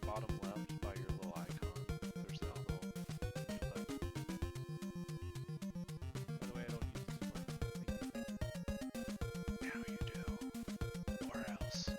bottom left by your little icon. There's that little mute button. By the way, I don't use this one. Thank you. Now you do. Or else.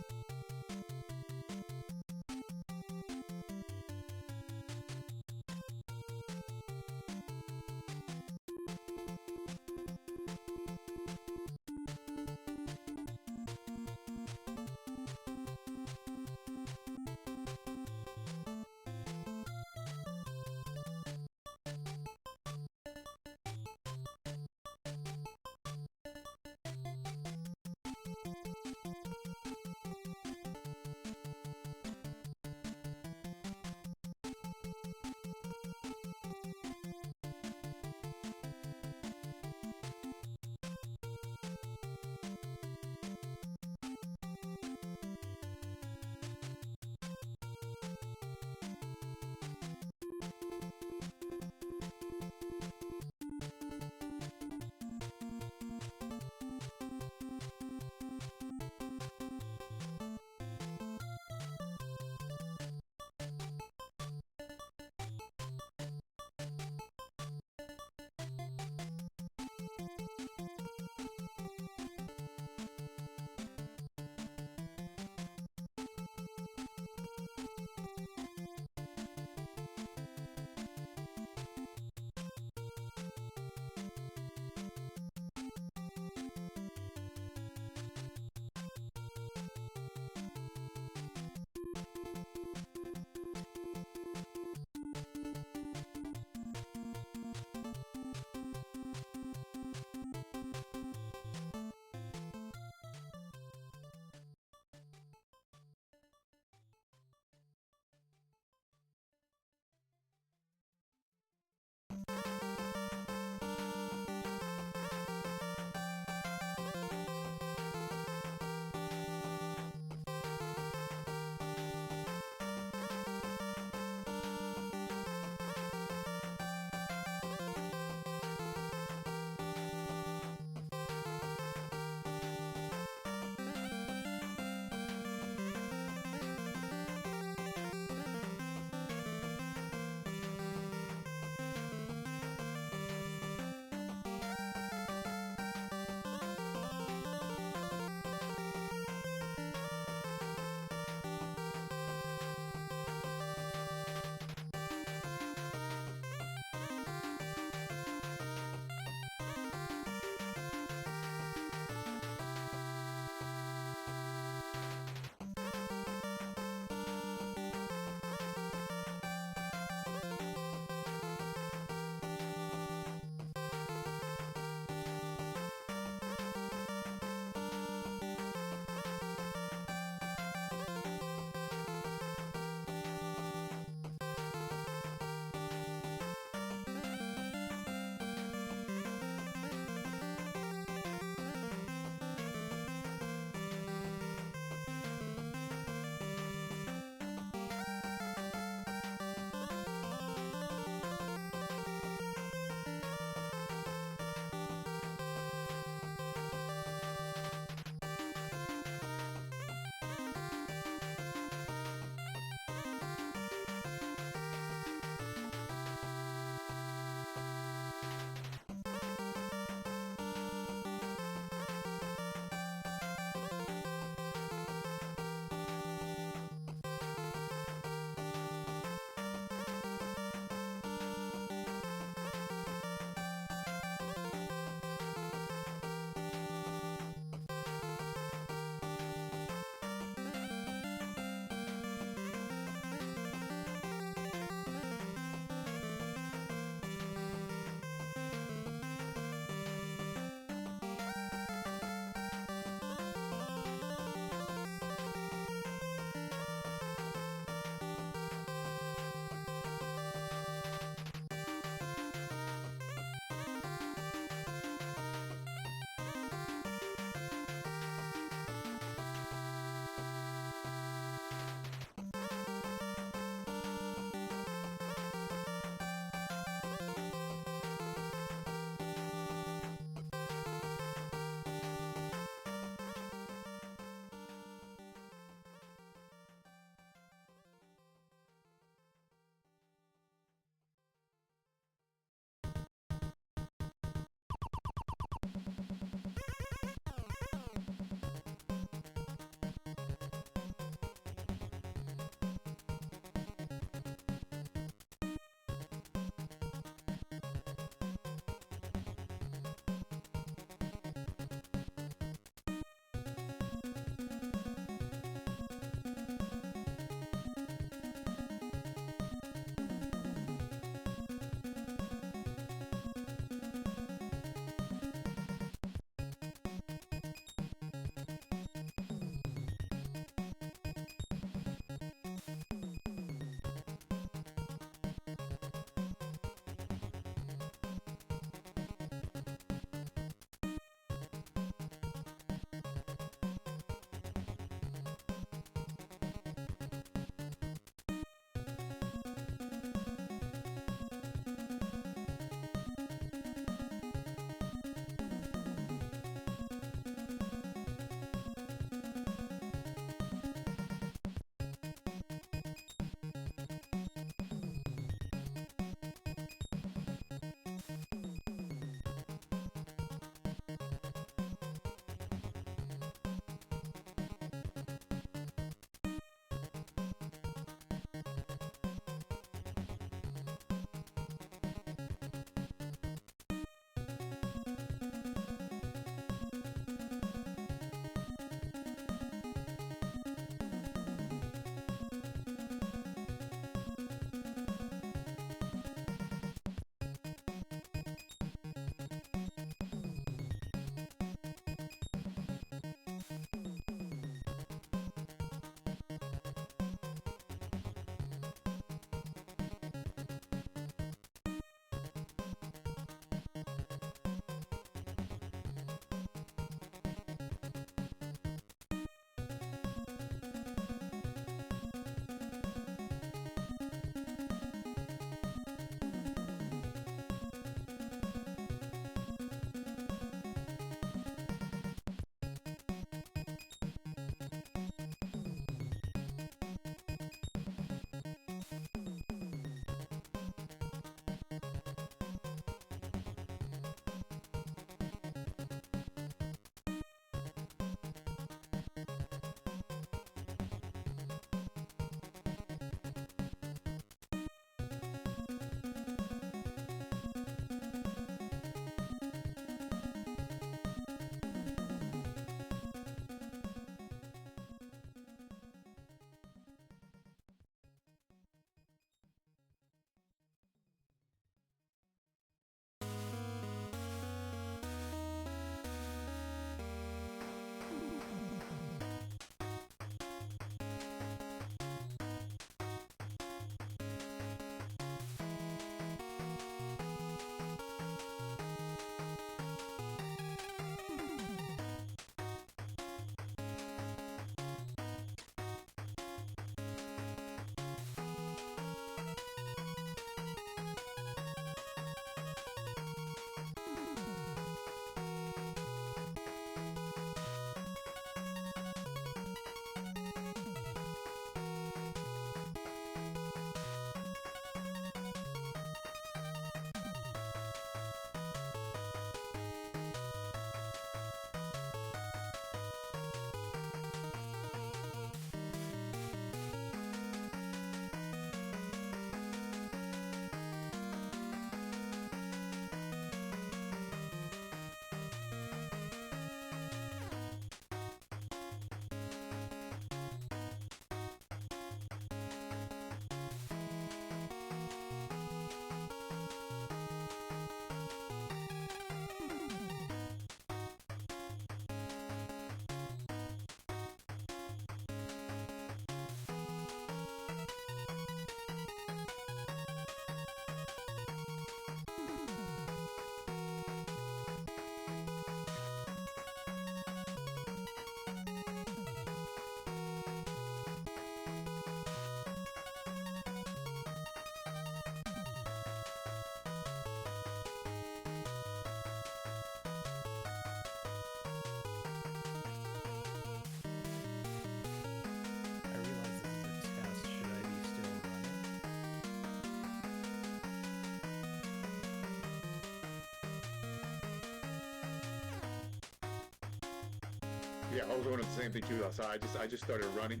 Yeah, I was doing the same thing too. So I just started running.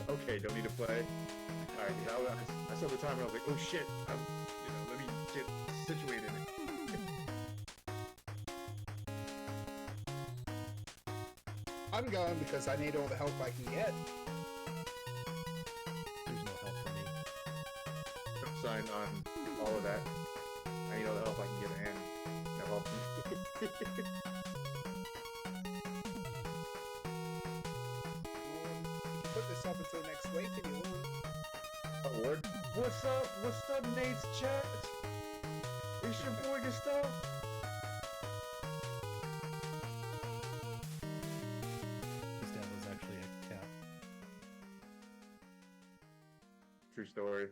Okay, don't need to play. All right, I saw the time and I was like, oh shit, let me get situated. I'm going because I need all the help I can get. There's no help for me. Sign on all of that. I need all the help I can get, and no help. Put this up until next week if you want. Oh, what's up? What's up, Nate's chat? It's your boy Gustav. His dad was actually a cat. True story.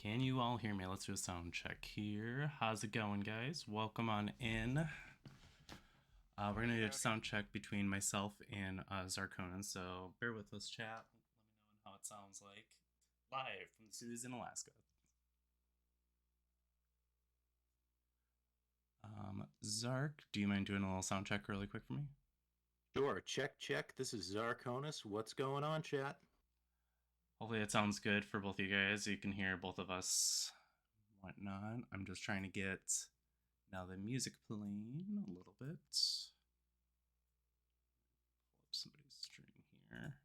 Can you all hear me? Let's do a sound check here. How's it going, guys? Welcome on in. We're gonna do a sound check between myself and Zarkonan, so bear with us, chat. Let me know how it sounds like. Live from the studios in Alaska. Zark, do you mind doing a little sound check really quick for me? Sure. Check. This is Zarkonis. What's going on, chat? Hopefully it sounds good for both of you guys. You can hear both of us, whatnot. I'm just trying to get now the music playing a little bit. Pull up somebody's string here.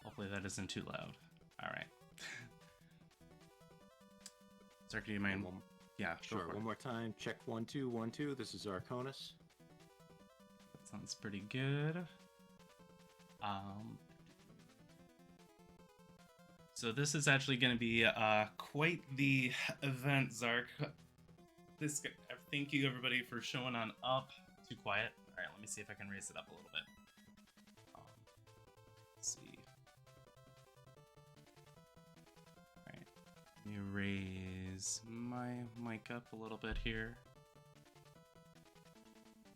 Hopefully that isn't too loud. All right. Zark, do you mind? Yeah, Sure. One more time. Check 1 2 1 2. This is Zarkonis. That sounds pretty good. So this is actually going to be quite the event, Zark. Thank you everybody for showing on up. Too quiet. All right, let me see if I can raise it up a little bit. Let's see. All right, let me raise my mic up a little bit here.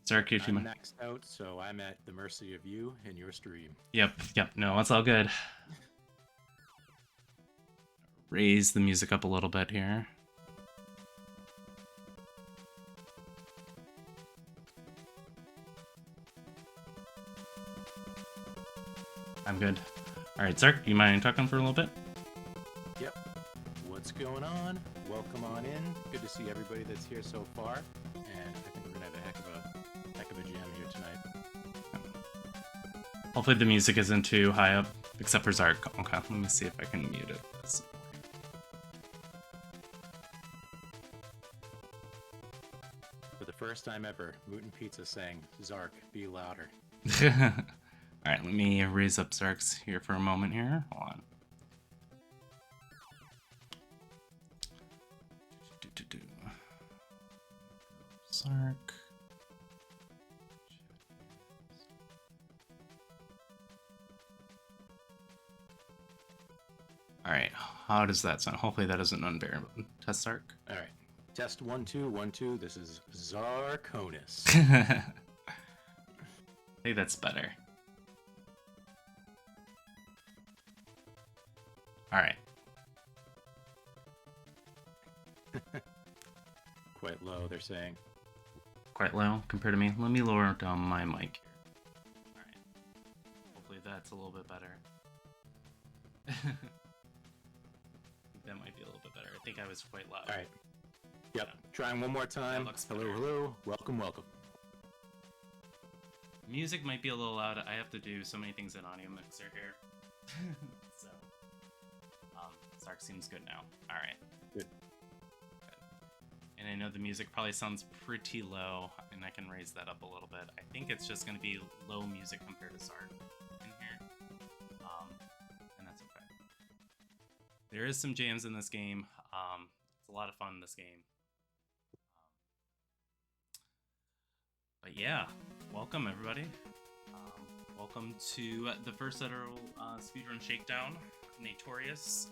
Zark, if you I'm mind. maxed out, so I'm at the mercy of you and your stream. Yep. No, it's all good. Raise the music up a little bit here. I'm good. All right, Zark, you mind talking for a little bit? Yep. What's going on? Welcome on in. Good to see everybody that's here so far, and I think we're gonna have a heck of a jam here tonight. Hopefully the music isn't too high up, except for Zark. Okay, let me see if I can mute it. For the first time ever, Mutant Pizza saying, Zark, be louder. Alright, let me raise up Zark's here for a moment here. Hold on. Zark. Alright, how does that sound? Hopefully that isn't unbearable. Test Zark. Alright. Test 1 2 1 2. This is Zarkonis. I think that's better. Alright. Quite low, they're saying. Quite low compared to me. Let me lower down my mic here. Alright. Hopefully that's a little bit better. I think that might be a little bit better. I think I was quite loud. Alright. Yep. Yeah. Trying one more time. Hello. Welcome. Music might be a little loud. I have to do so many things in Audio Mixer here. So, Zark seems good now. All right. Good. And I know the music probably sounds pretty low, and I can raise that up a little bit. I think it's just going to be low music compared to Zark in here, and that's okay. There is some jams in this game. It's a lot of fun in this game. But yeah, welcome everybody. Welcome to the first ever Speedrun Shakedown, Nateorious.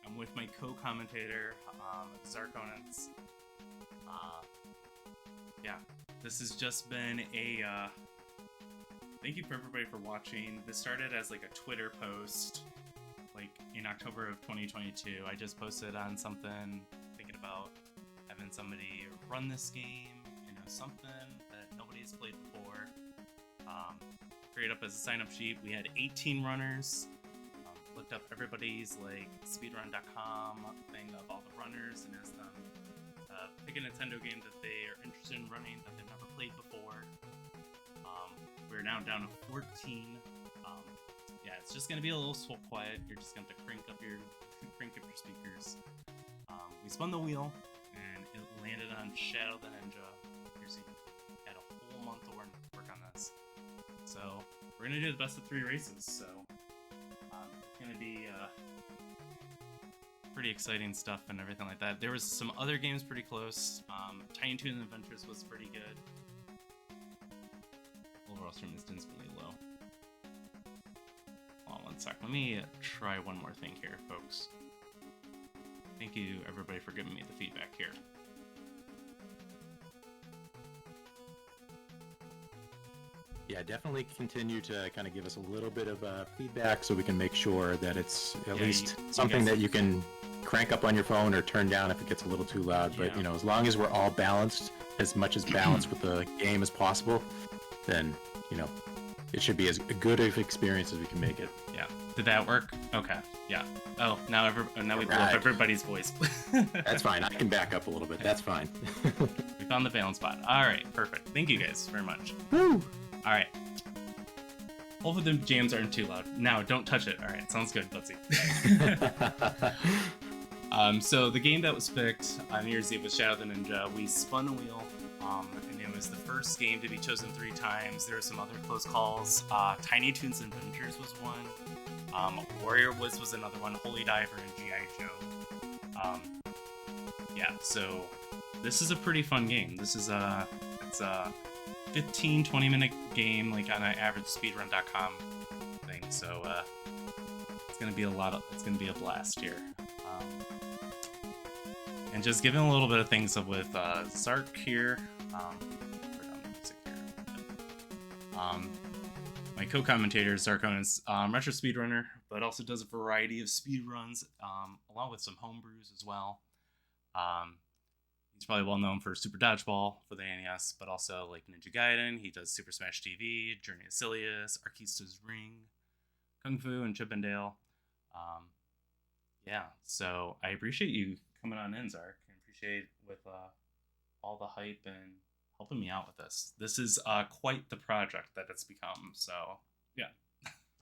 I'm with my co-commentator, Zarkonans. Yeah, this has just been a thank you for everybody for watching. This started as like a Twitter post, like in October of 2022. I just posted on something thinking about having somebody run this game, you know, something that nobody's played before. Create up as a sign-up sheet. We had 18 runners. Looked up everybody's like speedrun.com thing of all the runners and asked them pick a Nintendo game that they are interested in running that they've never played before. We're now down to 14. Yeah, it's just gonna be a little quiet. You're just gonna have to crank up your speakers. We spun the wheel and it landed on Shadow the Ninja. Here's had a whole month to work on this. So we're gonna do the best of 3 races. So it's gonna be pretty exciting stuff and everything like that. There was some other games pretty close. Tiny Toon Adventures was pretty good. Overall stream is instantly low. Hold on one sec. Let me try one more thing here, folks. Thank you, everybody, for giving me the feedback here. Yeah, definitely continue to kind of give us a little bit of feedback so we can make sure that it's at least something that you can crank up on your phone or turn down if it gets a little too loud. But, you know, as long as we're all balanced, as much as balanced with the game as possible, then, you know, it should be as good of experience as we can make it. Yeah. Did that work? Okay. Yeah. Oh, now we blew up everybody's voice. That's fine. I can back up a little bit. That's fine. We found the balance spot. All right. Perfect. Thank you guys very much. Woo! All right. Hopefully the jams aren't too loud. Now, don't touch it. All right. Sounds good. Let's see. So the game that was picked on New Year's Eve was Shadow the Ninja. We spun a wheel, and it was the first game to be chosen 3 times. There were some other close calls. Tiny Toons Adventures was one. Warrior Woods was another one. Holy Diver and G.I. Joe. Yeah, so this is a pretty fun game. This is it's a 15-20 minute game, like on an average speedrun.com thing. So it's gonna be a blast here. And just giving a little bit of things with Zark here. My co-commentator is Zarkonis, retro speedrunner, but also does a variety of speedruns, along with some homebrews as well. He's probably well known for Super Dodgeball for the NES, but also like Ninja Gaiden. He does Super Smash TV, Journey of Silius, Arkista's Ring, Kung Fu, and Chip and Dale. Yeah, so I appreciate you coming on in, Zark. I appreciate with all the hype and helping me out with this. This is quite the project that it's become, so yeah.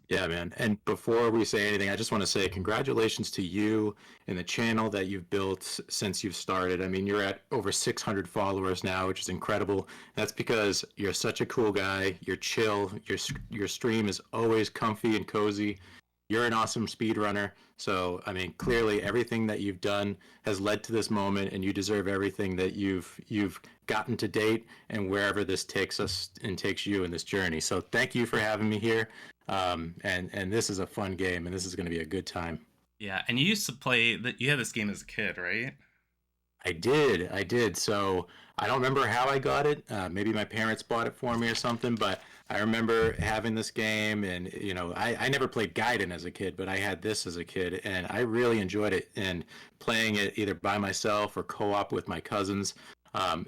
Yeah, man. And before we say anything, I just want to say congratulations to you and the channel that you've built since you've started. I mean, you're at over 600 followers now, which is incredible. That's because you're such a cool guy. You're chill. Your stream is always comfy and cozy. You're an awesome speedrunner. So, I mean, clearly everything that you've done has led to this moment, and you deserve everything that you've gotten to date and wherever this takes us and takes you in this journey. So thank you for having me here. And this is a fun game, and this is going to be a good time. Yeah, and you used to play you had this game as a kid, right? I did. So I don't remember how I got it. Maybe my parents bought it for me or something, but I remember having this game, and you know, I never played Gaiden as a kid, but I had this as a kid, and I really enjoyed it. And playing it either by myself or co-op with my cousins,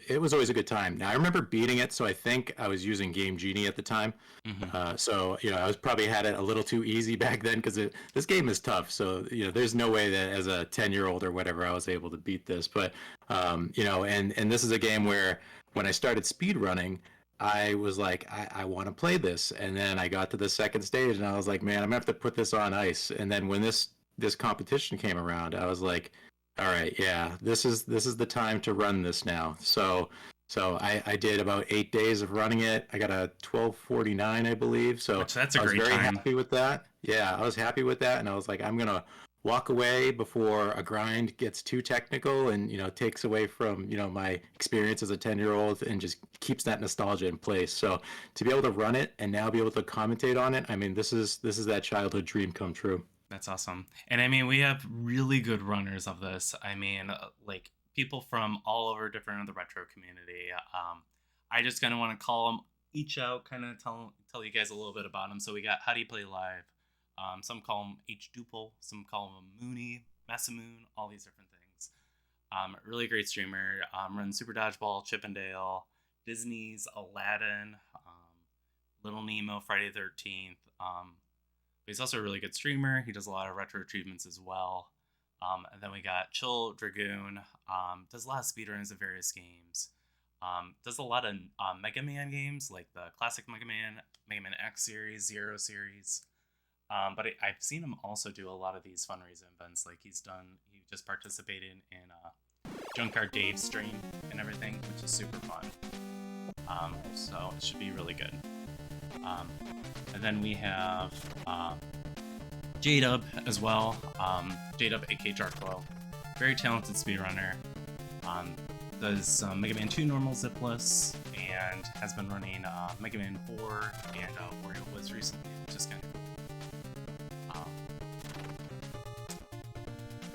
it was always a good time. Now I remember beating it, so I think I was using Game Genie at the time. Mm-hmm. So you know, I was probably had it a little too easy back then because this game is tough. So you know, there's no way that as a 10-year-old or whatever I was able to beat this. But you know, and this is a game where when I started speedrunning, I was like, I want to play this. And then I got to the second stage, and I was like, man, I'm gonna have to put this on ice. And then when this competition came around, I was like, all right, yeah, this is the time to run this now. So I did about 8 days of running it. I got a 12:49, I believe. So that's a I was great very time. happy with that. Yeah, I was happy with that, and I was like, I'm gonna walk away before a grind gets too technical and, you know, takes away from, you know, my experience as a 10-year-old and just keeps that nostalgia in place. So to be able to run it and now be able to commentate on it, I mean, this is that childhood dream come true. That's awesome. And I mean, we have really good runners of this. I mean, like people from all over different in the retro community. I just kind of want to call them each out, kind of tell you guys a little bit about them. So we got How Do You Play Live? Some call him H. Duple, some call him Mooney, Massamoon, all these different things. Really great streamer. Runs Super Dodgeball, Chip and Dale, Disney's Aladdin, Little Nemo, Friday the 13th. But he's also a really good streamer. He does a lot of retro achievements as well. And then we got Chill Dragoon. Does a lot of speedruns of various games. Does a lot of Mega Man games, like the classic Mega Man X series, Zero series. But I've seen him also do a lot of these fundraiser events. Like he just participated in Junkyard Dave's stream and everything, which is super fun. So it should be really good. And then we have J-Dub as well. J-Dub, aka Jarklo. very talented speedrunner. Does Mega Man 2 normal zipless, and has been running Mega Man 4 and Wario was recently, which is kind of cool.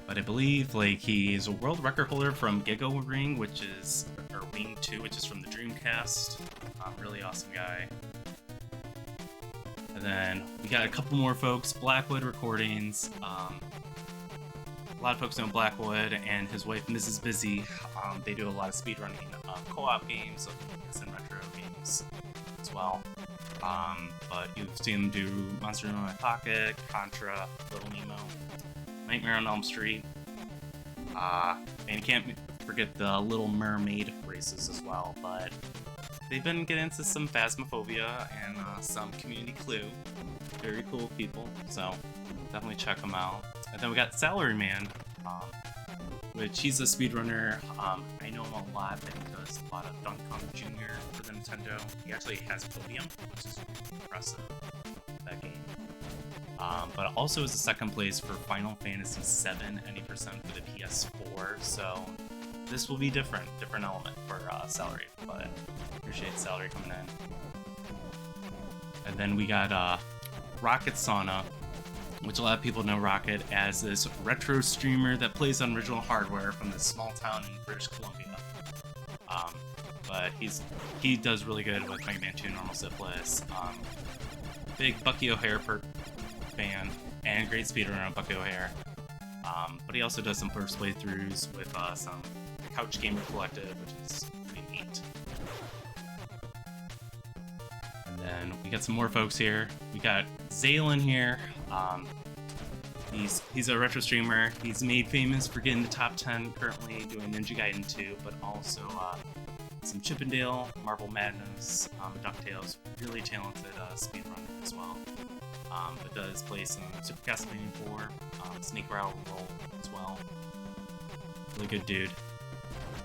But I believe like he's a world record holder from Giga Ring, or Wing 2, which is from the Dreamcast. Really awesome guy. And then we got a couple more folks, Blackwood Recordings. A lot of folks know Blackwood and his wife Mrs. Busy. They do a lot of speedrunning co-op games, and retro games as well. But you've seen them do Monster in My Pocket, Contra, Little Nemo, Nightmare on Elm Street, and you can't forget the Little Mermaid races as well. But they've been getting into some Phasmophobia and some Community Clue. Very cool people, so definitely check them out. And then we got Salaryman, which he's a speedrunner. I know him a lot, but he does a lot of Donkey Kong Jr. for the Nintendo. He actually has Podium, which is impressive, that game. But also is a second place for Final Fantasy VII, 90% for the PS4, so this will be different element for Salary, but appreciate Salary coming in. And then we got Rocket Sauna, which a lot of people know Rocket as this retro streamer that plays on original hardware from this small town in British Columbia. But he does really good with Mega Man 2 normal zipless. Big Bucky O'Hare fan and great speedrunner on Bucky O'Hare. But he also does some first playthroughs with some Couch Gamer Collective, which is pretty neat. And then we got some more folks here. We got Zalen here. He's a retro streamer. He's made famous for getting the top 10 currently, doing Ninja Gaiden 2, but also some Chippendale, Marble Madness, DuckTales. Really talented speedrunner as well. But does play some Super Castlevania 4, Snake Rattle Roll as well. Really good dude.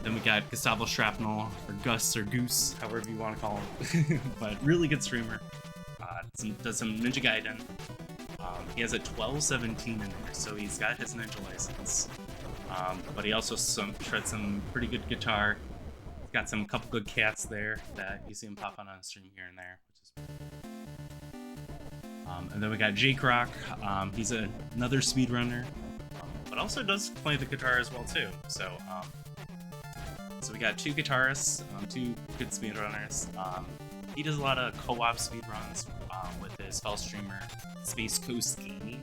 Then we got Gustavo Shrapnel, or Gus, or Goose, however you want to call him. But really good streamer. Does some Ninja Gaiden. He has a 1217 in there, so he's got his ninja license. But he also shreds some pretty good guitar. He's got some couple good cats there that you see him pop on stream here and there, which is and then we got Jake Rock. He's another speedrunner, but also does play the guitar as well too. So we got two guitarists, two good speedrunners. He does a lot of co-op speedruns with his fellow streamer Space Coast Gaming.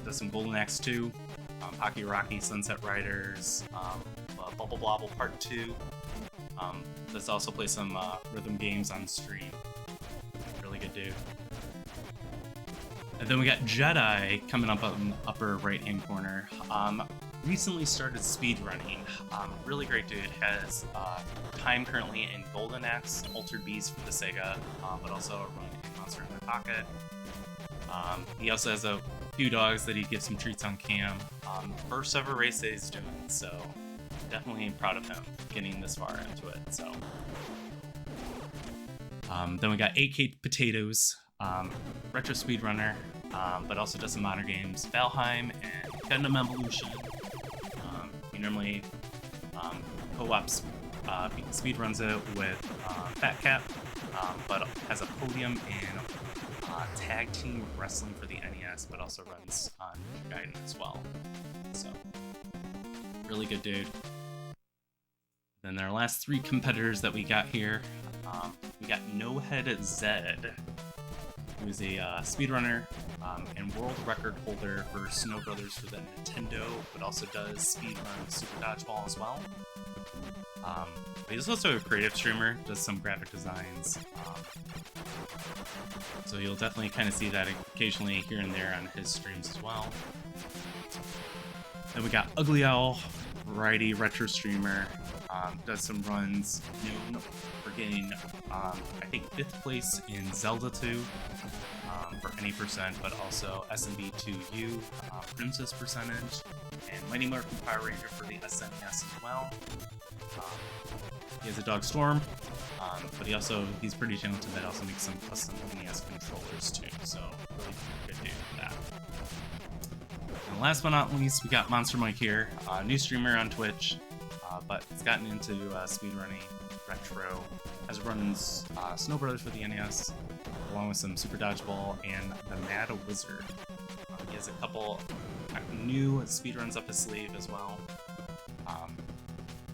Does some Golden Axe 2, Pocky Rocky, Sunset Riders, Bubble Blobble Part 2. Does also play some rhythm games on stream. Really good dude. And then we got Jedi coming up on the upper right-hand corner. Recently started speedrunning. Really great dude. Has time currently in Golden Axe, Altered Beast for the Sega, but also a run in Monster in My Pocket. He also has a few dogs that he gives some treats on cam. First ever race that he's doing, so definitely proud of him getting this far into it. So then we got AK Potatoes, retro speedrunner, but also does some modern games, Valheim and Gundam Evolution. He normally co-ops speedruns it with Fat Cat, but has a podium in tag team wrestling for the NES, but also runs on Gaiden as well. So really good dude. Then our last three competitors that we got here, we got No Head Zed, who's a speedrunner and world record holder for Snow Brothers for the Nintendo, but also does speedrun Super Dodgeball as well. But he's also a creative streamer, does some graphic designs. So you'll definitely kind of see that occasionally here and there on his streams as well. Then we got Ugly Owl, variety retro streamer, does some runs, known for getting, I think, 5th place in Zelda 2 for any percent, but also SMB 2U, Princess percentage, and Mighty Morphin Power Ranger for the SNES as well. He has a dog Storm, but he's pretty talented that also makes some custom NES controllers too, so really good dude for that. And last but not least, we got Monster Mike here, new streamer on Twitch, but he's gotten into speedrunning, retro, has runs Snow Brothers for the NES, along with some Super Dodgeball and the Mad Wizard. He has a couple new speedruns up his sleeve as well.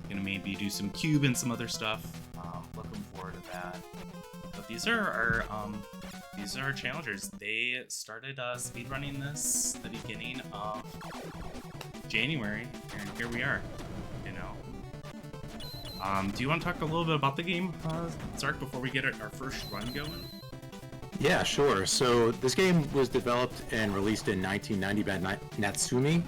Gonna maybe do some Cube and some other stuff. Looking forward to that. But these are our challengers. They started speedrunning this the beginning of January, and here we are. You know. Do you want to talk a little bit about the game, Zark, before we get our first run going? Yeah, sure. So this game was developed and released in 1990 by Natsumi,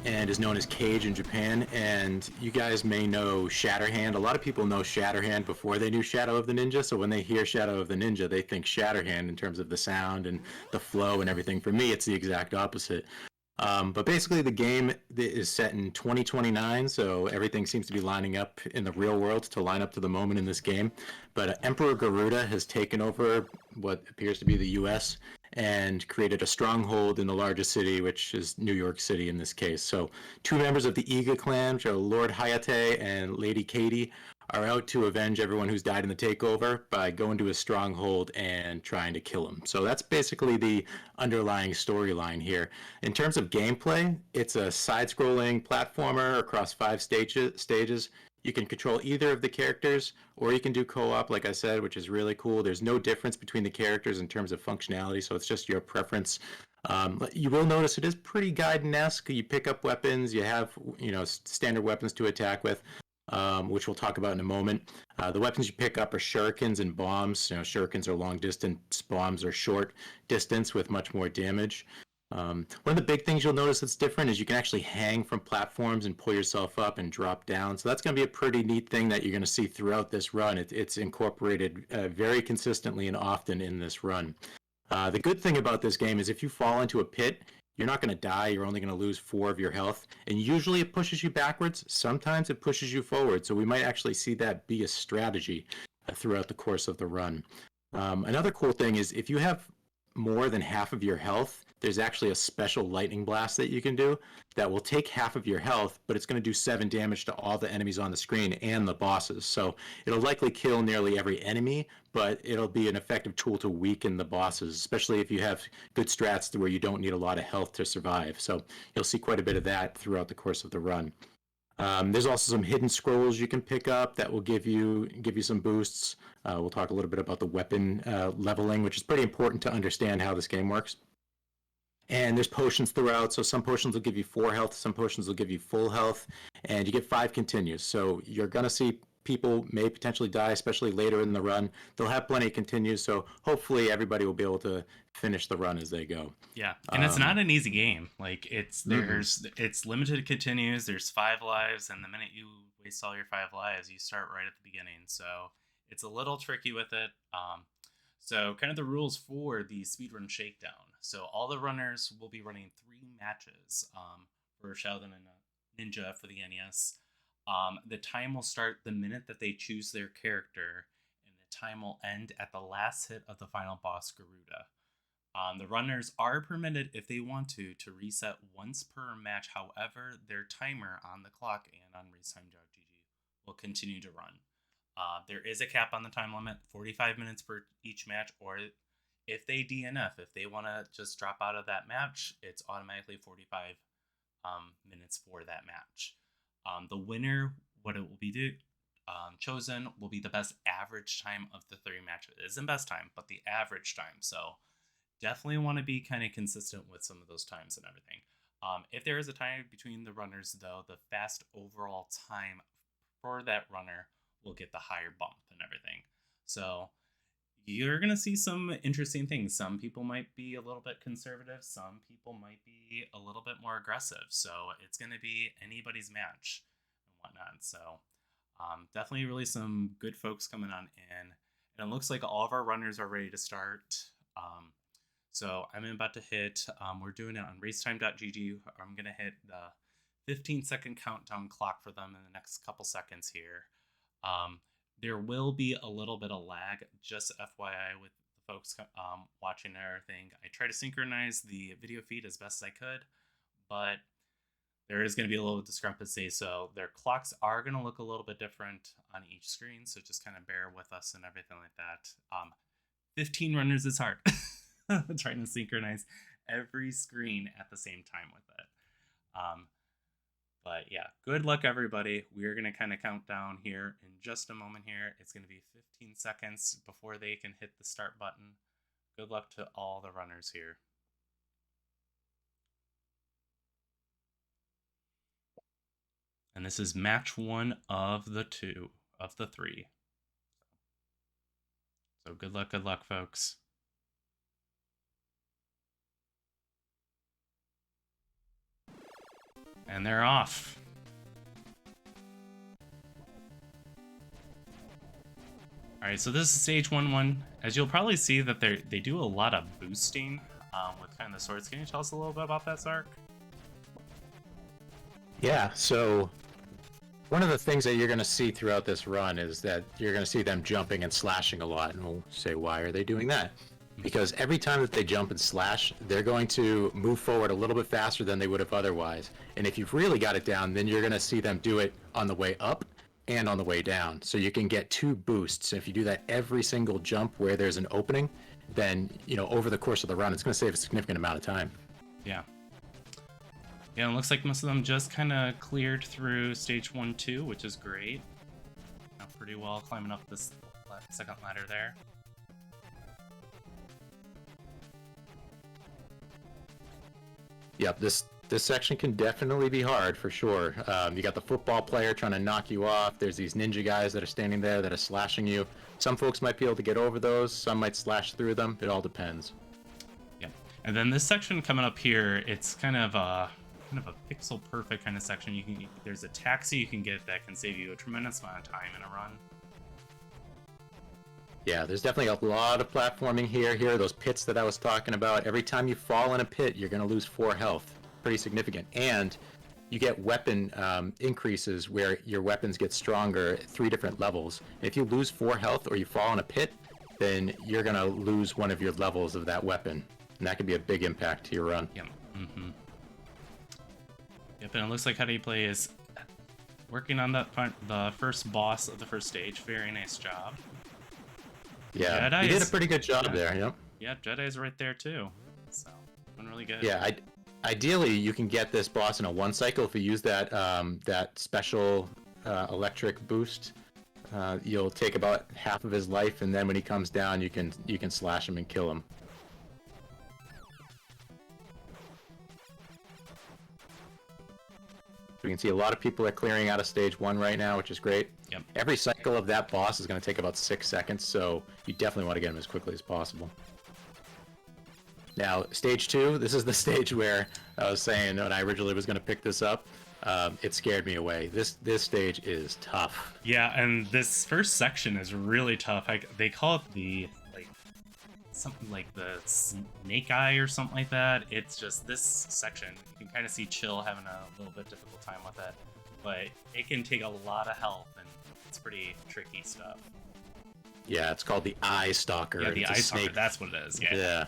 and is known as Cage in Japan. And you guys may know Shatterhand. A lot of people know Shatterhand before they knew Shadow of the Ninja. So when they hear Shadow of the Ninja, they think Shatterhand in terms of the sound and the flow and everything. For me, it's the exact opposite. But basically, the game is set in 2029, so everything seems to be lining up in the real world to line up to the moment in this game. But Emperor Garuda has taken over what appears to be the U.S. and created a stronghold in the largest city, which is New York City in this case. So 2 members of the Iga clan, which are Lord Hayate and Lady Katie, are out to avenge everyone who's died in the takeover by going to his stronghold and trying to kill him. So that's basically the underlying storyline here. In terms of gameplay, it's a side-scrolling platformer across 5 stages. You can control either of the characters, or you can do co-op, like I said, which is really cool. There's no difference between the characters in terms of functionality, so it's just your preference. You will notice it is pretty Gaiden-esque. You pick up weapons, you have standard weapons to attack with, which we'll talk about in a moment. The weapons you pick up are shurikens and bombs. Shurikens are long distance, bombs are short distance with much more damage. One of the big things you'll notice that's different is you can actually hang from platforms and pull yourself up and drop down. So that's going to be a pretty neat thing that you're going to see throughout this run. It's incorporated very consistently and often in this run. The good thing about this game is if you fall into a pit, you're not going to die. You're only going to lose 4 of your health. And usually it pushes you backwards. Sometimes it pushes you forward. So we might actually see that be a strategy throughout the course of the run. Another cool thing is if you have more than half of your health, there's actually a special lightning blast that you can do that will take half of your health, but it's going to do 7 damage to all the enemies on the screen and the bosses. So it'll likely kill nearly every enemy, but it'll be an effective tool to weaken the bosses, especially if you have good strats to where you don't need a lot of health to survive. So you'll see quite a bit of that throughout the course of the run. There's also some hidden scrolls you can pick up that will give you some boosts. We'll talk a little bit about the weapon leveling, which is pretty important to understand how this game works. And there's potions throughout, so some potions will give you 4 health, some potions will give you full health, and you get 5 continues. So you're going to see people may potentially die, especially later in the run. They'll have plenty of continues, so hopefully everybody will be able to finish the run as they go. Yeah, and it's not an easy game. Like it's limited continues. There's 5 lives, and the minute you waste all your 5 lives, you start right at the beginning. So it's a little tricky with it. So kind of the rules for the Speedrun Shakedown. So all the runners will be running 3 matches for Shadow of the Ninja for the NES. The time will start the minute that they choose their character, and the time will end at the last hit of the final boss, Garuda. The runners are permitted, if they want to reset once per match. However, their timer on the clock and on racetime.gg will continue to run. There is a cap on the time limit, 45 minutes per each match, or if they DNF, if they want to just drop out of that match, it's automatically 45 minutes for that match. The winner, what it will be chosen, will be the best average time of the 3 matches. It isn't best time, but the average time. So definitely want to be kind of consistent with some of those times and everything. If there is a tie between the runners, though, the fast overall time for that runner will get the higher bump and everything. So you're going to see some interesting things. Some people might be a little bit conservative. Some people might be a little bit more aggressive. So it's going to be anybody's match and whatnot. So definitely really some good folks coming on in. And it looks like all of our runners are ready to start. So I'm about to hit, we're doing it on racetime.gg. I'm going to hit the 15-second countdown clock for them in the next couple seconds here. There will be a little bit of lag, just FYI with the folks watching everything. I try to synchronize the video feed as best as I could, but there is going to be a little discrepancy. So their clocks are going to look a little bit different on each screen. So just kind of bear with us and everything like that. 15 runners is hard. Trying to synchronize every screen at the same time with it. But yeah, good luck, everybody. We're going to kind of count down here in just a moment here. It's going to be 15 seconds before they can hit the start button. Good luck to all the runners here. And this is match 1 of the 3. So good luck, folks. And they're off. All right, so this is stage 1-1. As you'll probably see that they do a lot of boosting with kind of the swords. Can you tell us a little bit about that, Zark? Yeah, so one of the things that you're going to see throughout this run is that you're going to see them jumping and slashing a lot. And we'll say, why are they doing that? Because every time that they jump and slash, they're going to move forward a little bit faster than they would have otherwise. And if you've really got it down, then you're going to see them do it on the way up and on the way down. So you can get 2 boosts. If you do that every single jump where there's an opening, then, over the course of the run, it's going to save a significant amount of time. Yeah. Yeah, it looks like most of them just kind of cleared through stage 1-2, which is great. Pretty well climbing up this second ladder there. Yep, this section can definitely be hard for sure. You got the football player trying to knock you off. There's these ninja guys that are standing there that are slashing you. Some folks might be able to get over those. Some might slash through them. It all depends. Yeah, and then this section coming up here, it's kind of a pixel perfect kind of section. There's a taxi you can get that can save you a tremendous amount of time in a run. Yeah, there's definitely a lot of platforming here. Here are those pits that I was talking about. Every time you fall in a pit, you're going to lose 4 health. Pretty significant. And you get weapon increases where your weapons get stronger at 3 different levels. If you lose 4 health or you fall in a pit, then you're going to lose one of your levels of that weapon. And that could be a big impact to your run. Yep. Mm-hmm. Yep, and it looks like How Do You Play is working on the first boss of the first stage. Very nice job. Yeah, you did a pretty good job there, yep. Yeah, Jedi's right there too. So, doing really good. Yeah, ideally you can get this boss in a 1 cycle if you use that that special electric boost. You'll take about half of his life, and then when he comes down, you can slash him and kill him. We can see a lot of people are clearing out of stage 1 right now, which is great. Yep. Every cycle of that boss is going to take about 6 seconds, so you definitely want to get him as quickly as possible. Now, stage 2, this is the stage where I was saying when I originally was going to pick this up, it scared me away. This stage is tough. Yeah, and this first section is really tough. They call it something like the snake eye or something like that. It's just this section. You can kind of see Chill having a little bit difficult time with it, but it can take a lot of health, and it's pretty tricky stuff. Yeah, it's called the Eye Stalker. Yeah, the it's Eye a Stalker, snake. that's what it is. Yeah. Yeah.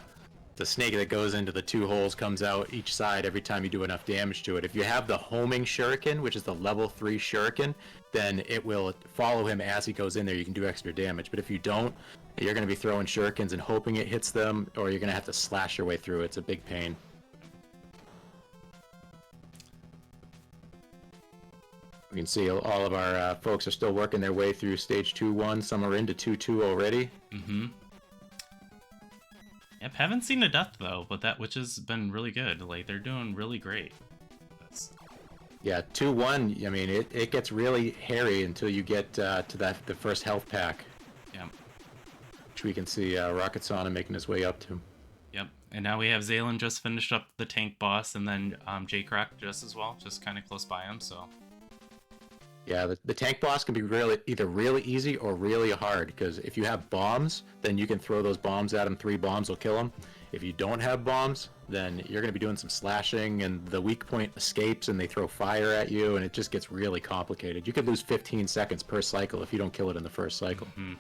The snake that goes into the 2 holes comes out each side every time you do enough damage to it. If you have the homing shuriken, which is the level 3 shuriken, then it will follow him as he goes in there. You can do extra damage. But if you don't, you're going to be throwing shurikens and hoping it hits them, or you're going to have to slash your way through. It's a big pain. We can see all of our folks are still working their way through stage 2-1. Some are into 2-2 already. Mm-hmm. Yep, haven't seen a death though, but which has been really good. Like, they're doing really great. Yeah, 2-1. I mean, it gets really hairy until you get to the first health pack. Yeah. Which we can see Rocket Sauna making his way up to. Yep, and now we have Zaylen just finished up the tank boss, and then J-Crack just as well, just kind of close by him. So. Yeah, the tank boss can be either really easy or really hard, because if you have bombs, then you can throw those bombs at him. 3 bombs will kill him. If you don't have bombs, then you're going to be doing some slashing, and the weak point escapes, and they throw fire at you, and it just gets really complicated. You could lose 15 seconds per cycle if you don't kill it in the first cycle. Mm-hmm.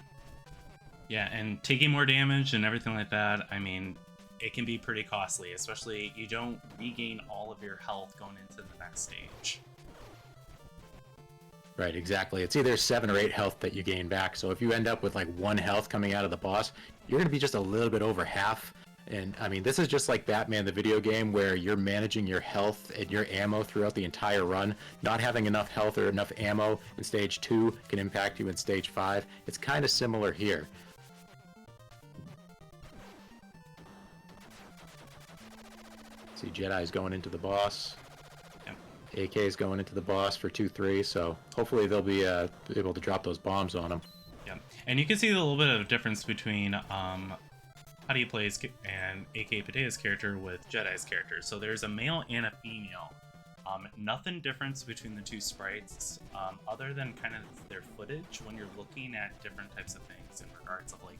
Yeah, and taking more damage and everything like that, I mean, it can be pretty costly, especially you don't regain all of your health going into the next stage. Right, exactly. It's either 7 or 8 health that you gain back. So if you end up with like 1 health coming out of the boss, you're going to be just a little bit over half. And I mean, this is just like Batman the video game, where you're managing your health and your ammo throughout the entire run. Not having enough health or enough ammo in stage 2 can impact you in stage 5. It's kind of similar here. See, Jedi's going into the boss. AK is going into the boss for 2-3, so hopefully they'll be able to drop those bombs on him. Yeah, and you can see a little bit of difference between how do you play and AK Potato's character with Jedi's character. So there's a male and a female. Nothing difference between the two sprites, other than kind of their footage when you're looking at different types of things in regards of like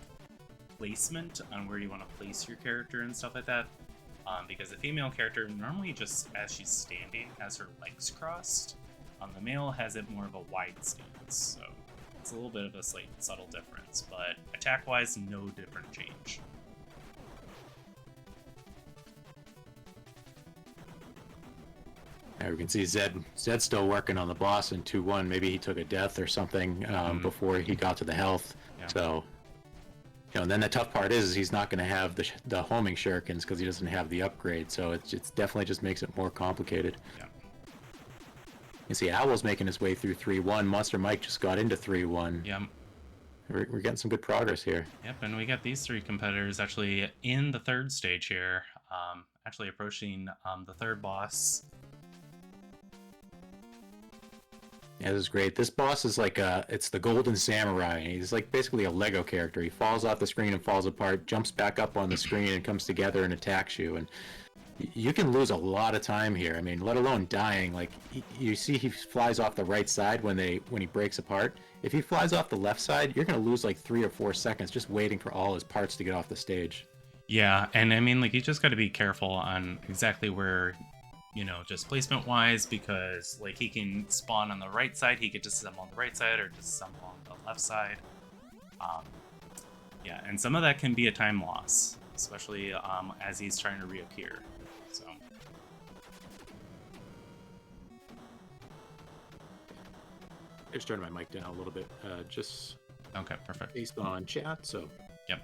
placement on where you want to place your character and stuff like that. Because the female character normally just as she's standing has her legs crossed. The male has it more of a wide stance, so it's a little bit of a slight subtle difference, but attack-wise, no different change. There we can see Zed's still working on the boss in 2-1. Maybe he took a death or something before he got to the health. Yeah. So, you know, and then the tough part is he's not going to have the homing shurikens because he doesn't have the upgrade. So it's definitely just makes it more complicated. Yeah. You see, Owl's making his way through 3-1. Monster Mike just got into 3-1. Yep. We're getting some good progress here. Yep, and we got these 3 competitors actually in the 3rd stage here, actually approaching the 3rd boss. Yeah, this is great. This boss is like it's the Golden Samurai. He's like basically a Lego character. He falls off the screen and falls apart, jumps back up on the screen and comes together and attacks you. And you can lose a lot of time here. I mean, let alone dying. Like you see, he flies off the right side when he breaks apart. If he flies off the left side, you're gonna lose like 3 or 4 seconds just waiting for all his parts to get off the stage. Yeah, and I mean, like you just got to be careful on exactly where. You know, just placement wise, because like he can spawn on the right side, he could disassemble on the right side or disassemble on the left side. Yeah, and some of that can be a time loss, especially as he's trying to reappear. So Just turning my mic down a little bit, just okay, perfect. based on chat. So Yep.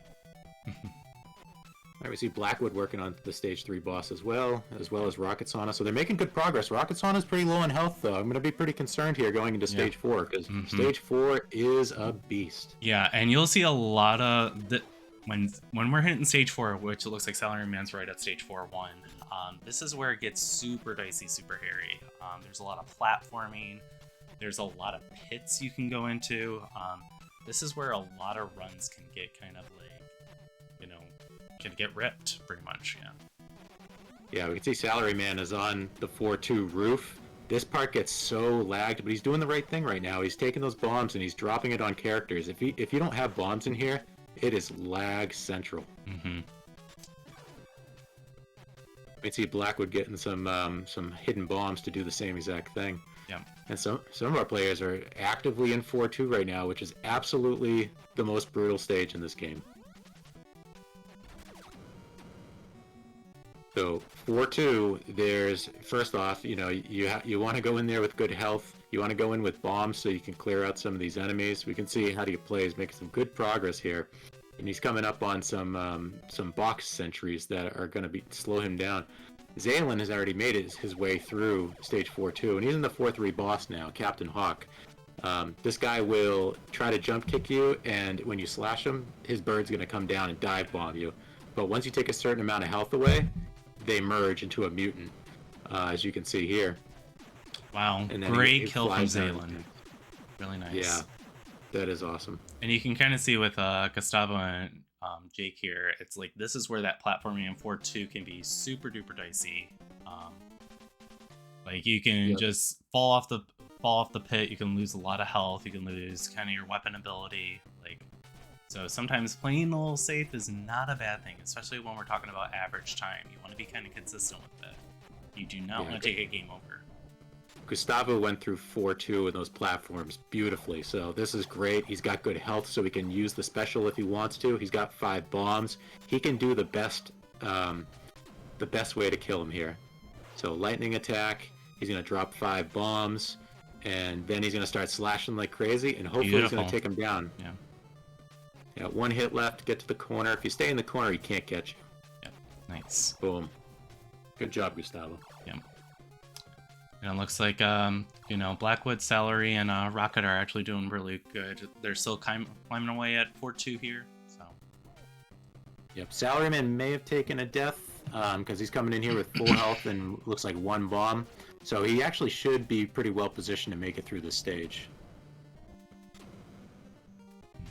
All right, we see Blackwood working on the stage 3 boss as well as Rocket Sauna. So they're making good progress. Rocket Sauna's pretty low in health, though. I'm going to be pretty concerned here going into stage 4, because stage 4 is a beast. Yeah, and you'll see a lot of the when we're hitting stage 4, which it looks like Salaryman's right at stage 4-1. This is where it gets super dicey, super hairy. There's a lot of platforming. There's a lot of pits you can go into. This is where a lot of runs can get kind of like, you know, can get ripped pretty much. Yeah, we can see Salaryman is on the 4-2 roof. This part gets so lagged, but he's doing the right thing right now. He's taking those bombs and he's dropping it on characters. If you don't have bombs in here, it is lag central. We can see Blackwood getting some hidden bombs to do the same exact thing. Yeah. And some of our players are actively in 4-2 right now, which is absolutely the most brutal stage in this game. So 4-2, there's first off, you know, you want to go in there with good health. You want to go in with bombs so you can clear out some of these enemies. We can see how he plays, making some good progress here, and he's coming up on some box sentries that are going to slow him down. Zaylin has already made his way through stage 4-2, and he's in the 4-3 boss now, Captain Hawk. This guy will try to jump kick you, and when you slash him, his bird's going to come down and dive bomb you. But once you take a certain amount of health away, they merge into a mutant, as you can see here. Wow, And then great he kill from flies down. Zaylin. Really nice. Yeah, that is awesome. And you can kind of see with Gustavo and Jake here, it's like this is where that platforming in 4-2 can be super duper dicey. Like you can just fall off the pit, you can lose a lot of health, you can lose kind of your weapon ability. Like, so sometimes playing a little safe is not a bad thing, especially when we're talking about average time. You want to be kind of consistent with it. You do not want to take a game over. Gustavo went through 4-2 in those platforms beautifully, so this is great. He's got good health, so he can use the special if he wants to. He's got 5 bombs. He can do the best the best way to kill him here. So lightning attack, he's going to drop 5 bombs, and then he's going to start slashing like crazy, and hopefully he's going to take him down. Yeah. Yeah, 1 hit left, get to the corner. If you stay in the corner, he can't get you. Yeah, nice. Boom. Good job, Gustavo. Yeah. And it looks like, Blackwood, Celery, and Rocket are actually doing really good. They're still climbing away at 4-2 here. So. Yep, Salaryman may have taken a death because he's coming in here with full health and looks like 1 bomb. So he actually should be pretty well positioned to make it through this stage.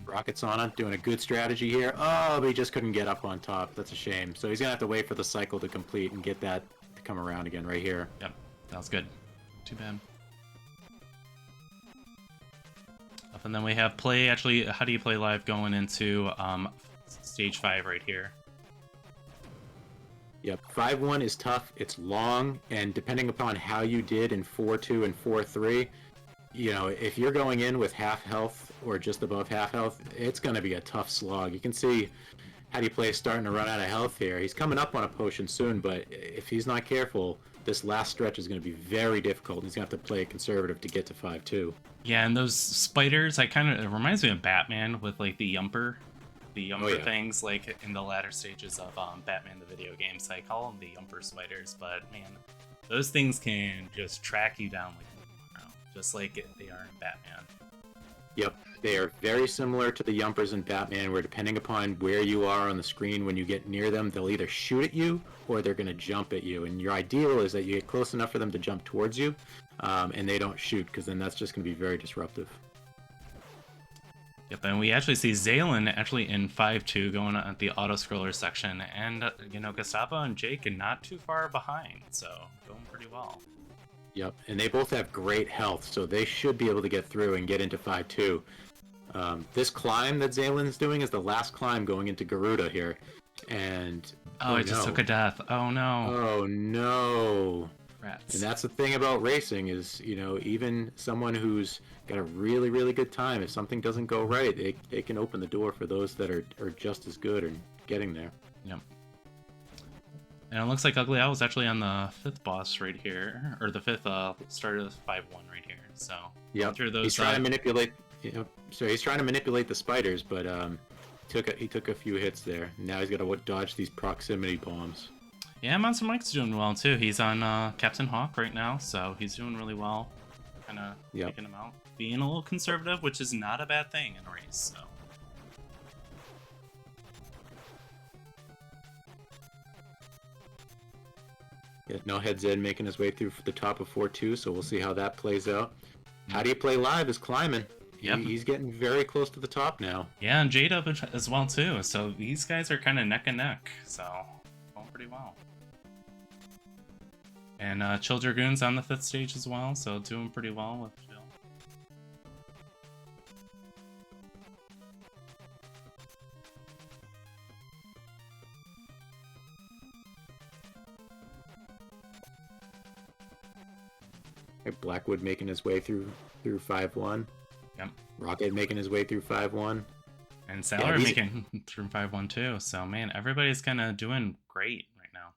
Rocket's on it, doing a good strategy here. Oh, but he just couldn't get up on top. That's a shame. So he's going to have to wait for the cycle to complete and get that to come around again right here. Yep, that was good. Too bad. And then we have play, actually, how do you play live going into stage 5 right here? Yep, 5-1 is tough. It's long, and depending upon how you did in 4-2 and 4-3, if you're going in with half health or just above half health, it's going to be a tough slog. You can see how do you play starting to run out of health here. He's coming up on a potion soon, but if he's not careful, this last stretch is going to be very difficult. He's going to have to play conservative to get to 5-2. Yeah, and those spiders, it reminds me of Batman with like the Yumper things, like in the latter stages of Batman the video games. I call them the Yumper spiders, but man, those things can just track you down like just like they are in Batman. Yep, they are very similar to the Yumpers in Batman, where depending upon where you are on the screen when you get near them, they'll either shoot at you or they're going to jump at you. And your ideal is that you get close enough for them to jump towards you, and they don't shoot, because then that's just going to be very disruptive. Yep, and we actually see Zaylin actually in 5-2 going at the auto-scroller section, and, Gustavo and Jake are not too far behind, so going pretty well. Yep, and they both have great health, so they should be able to get through and get into 5-2. This climb that Zaylin's doing is the last climb going into Garuda here, and... Oh, I just took a death. Oh, no. Oh, no. Rats. And that's the thing about racing is, even someone who's got a really, really good time, if something doesn't go right, they can open the door for those that are just as good and getting there. Yep. And it looks like Ugly Owl is actually on the 5th boss right here, or the 5th start of 5-1 right here. So yep, through those he's trying to manipulate. So he's trying to manipulate the spiders, but he took a few hits there. Now he's got to dodge these proximity bombs. Yeah, Monster Mike's doing well too. He's on Captain Hawk right now, so he's doing really well. Kind of taking him out, being a little conservative, which is not a bad thing in a race. So. Yeah, No Head's Ed making his way through the top of 4-2, so we'll see how that plays out. How do you play live is climbing. Yep. He's getting very close to the top now. Yeah, and Jade up as well too. So these guys are kind of neck and neck. So going pretty well. And Chill Dragoon's on the 5th stage as well, so doing pretty well with Chill. Blackwood making his way through 5-1. Yep. Rocket making his way through 5-1. And Sailor making through 5-1 too. So man, everybody's kind of doing great right now.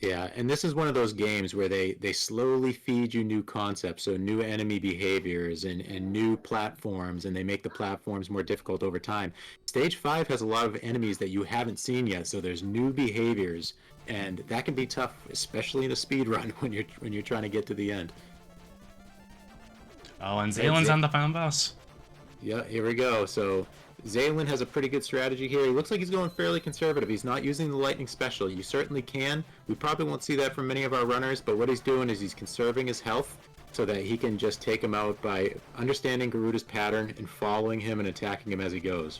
Yeah, and this is one of those games where they slowly feed you new concepts, so new enemy behaviors and new platforms, and they make the platforms more difficult over time. Stage 5 has a lot of enemies that you haven't seen yet, so there's new behaviors, and that can be tough, especially in a speed run when you're trying to get to the end. Oh, and Zaylin's on the final boss. Yeah, here we go. So Zaylin has a pretty good strategy here. He looks like he's going fairly conservative. He's not using the lightning special. You certainly can. We probably won't see that from many of our runners, but what he's doing is he's conserving his health so that he can just take him out by understanding Garuda's pattern and following him and attacking him as he goes.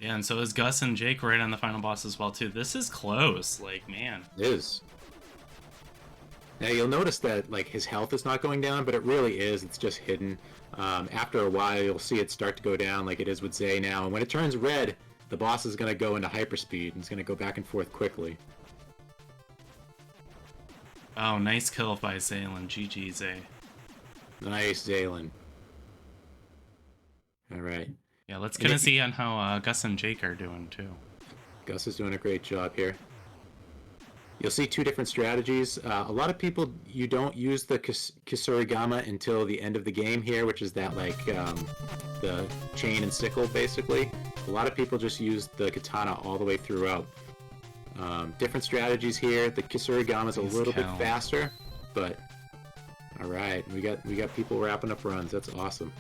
Yeah, and so is Gus and Jake right on the final boss as well too. This is close, like man. It is. Now you'll notice that like his health is not going down, but it really is. It's just hidden. After a while, you'll see it start to go down like it is with Zay now. And when it turns red, the boss is going to go into hyperspeed and it's going to go back and forth quickly. Oh, nice kill by Zaylin. GG, Zay. Nice, Zaylin. All right. Yeah, let's kind of see on how Gus and Jake are doing too. Gus is doing a great job here. You'll see two different strategies. A lot of people, you don't use the Kisurigama until the end of the game here, which is that like the chain and sickle basically. A lot of people just use the katana all the way throughout. Different strategies here. The Kisurigama is a little bit faster, but all right, we got people wrapping up runs. That's awesome.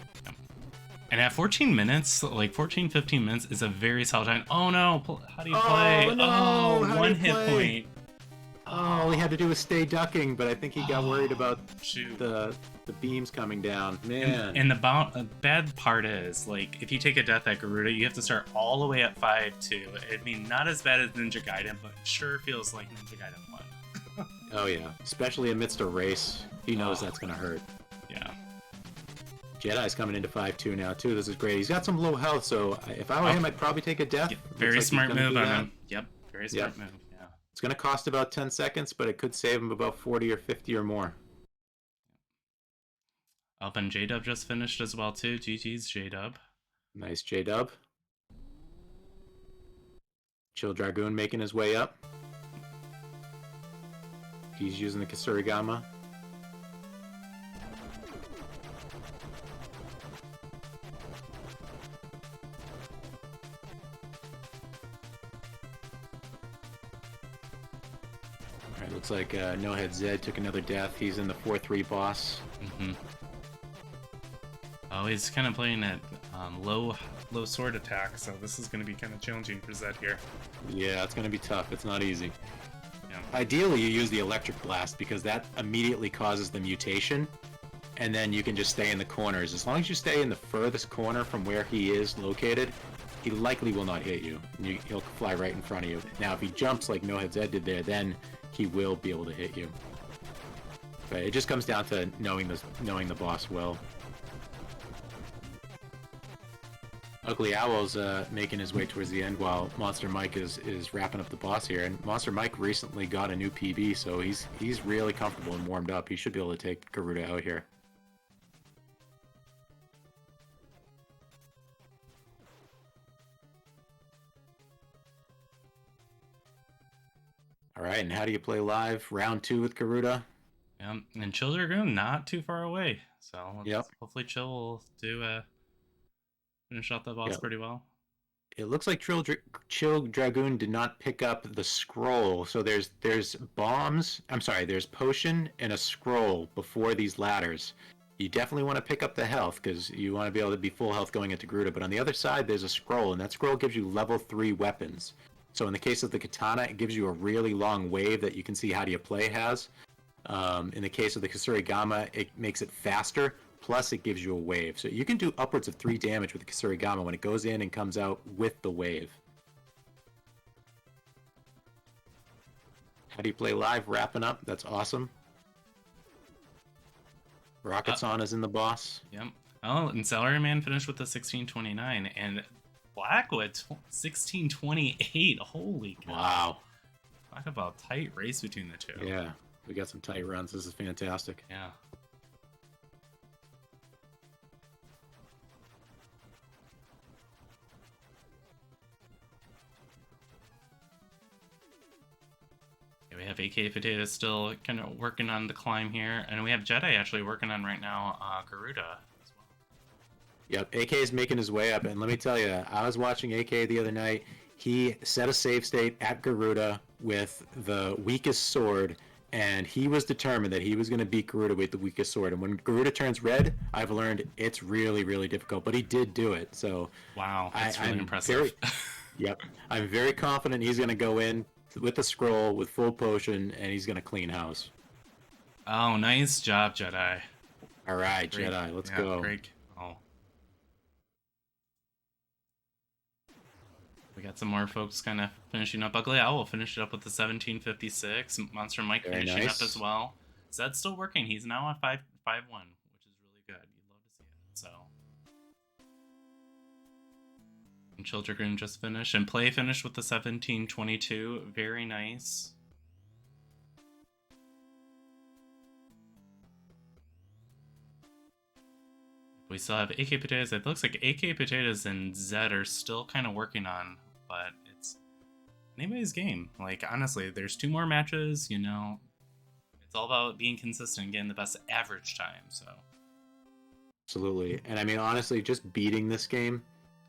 And at 14 minutes, like 14, 15 minutes is a very solid time. Oh no, how do you play? Oh, no, Oh, how do one you hit play? point. Oh, all he had to do was stay ducking, but I think he got worried about Shoot. the beams coming down. Man. And the bad part is, like, if you take a death at Garuda, you have to start all the way at 5-2. I mean, not as bad as Ninja Gaiden, but it sure feels like Ninja Gaiden 1. Oh yeah, especially amidst a race. He knows that's gonna hurt. Yeah. Jedi's coming into 5-2 now too. This is great. He's got some low health, so if I were him, I'd probably take a death. Very Looks like smart he's gonna move do on that. him. Yep, very smart move. Yeah. It's gonna cost about 10 seconds, but it could save him about 40 or 50 or more. Up and J-Dub just finished as well too. GG's J-Dub. Nice J-Dub. Chill Dragoon making his way up. He's using the Kisurigama. Alright, looks like No Head Zed took another death. He's in the 4-3 boss. Mm-hmm. Oh, he's kind of playing at low sword attack, so this is going to be kind of challenging for Zed here. Yeah, it's going to be tough. It's not easy. Yeah. Ideally, you use the Electric Blast because that immediately causes the mutation, and then you can just stay in the corners. As long as you stay in the furthest corner from where he is located, he likely will not hit you. He'll fly right in front of you. Now, if he jumps like No Head Zed did there, then he will be able to hit you. But it just comes down to knowing the boss well. Ugly Owl's making his way towards the end while Monster Mike is wrapping up the boss here. And Monster Mike recently got a new PB, so he's really comfortable and warmed up. He should be able to take Garuda out here. All right, and how do you play live? Round 2 with Garuda. And Chill Dragoon not too far away, so Yep. hopefully Chill will finish off the boss pretty well. It looks like Chill Dragoon did not pick up the scroll, so there's bombs. I'm sorry, there's potion and a scroll before these ladders. You definitely want to pick up the health because you want to be able to be full health going into Garuda. But on the other side, there's a scroll, and that scroll gives you level 3 weapons. So in the case of the katana, it gives you a really long wave that you can see How Do You Play has. In the case of the Kisurigama, it makes it faster, plus it gives you a wave. So you can do upwards of 3 damage with the Kisurigama when it goes in and comes out with the wave. How Do You Play live? Wrapping up. That's awesome. Rocketson is in the boss. Yep. Oh, and Salaryman finished with the 1629, and Blackwood 1628. Holy cow. Wow. Talk about tight race between the two. Yeah, we got some tight runs. This is fantastic. Yeah. We have AK Potato still kind of working on the climb here, and we have Jedi actually working on right now Garuda as well. Yep, AK is making his way up, and let me tell you, I was watching AK the other night. He set a save state at Garuda with the weakest sword, and he was determined that he was going to beat Garuda with the weakest sword. And when Garuda turns red, I've learned it's really, really difficult, but he did do it. So wow, that's really I'm impressive. Yep, I'm very confident he's going to go in with the scroll with full potion, and he's going to clean house. Oh, nice job, Jedi. All right, Great. Jedi, let's Yeah, go. Great. Oh. We got some more folks kind of finishing up. Ugly Owl finished it up with the 1756. Monster Mike Very finishing nice. up as well. Zed's still working. He's now at 5-1, which is really good. You'd love to see it. So. And Childragoon just finished. And Play finished with the 1722. Very nice. We still have AK Potatoes. It looks like AK Potatoes and Zed are still kind of working on, but it's anybody's game. Like, honestly, there's 2 more matches, you know. It's all about being consistent and getting the best average time, so. Absolutely. And I mean, honestly, just beating this game,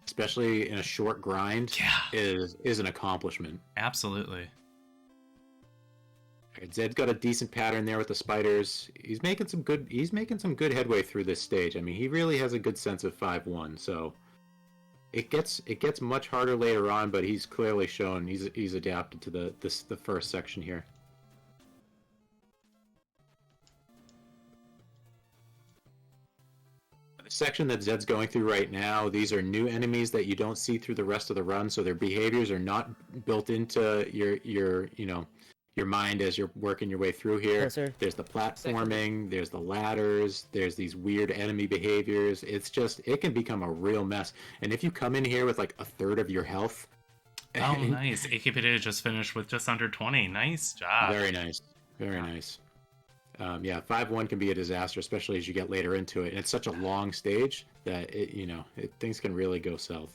especially in a short grind, Yeah. is an accomplishment. Absolutely. Right, Zed's got a decent pattern there with the spiders. He's making some good headway through this stage. I mean, he really has a good sense of 5-1, so it gets much harder later on, but he's clearly shown he's adapted to the first section here. The section that Zed's going through right now, these are new enemies that you don't see through the rest of the run, so their behaviors are not built into your mind as you're working your way through here. Closer. There's the platforming, there's the ladders, there's these weird enemy behaviors. It can become a real mess. And if you come in here with like a third of your health. Oh, nice. AK Potato just finished with just under 20. Nice job. Very nice. Very nice. Yeah, 5-1 can be a disaster, especially as you get later into it. And it's such a long stage that things can really go south.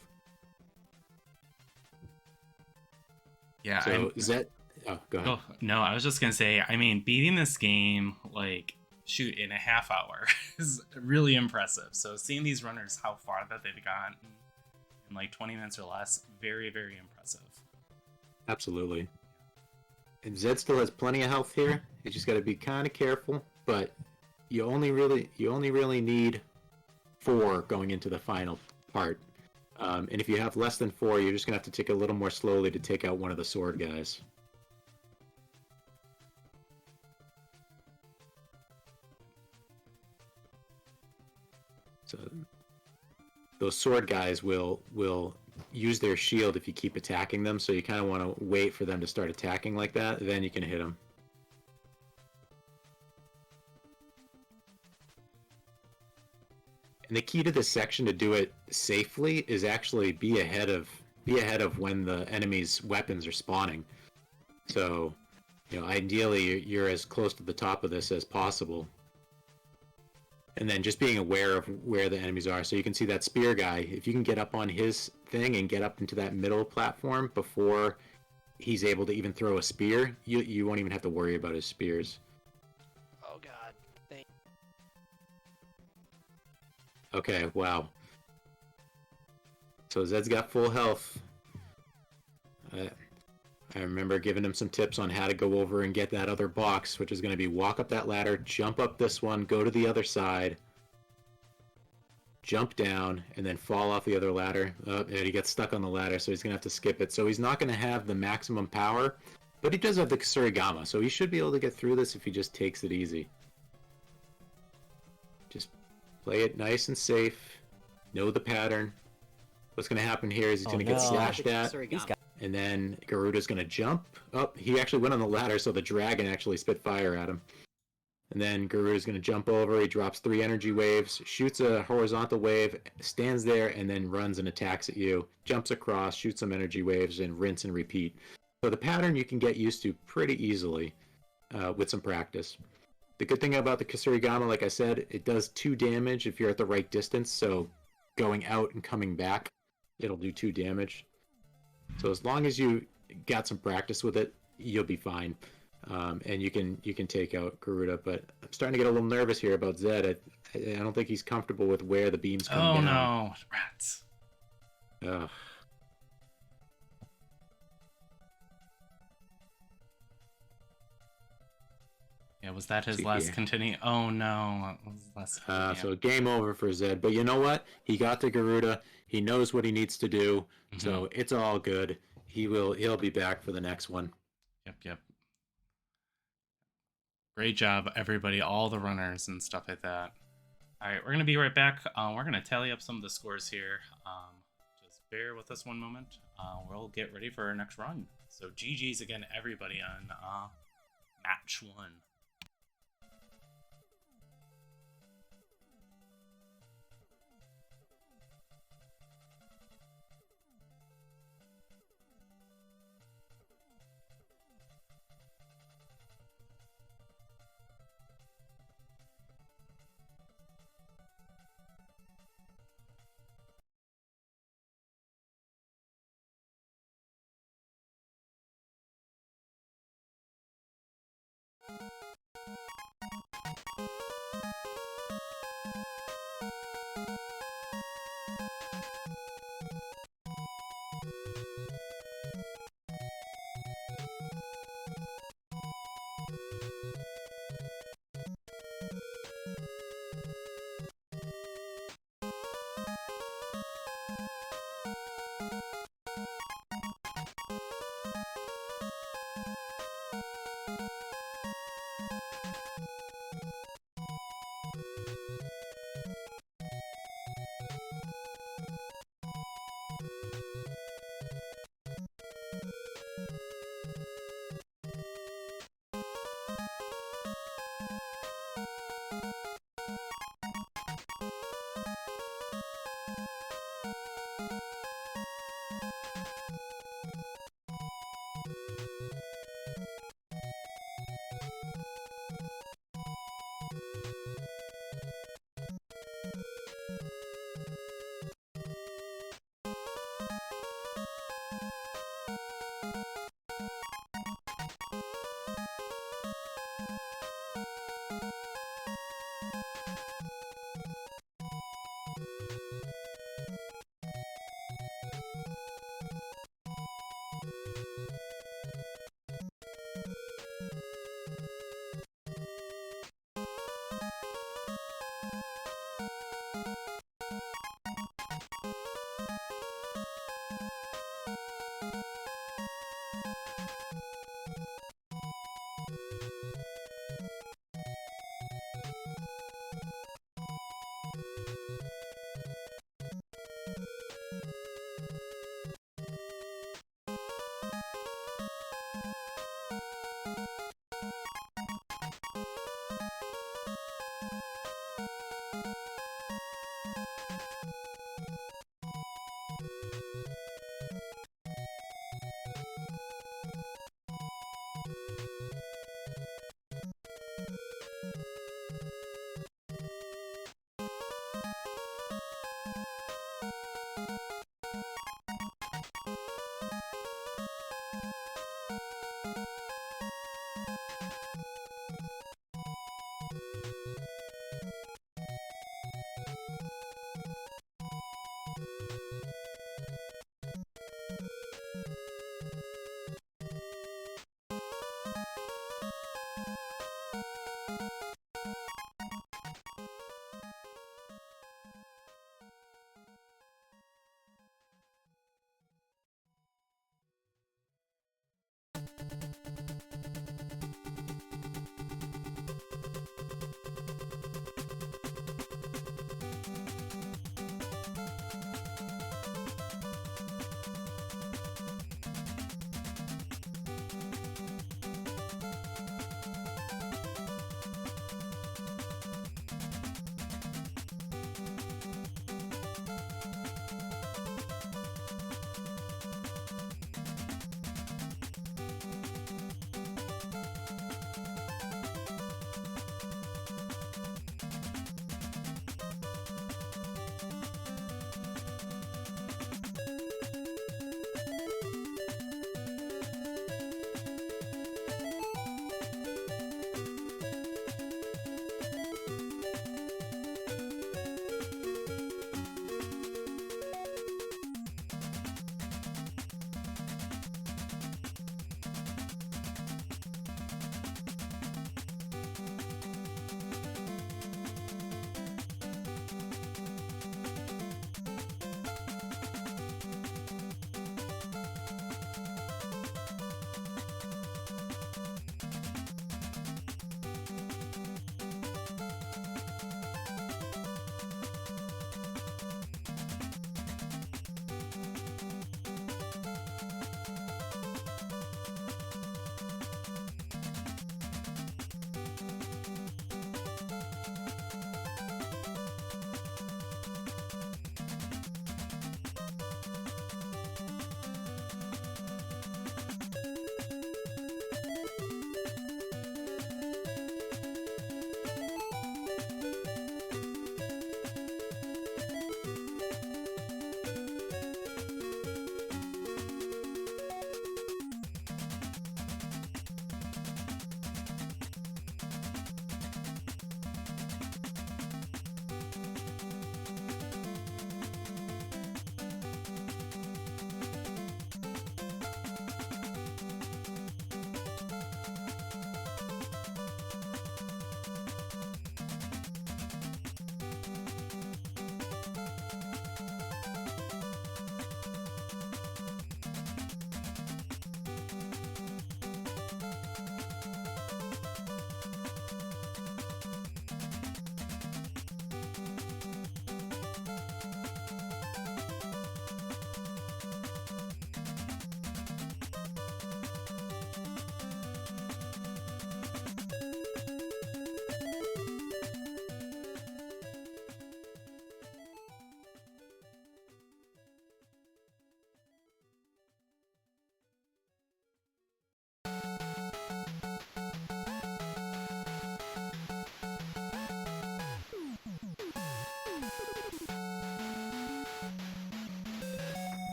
Yeah. So Zed. Oh, go ahead. Oh, no, I was just going to say, I mean, beating this game, like, shoot, in a half hour is really impressive. So seeing these runners, how far that they've gotten in like 20 minutes or less, very, very impressive. Absolutely. And Zed still has plenty of health here. You just got to be kind of careful, but you only really need 4 going into the final part. And if you have less than 4, you're just going to have to take a little more slowly to take out one of the sword guys. So those sword guys will use their shield if you keep attacking them, so you kind of want to wait for them to start attacking like that, then you can hit them. And the key to this section to do it safely is actually be ahead of when the enemy's weapons are spawning. So, ideally you're as close to the top of this as possible. And then just being aware of where the enemies are. So you can see that spear guy, if you can get up on his thing and get up into that middle platform before he's able to even throw a spear, you won't even have to worry about his spears. Oh god. Thank Okay, wow. So Zed's got full health. I remember giving him some tips on how to go over and get that other box, which is going to be walk up that ladder, jump up this one, go to the other side, jump down, and then fall off the other ladder. And he gets stuck on the ladder, so he's going to have to skip it. So he's not going to have the maximum power, but he does have the Kasurigama, so he should be able to get through this if he just takes it easy. Just play it nice and safe. Know the pattern. What's going to happen here is he's going to get slashed at. And then Garuda's going to jump up. He actually went on the ladder, so the dragon actually spit fire at him. And then Garuda's going to jump over. He drops 3 energy waves, shoots a horizontal wave, stands there, and then runs and attacks at you. Jumps across, shoots some energy waves, and rinse and repeat. So the pattern you can get used to pretty easily with some practice. The good thing about the Kasurigama, like I said, it does 2 damage if you're at the right distance. So going out and coming back, it'll do 2 damage. So as long as you got some practice with it, you'll be fine, and you can take out Garuda. But I'm starting to get a little nervous here about Zed. I don't think he's comfortable with where the beams come down. Oh no, rats! Ugh. Yeah, was that his See last here. continue? Oh no, that was last continue. So game over for Zed. But you know what? He got to Garuda. He knows what he needs to do. Mhm. So it's all good. He'll be back for the next one. Yep. Great job, everybody, all the runners and stuff like that. All right, we're gonna be right back. We're gonna tally up some of the scores here. Just bear with us one moment. We'll get ready for our next run. So GG's again, everybody, on match 1.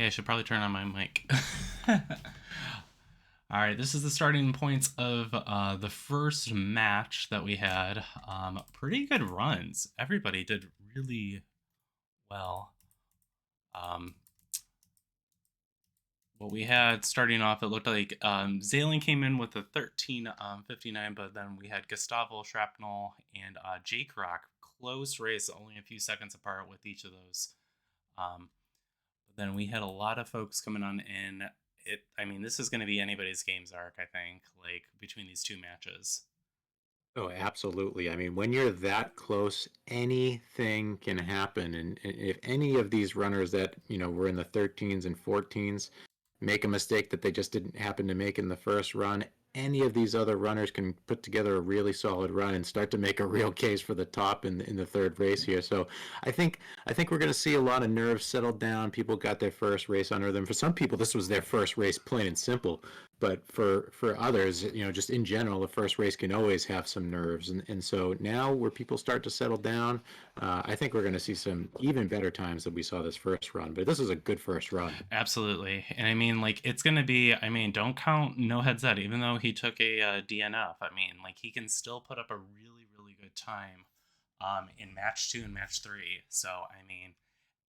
Yeah, I should probably turn on my mic. All right, this is the starting points of the first match that we had. Pretty good runs. Everybody did really well. What we had starting off, it looked like Zalen came in with a 13:59, but then we had Gustavo, Shrapnel, and Jake Rock. Close race, only a few seconds apart with each of those. But then we had a lot of folks coming on in. I mean, this is going to be anybody's games arc, I think, like between these two matches. Oh, absolutely. I mean, when you're that close, anything can happen. And if any of these runners that, were in the 13s and 14s make a mistake that they just didn't happen to make in the first run, any of these other runners can put together a really solid run and start to make a real case for the top in the third race here. So I think we're going to see a lot of nerves settled down. People got their first race under them. For some people, this was their first race, plain and simple. But for others, just in general, the first race can always have some nerves. And so now where people start to settle down, I think we're going to see some even better times than we saw this first run. But this is a good first run. Absolutely. And I mean, like, it's going to be, don't count No Heads Out, even though he took a DNF. I mean, like, he can still put up a really, really good time in match 2 and match 3. So, I mean,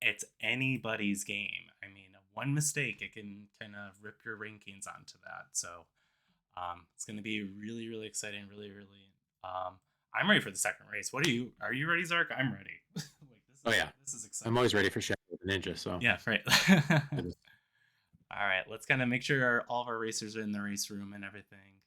it's anybody's game. I mean, one mistake, it can kind of rip your rankings onto that. So it's going to be really, really exciting. Really, really. I'm ready for the second race. Are you ready, Zark? I'm ready. This is exciting. I'm always ready for Shadow of the Ninja. So yeah, right. All right, let's kind of make sure all of our racers are in the race room and everything.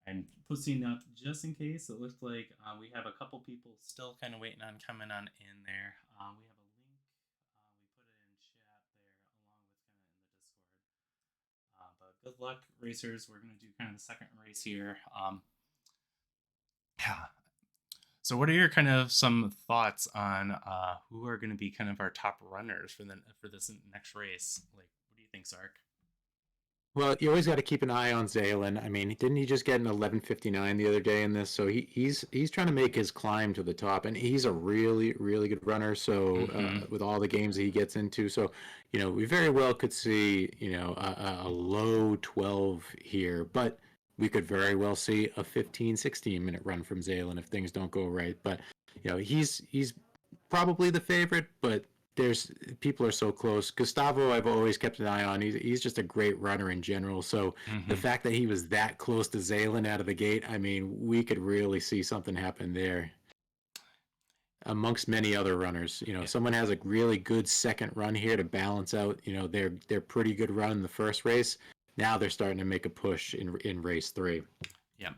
I'm posting up just in case. It looks like we have a couple people still kind of waiting on coming on in there. We have a link. We put it in chat there along with kind of in the Discord. But good luck, racers. We're going to do kind of the second race here. Yeah. So what are your kind of some thoughts on who are going to be kind of our top runners for this next race? Like, what do you think, Sark? Well, you always got to keep an eye on Zalen. I mean, didn't he just get an 11:59 the other day in this? So he's trying to make his climb to the top, and he's a really, really good runner. So with all the games that he gets into, so we very well could see a low 12 here, but we could very well see a 15-16 minute run from Zalen if things don't go right. But he's probably the favorite, but people are so close. Gustavo, I've always kept an eye on. He's just a great runner in general. So the fact that he was that close to Zalen out of the gate, I mean, we could really see something happen there. Amongst many other runners, someone has a really good second run here to balance out, their pretty good run in the first race. Now they're starting to make a push in race 3. Yeah.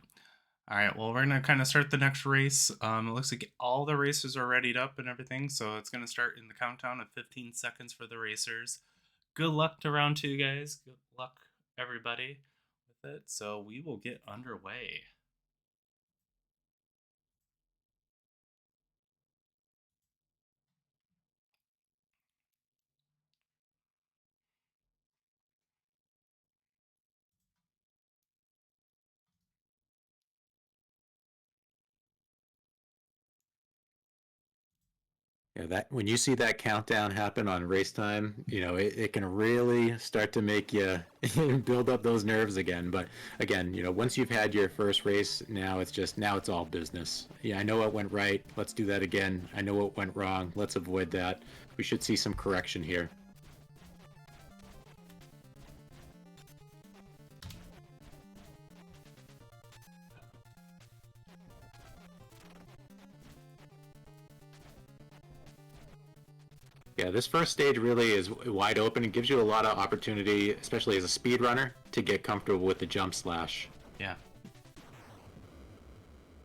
All right, well, we're going to kind of start the next race. It looks like all the racers are readied up and everything, so it's going to start in the countdown of 15 seconds for the racers. Good luck to round 2, guys. Good luck, everybody, with it. So we will get underway. Yeah, that when you see that countdown happen on race time, it can really start to make you build up those nerves again. But again, once you've had your first race, now it's all business. Yeah, I know what went right. Let's do that again. I know what went wrong. Let's avoid that. We should see some correction here. Yeah, this first stage really is wide open. It gives you a lot of opportunity, especially as a speedrunner, to get comfortable with the jump slash. Yeah.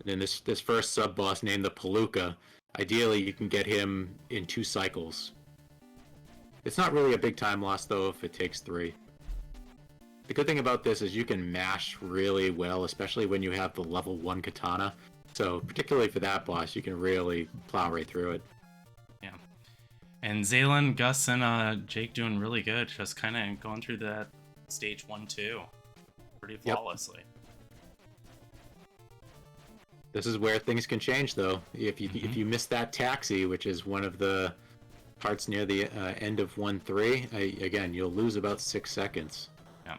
And then this first sub-boss named the Palooka, ideally you can get him in 2 cycles. It's not really a big time loss, though, if it takes 3. The good thing about this is you can mash really well, especially when you have the level 1 katana. So particularly for that boss, you can really plow right through it. And Zalen, Gus, and Jake doing really good, just kind of going through that stage 1-2 pretty flawlessly. Yep. This is where things can change, though. If you miss that taxi, which is one of the parts near the end of 1-3, again, you'll lose about 6 seconds. Yeah.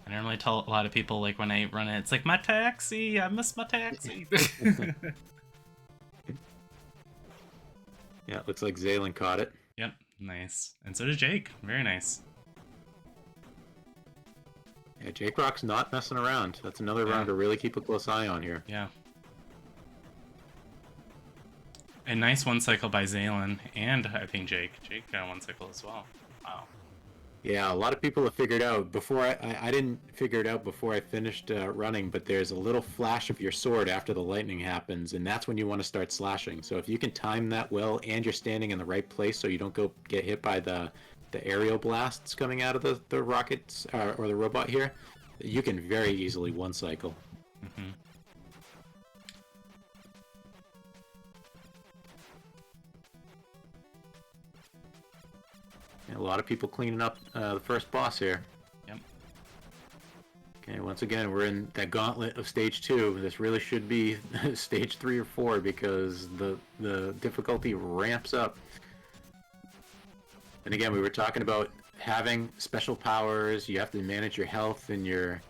I normally tell a lot of people, like, when I run it, it's like, my taxi! I missed my taxi! Yeah, it looks like Zaylen caught it. Yep, nice. And so did Jake. Very nice. Yeah, Jake Rock's not messing around. That's another round to really keep a close eye on here. Yeah. A nice one cycle by Zaylen, and I think Jake. Jake got one cycle as well. Wow. Yeah, a lot of people have figured out before I didn't figure it out before I finished running, but there's a little flash of your sword after the lightning happens, and that's when you want to start slashing. So if you can time that well and you're standing in the right place so you don't get hit by the aerial blasts coming out of the rockets or the robot here, you can very easily one cycle. Mm-hmm. A lot of people cleaning up the first boss here. Yep. Okay, once again, we're in that gauntlet of stage 2. This really should be stage 3 or 4 because the difficulty ramps up. And again, we were talking about having special powers. You have to manage your health and your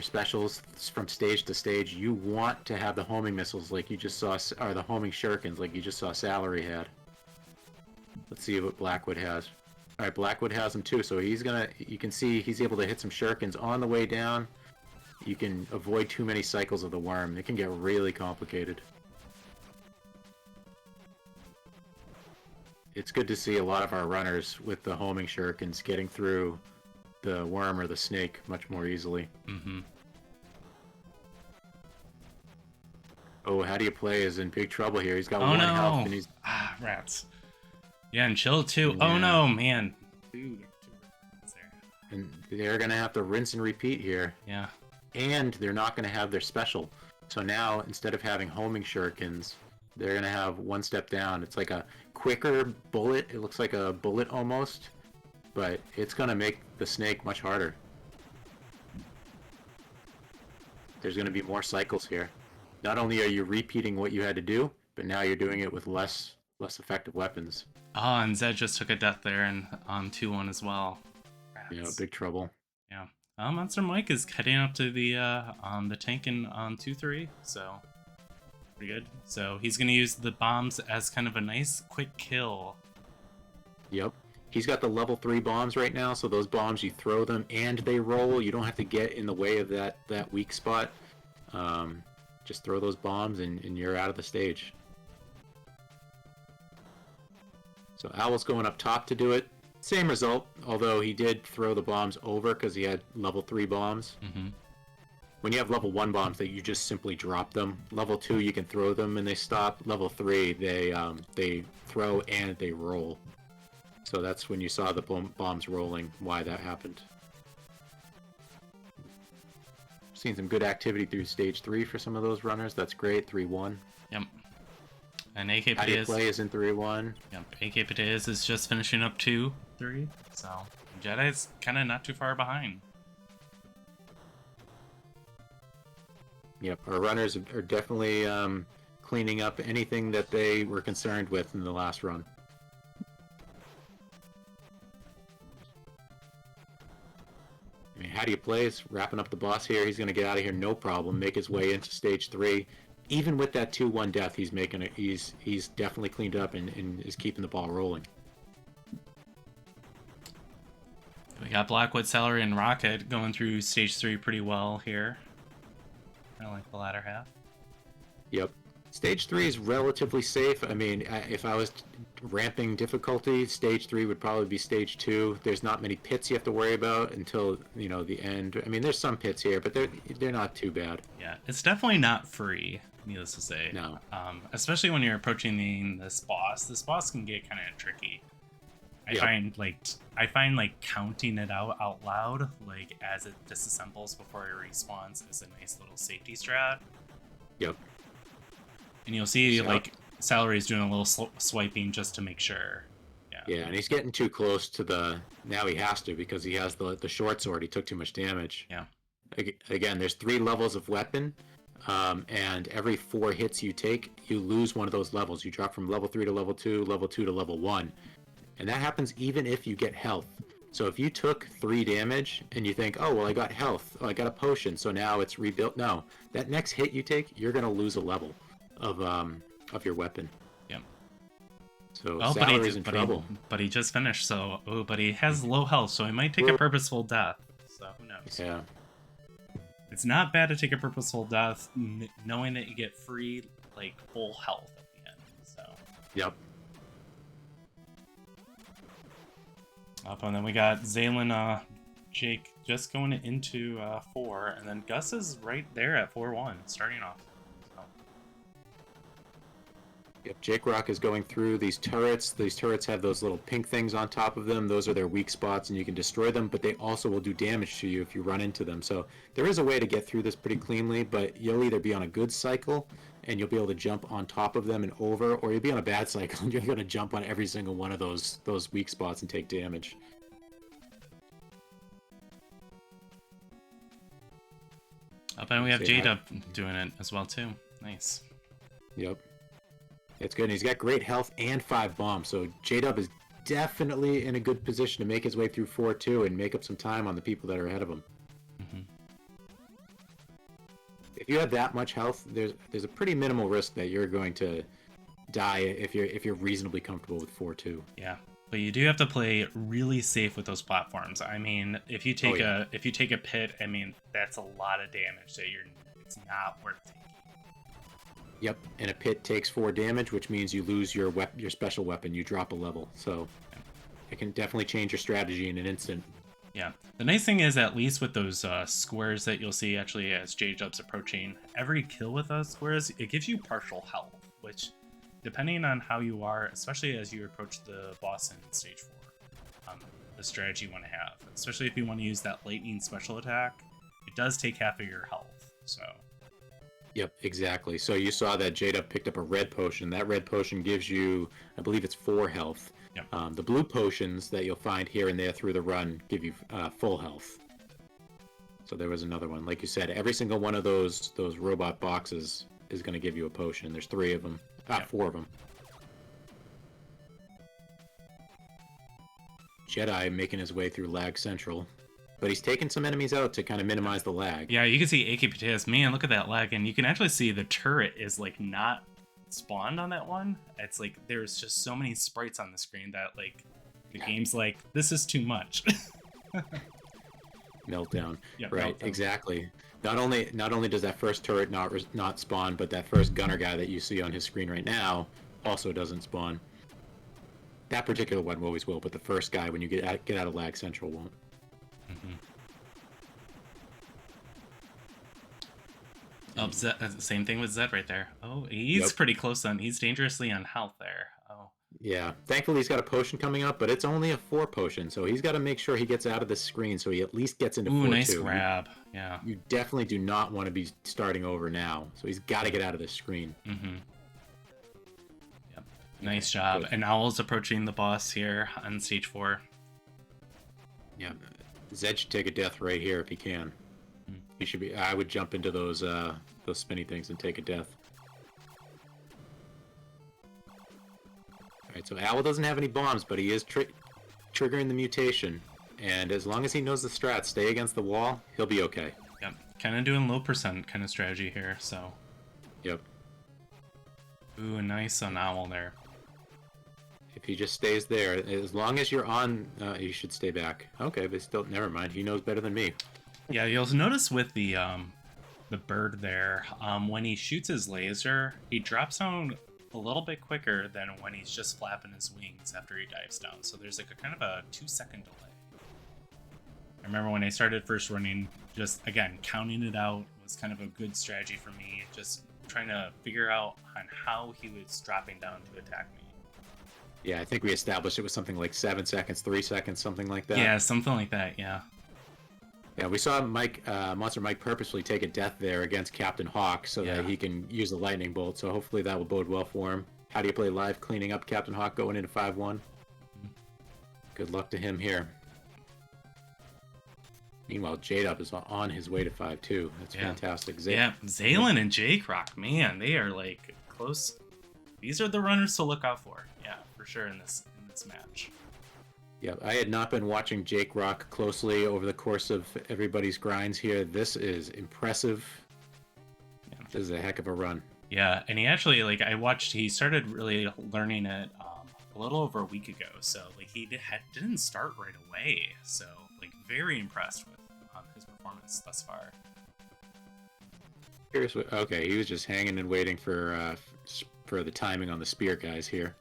specials from stage to stage. You want to have the homing missiles like you just saw, or the homing shurikens like you just saw Salary had. Let's see what Blackwood has. All right, Blackwood has them too, so you can see he's able to hit some shurikens on the way down. You can avoid too many cycles of the worm. It can get really complicated. It's good to see a lot of our runners with the homing shurikens getting through the worm or the snake much more easily. Mm-hmm. Oh, How Do You Play is in big trouble here. He's got Oh one no! health and he's... Ah, rats. Yeah, and Chill too. Yeah. Oh no, man. Dude, And they're going to have to rinse and repeat here. yeah. And they're not going to have their special. So now, instead of having homing shurikens, they're going to have one step down. It's like a quicker bullet. It looks like a bullet almost. But it's going to make the snake much harder. There's going to be more cycles here. Not only are you repeating what you had to do, but now you're doing it with less effective weapons. Oh, and Zed just took a death there and on 2-1 as well. Rats. You know, big trouble. Yeah. Monster Mike is heading up to the tank in 2-3, so pretty good. So he's gonna use the bombs as kind of a nice quick kill. Yep. He's got the level 3 bombs right now, so those bombs, you throw them and they roll. You don't have to get in the way of that weak spot. Just throw those bombs and you're out of the stage. So Owl's going up top to do it. Same result, although he did throw the bombs over because he had level 3 bombs. Mm-hmm. When you have level 1 bombs, that you just simply drop them. Level 2, you can throw them and they stop. Level 3, they throw and they roll. So that's when you saw the bombs rolling, why that happened. Seen some good activity through stage 3 for some of those runners. That's great. 3-1. Yep. And AK How Do You Potatoes. Play is in 3-1. Yep. AK Potatoes is just finishing up 2-3. So Jedi's kind of not too far behind. Yep, our runners are definitely cleaning up anything that they were concerned with in the last run. I mean, How Do You Play is wrapping up the boss here. He's going to get out of here no problem, make his way into stage 3. Even with that 2-1 death, he's making it. He's definitely cleaned up and is keeping the ball rolling. We got Blackwood, Celery, and Rocket going through stage 3 pretty well here. I like the latter half. Yep. Stage 3 is relatively safe. I mean, if I was ramping difficulty, stage 3 would probably be stage 2. There's not many pits you have to worry about until, you know, the end. I mean, there's some pits here, but they're not too bad. Yeah, it's definitely not free, needless to say. No. Especially when you're approaching this boss. This boss can get kind of tricky. I find like counting it out loud, like as it disassembles before it respawns, is a nice little safety strat. Yep. And you'll see So- like Salary's doing a little swiping just to make sure. Yeah. Yeah, and he's getting too close to the... Now he has to because he has the short sword. He took too much damage. Yeah. Again, there's 3 levels of weapon. and every 4 hits you take, you lose one of those levels. You drop from level 3 to level 2, level 2 to level 1. And that happens even if you get health. So if you took 3 damage and you think, oh, well, I got health, oh, I got a potion, so now it's rebuilt. No, that next hit you take, you're going to lose a level of your weapon. Yep. So Oh, Salary's in but trouble. But he just finished, so... Oh, but he has low health, so he might take a purposeful death. So who knows? Yeah. It's not bad to take a purposeful death, knowing that you get free, like, full health at the end, so... Yep. Up, and then we got Zaylin, Jake just going into 4, and then Gus is right there at 4-1, starting off. So. Yep, Jake Rock is going through these turrets. These turrets have those little pink things on top of them. Those are their weak spots, and you can destroy them, but they also will do damage to you if you run into them. So there is a way to get through this pretty cleanly, but you'll either be on a good cycle, and you'll be able to jump on top of them and over, or you'll be on a bad cycle, and you're going to jump on every single one of those weak spots and take damage. Up, and we have J-Dub doing it as well, too. Nice. Yep. It's good, and he's got great health and 5 bombs, so J-Dub is definitely in a good position to make his way through 4-2 and make up some time on the people that are ahead of him. Mm-hmm. If you have that much health, there's a pretty minimal risk that you're going to die if you're reasonably comfortable with 4-2. Yeah, but you do have to play really safe with those platforms. I mean, if you take a pit, I mean, that's a lot of damage that it's not worth taking. Yep, and a pit takes 4 damage, which means you lose your special weapon. You drop a level, so it can definitely change your strategy in an instant. Yeah, the nice thing is, at least with those squares that you'll see actually as J-Dub's approaching, every kill with those squares, it gives you partial health, which, depending on how you are, especially as you approach the boss in stage 4, the strategy you want to have, especially if you want to use that lightning special attack, it does take half of your health, so... Yep, exactly. So you saw that J-Dub picked up a red potion. That red potion gives you, I believe it's 4 health. Yep. The blue potions that you'll find here and there through the run give you full health. So there was another one. Like you said, every single one of those robot boxes is going to give you a potion. There's 3 of them. 4 of them. Jedi making his way through Lag Central. But he's taking some enemies out to kind of minimize the lag. Yeah, you can see AK Potatoes. Man, look at that lag. And you can actually see the turret is, like, not spawned on that one. It's like there's just so many sprites on the screen that, like, the game's like, this is too much. Meltdown. Yep, right, meltdown. Exactly. Not only does that first turret not spawn, but that first gunner guy that you see on his screen right now also doesn't spawn. That particular one always will, but the first guy, when you get out of Lag Central, won't. Oh, same thing with Zed right there. Oh, he's pretty close on. He's dangerously on health there. Oh. Yeah. Thankfully, he's got a potion coming up, but it's only a 4 potion, so he's got to make sure he gets out of the screen so he at least gets into 4-2. Ooh, nice grab. Yeah. You definitely do not want to be starting over now, so he's got to get out of this screen. Mm-hmm. Yep. Nice job. Good. And Owl's approaching the boss here on stage 4. Yeah. Zed should take a death right here if he can. He should be. I would jump into those spinny things and take a death. All right, so Owl doesn't have any bombs, but he is triggering the mutation. And as long as he knows the strat, stay against the wall, he'll be okay. Yep, kind of doing low percent kind of strategy here. So. Yep. Ooh, nice on Owl there. If he just stays there, as long as you're on, you should stay back. Okay, but still, never mind. He knows better than me. Yeah, you'll notice with the bird there, when he shoots his laser, he drops down a little bit quicker than when he's just flapping his wings after he dives down. So there's like a kind of a 2-second delay. I remember when I started first running, just again counting it out was kind of a good strategy for me. Just trying to figure out on how he was dropping down to attack me. Yeah, I think we established it was something like 7 seconds, 3 seconds, something like that. Yeah, something like that. Yeah. Yeah, we saw Monster Mike purposely take a death there against Captain Hawk so that he can use the lightning bolt, so hopefully that will bode well for him. How do you play live cleaning up Captain Hawk going into 5-1? Good luck to him here. Meanwhile, J-Dub is on his way to 5-2. That's Yeah. fantastic. Yeah, Zaylin and Jake Rock, man, they are like close. These are the runners to look out for. Yeah, for sure in this match. Yeah, I had not been watching Jake Rock closely over the course of everybody's grinds here. This is impressive. Yeah. This is a heck of a run. Yeah, and he actually he started really learning it a little over a week ago. So like he didn't start right away. So like very impressed with his performance thus far. Curious what, okay, he was just hanging and waiting for the timing on the spear guys here.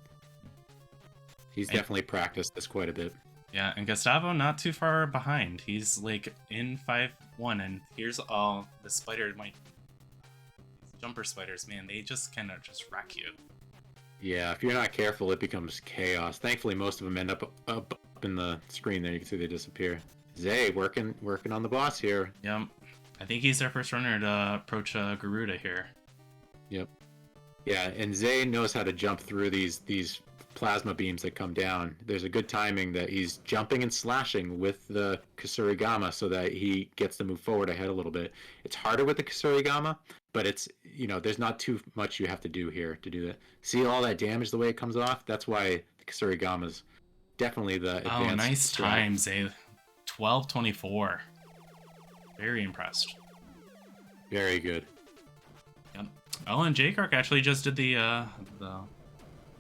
He's definitely practiced this quite a bit. Yeah, and Gustavo not too far behind. He's like in 5-1, and here's all the spider jumper spiders, man, they just kind of just wreck you. Yeah, if you're not careful, it becomes chaos. Thankfully, most of them end up in the screen there. You can see they disappear. Zay working on the boss here. Yep. I think he's our first runner to approach Garuda here. Yep. Yeah, and Zay knows how to jump through these plasma beams that come down. There's a good timing that he's jumping and slashing with the Kusurigama so that he gets to move forward ahead a little bit. It's harder with the Kusurigama, but it's, there's not too much you have to do here to do that. See all that damage the way it comes off? That's why the Kusurigama's definitely the advanced. Oh, nice time, Zay. 12:24. Very impressed. Very good. Yep. Oh, and J-Kirk actually just did the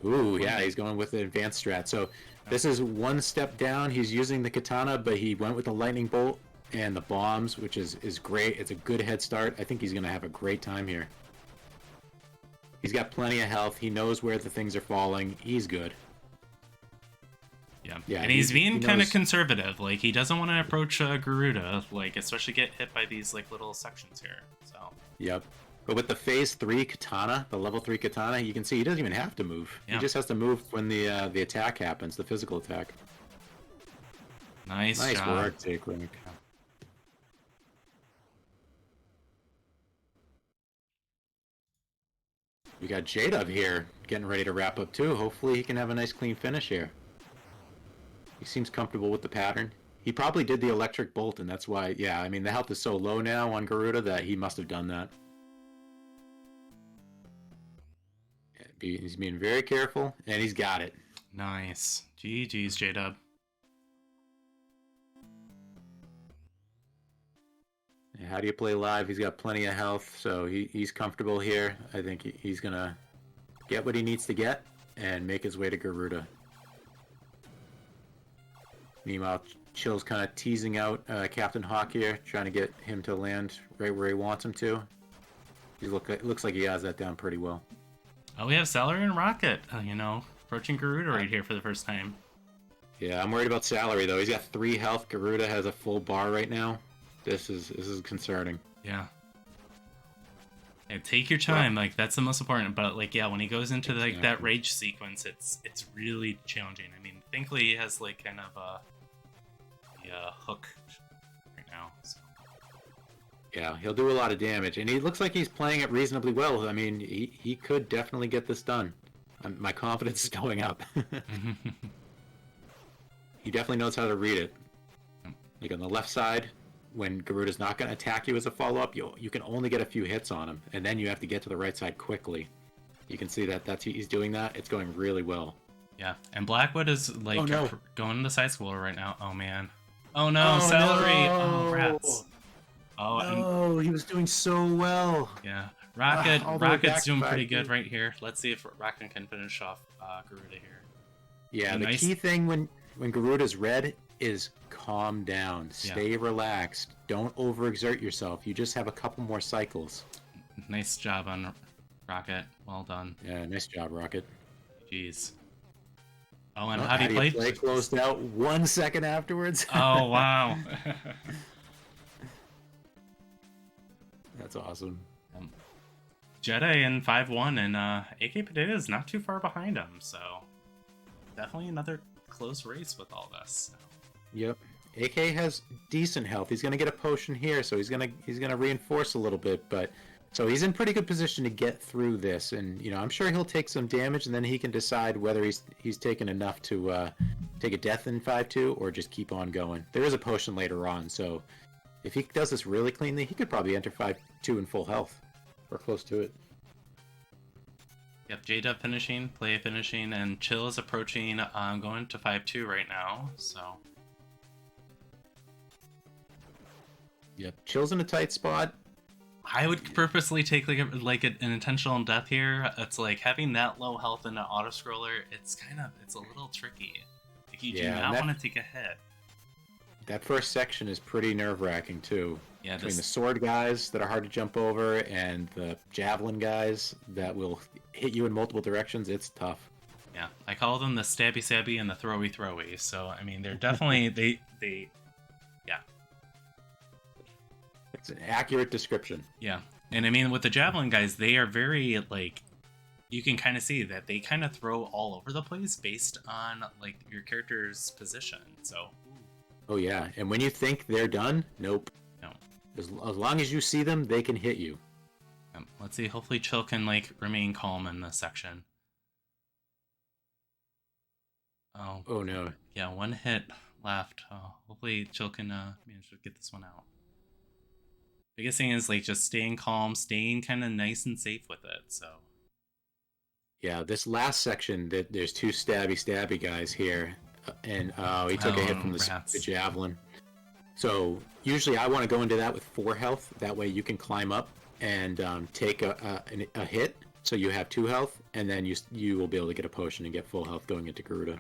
Ooh, yeah, he's going with the advanced strat. So this is one step down. He's using the katana, but he went with the lightning bolt and the bombs, which is great. It's a good head start. I think he's going to have a great time here. He's got plenty of health. He knows where the things are falling. He's good. Yeah, and he's being kind of conservative. Like, he doesn't want to approach Garuda, like, especially get hit by these, like, little sections here. So. Yep. But with the phase 3 katana, the level 3 katana, you can see he doesn't even have to move. Yeah. He just has to move when the attack happens, the physical attack. Nice job. Work, J-Kirk. We got J-Dub here, getting ready to wrap up too. Hopefully he can have a nice clean finish here. He seems comfortable with the pattern. He probably did the electric bolt, and that's why, yeah, I mean, the health is so low now on Garuda that he must have done that. He's being very careful, and he's got it. Nice. GG's, J-Dub. How do you play live? He's got plenty of health, so he's comfortable here. I think he's going to get what he needs to get and make his way to Garuda. Meanwhile, Chill's kind of teasing out Captain Hawk here, trying to get him to land right where he wants him to. It looks like he has that down pretty well. Oh, we have Celery and Rocket, approaching Garuda right here for the first time. Yeah, I'm worried about Celery, though. He's got 3 health. Garuda has a full bar right now. This is concerning. Yeah. And take your time, like, that's the most important. But, like, yeah, when he goes into, like, that rage sequence, it's really challenging. I mean, thankfully he has, like, kind of a hook right now, so. Yeah, he'll do a lot of damage, and he looks like he's playing it reasonably well. I mean, he could definitely get this done. My confidence is going up. He definitely knows how to read it. Like on the left side, when Garuda's not going to attack you as a follow-up, you can only get a few hits on him, and then you have to get to the right side quickly. You can see that he's doing that. It's going really well. Yeah, and Blackwood is, like, going to side scroller right now. Oh, man. Oh, no, Oh, Celery! no. Oh, rats. Oh, he was doing so well. Yeah, Rocket's doing pretty good 5-2. right here. Let's see if Rocket can finish off Garuda here. Yeah, the key thing when Garuda's red is calm down. Stay relaxed. Don't overexert yourself. You just have a couple more cycles. Nice job on Rocket. Well done. Yeah, nice job, Rocket. Jeez. Oh, and how do you play? Closed out 1 second afterwards. Oh, wow. That's awesome. Jedi in 5-1, and AK Potato is not too far behind him, so definitely another close race with all this. Yep. AK has decent health. He's gonna get a potion here, so he's gonna reinforce a little bit, but so he's in pretty good position to get through this, and I'm sure he'll take some damage, and then he can decide whether he's taken enough to take a death in 5-2 or just keep on going. There is a potion later on, so if he does this really cleanly, he could probably enter 5-2 in full health, or close to it. Yep, J-Dub finishing, Play finishing, and Chill is approaching. Going to 5-2 right now, so... Yep, Chill's in a tight spot. I would purposely take like an intentional death here. It's like having that low health in an auto scroller. It's a little tricky. Like you do not want to take a hit. That first section is pretty nerve-wracking too. Yeah, between the sword guys that are hard to jump over and the javelin guys that will hit you in multiple directions, it's tough. Yeah, I call them the stabby stabby and the throwy throwy. So I mean, they're definitely they. Yeah. It's an accurate description. Yeah, and I mean with the javelin guys, they are very like, you can kind of see that they kind of throw all over the place based on like your character's position. So. Oh yeah, and when you think they're done, nope. No. As long as you see them, they can hit you. Let's see. Hopefully, Chill can like remain calm in this section. Oh. Oh no. Yeah, one hit left. Hopefully, Chill can manage to get this one out. Biggest thing is like just staying calm, staying kind of nice and safe with it. So. Yeah, this last section, there's two stabby guys here, and he took a hit from the javelin. So usually I want to go into that with 4 health. That way you can climb up and take a hit, so you have 2 health, and then you will be able to get a potion and get full health going into Garuda.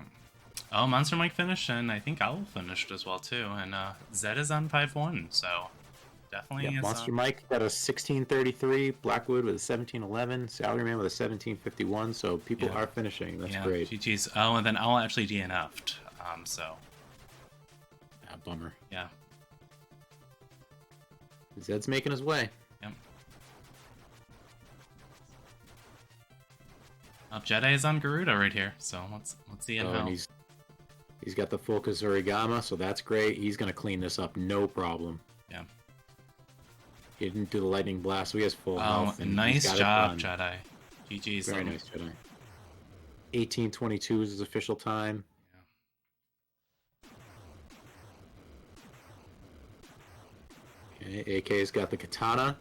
Oh, Monster Mike finished, and I think Owl finished as well too. And Zed is on 5-1, so definitely. Yeah, Monster Mike got a 1633, Blackwood with a 1711, Salaryman with a 1751. So people are finishing. That's great. GG's. Oh, and then Owl actually DNF'd. So. Yeah, bummer. Yeah. Zed's making his way. Yep. Jedi is on Garuda right here, so let's see him. And he's got the full Kazurigama, so that's great. He's gonna clean this up, no problem. Yeah. He didn't do the lightning blast, so he has full health. And nice job, Jedi. GG's. Very nice, Jedi. 1822 is his official time. Okay, AK's got the katana.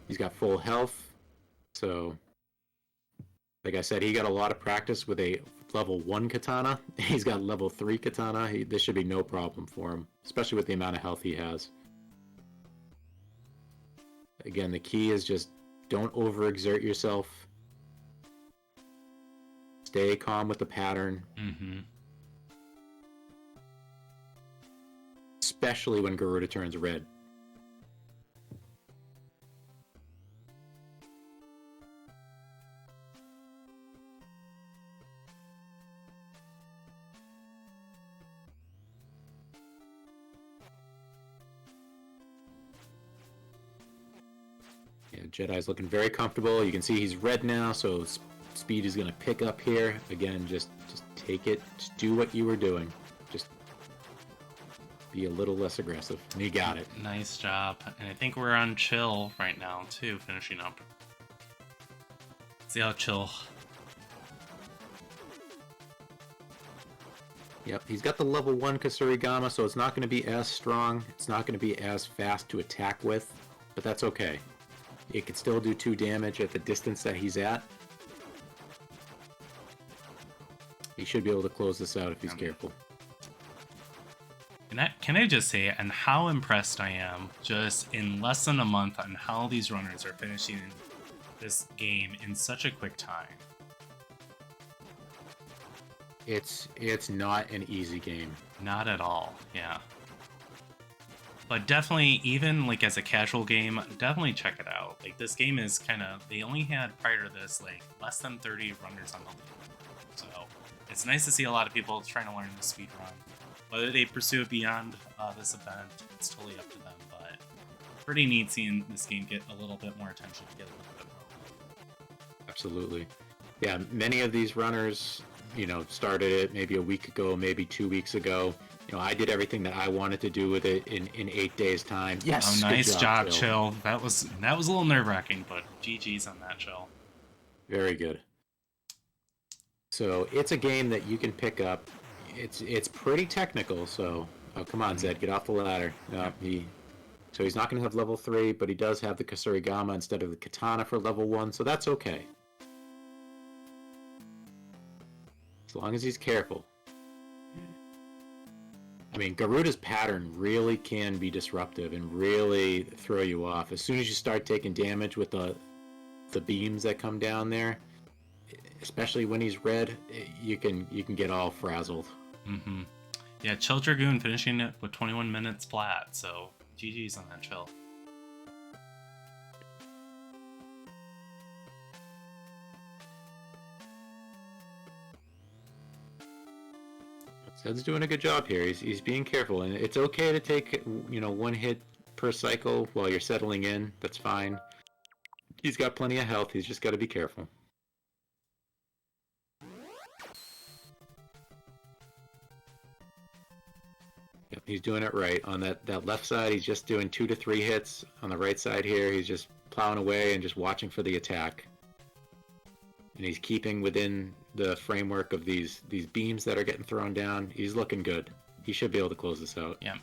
He's got full health. So, like I said, he got a lot of practice with a level 1 katana. He's got level 3 katana. This should be no problem for him, especially with the amount of health he has. Again, the key is just don't overexert yourself. Stay calm with the pattern. Mm-hmm. Especially when Garuda turns red. Yeah, Jedi's looking very comfortable. You can see he's red now, so speed is going to pick up here. Again, just take it. Just do what you were doing. Just be a little less aggressive. And he got it. Nice job. And I think we're on Chill right now, too, finishing up. See how Chill... Yep, he's got the level 1 Kasurigama, so it's not going to be as strong. It's not going to be as fast to attack with, but that's okay. It can still do 2 damage at the distance that he's at. He should be able to close this out if he's careful. Can I just say, and how impressed I am, just in less than a month, on how these runners are finishing this game in such a quick time. It's not an easy game. Not at all, yeah. But definitely, even like as a casual game, definitely check it out. Like this game is kind of, they only had prior to this like less than 30 runners on the league. So it's nice to see a lot of people trying to learn the speed run. Whether they pursue it beyond this event, it's totally up to them. But pretty neat seeing this game get a little bit more attention, get a little bit more. Absolutely. Yeah, many of these runners, started it maybe a week ago, maybe 2 weeks ago. I did everything that I wanted to do with it in 8 days' time. Yes. Oh, nice job, Chill. That was a little nerve-wracking, but GG's on that, Chill. Very good. So it's a game that you can pick up. It's pretty technical. So come on, Zed, get off the ladder. No, So he's not going to have level 3, but he does have the Kasurigama instead of the Katana for level 1, so that's okay. As long as he's careful. I mean, Garuda's pattern really can be disruptive and really throw you off. As soon as you start taking damage with the beams that come down there, especially when he's red, you can get all frazzled. Mm-hmm. Yeah, Chill Dragoon finishing it with 21 minutes flat, so GG's on that Chill. Zed's doing a good job here. He's being careful, and it's okay to take, one hit per cycle while you're settling in. That's fine. He's got plenty of health. He's just got to be careful. Yep, he's doing it right. On that left side, he's just doing 2 to 3 hits. On the right side here, he's just plowing away and just watching for the attack. And he's keeping within the framework of these beams that are getting thrown down. He's looking good. He should be able to close this out. Yeah.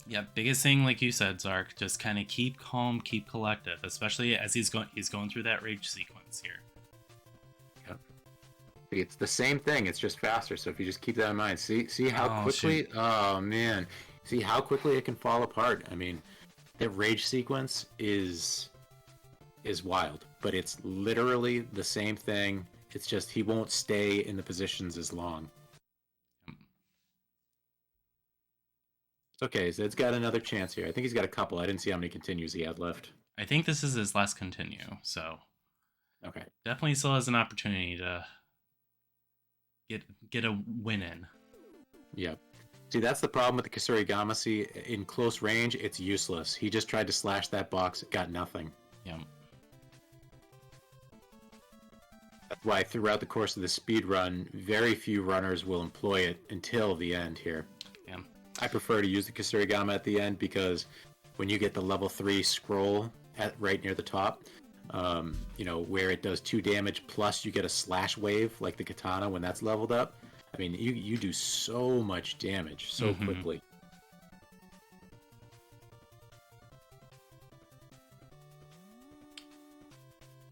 Yeah, biggest thing, like you said, Zark, just kind of keep calm, keep collective, especially as he's going through that rage sequence here. Yep. It's the same thing, it's just faster, so if you just keep that in mind. See how quickly... Shoot. Oh, man. See how quickly it can fall apart. I mean, that rage sequence is wild, but it's literally the same thing. It's just he won't stay in the positions as long. It's okay, so it's got another chance here. I think he's got a couple. I didn't see how many continues he had left. I think this is his last continue, so Okay. definitely still has an opportunity to get a win in. Yep. See, that's the problem with the Kasurigama. See, in close range, it's useless. He just tried to slash that box, got nothing. Yeah. That's why throughout the course of the speed run, very few runners will employ it until the end here. Yeah. I prefer to use the Kasurigama at the end because when you get the level 3 scroll at right near the top, where it does 2 damage plus you get a slash wave like the Katana when that's leveled up. I mean, you do so much damage so quickly.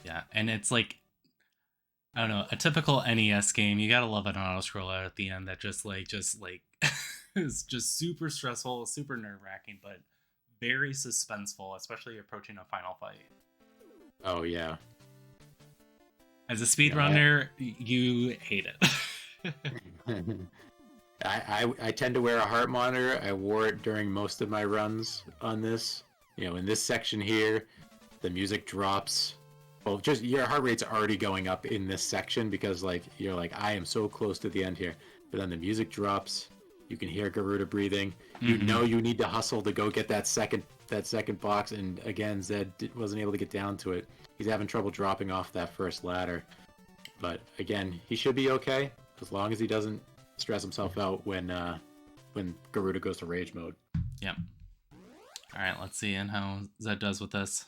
Yeah, and it's like, I don't know, a typical NES game. You gotta love an auto scroller at the end that just is just super stressful, super nerve wracking, but very suspenseful, especially approaching a final fight. Oh yeah. As a speedrunner, you hate it. I tend to wear a heart monitor. I wore it during most of my runs on this. In this section here, the music drops. Well, just your heart rate's already going up in this section because you're like, I am so close to the end here. But then the music drops. You can hear Garuda breathing. You know you need to hustle to go get that second box. And again, Zed wasn't able to get down to it. He's having trouble dropping off that first ladder. But again, he should be okay as long as he doesn't stress himself out when Garuda goes to rage mode. Yep. All right, let's see how Zed does with this.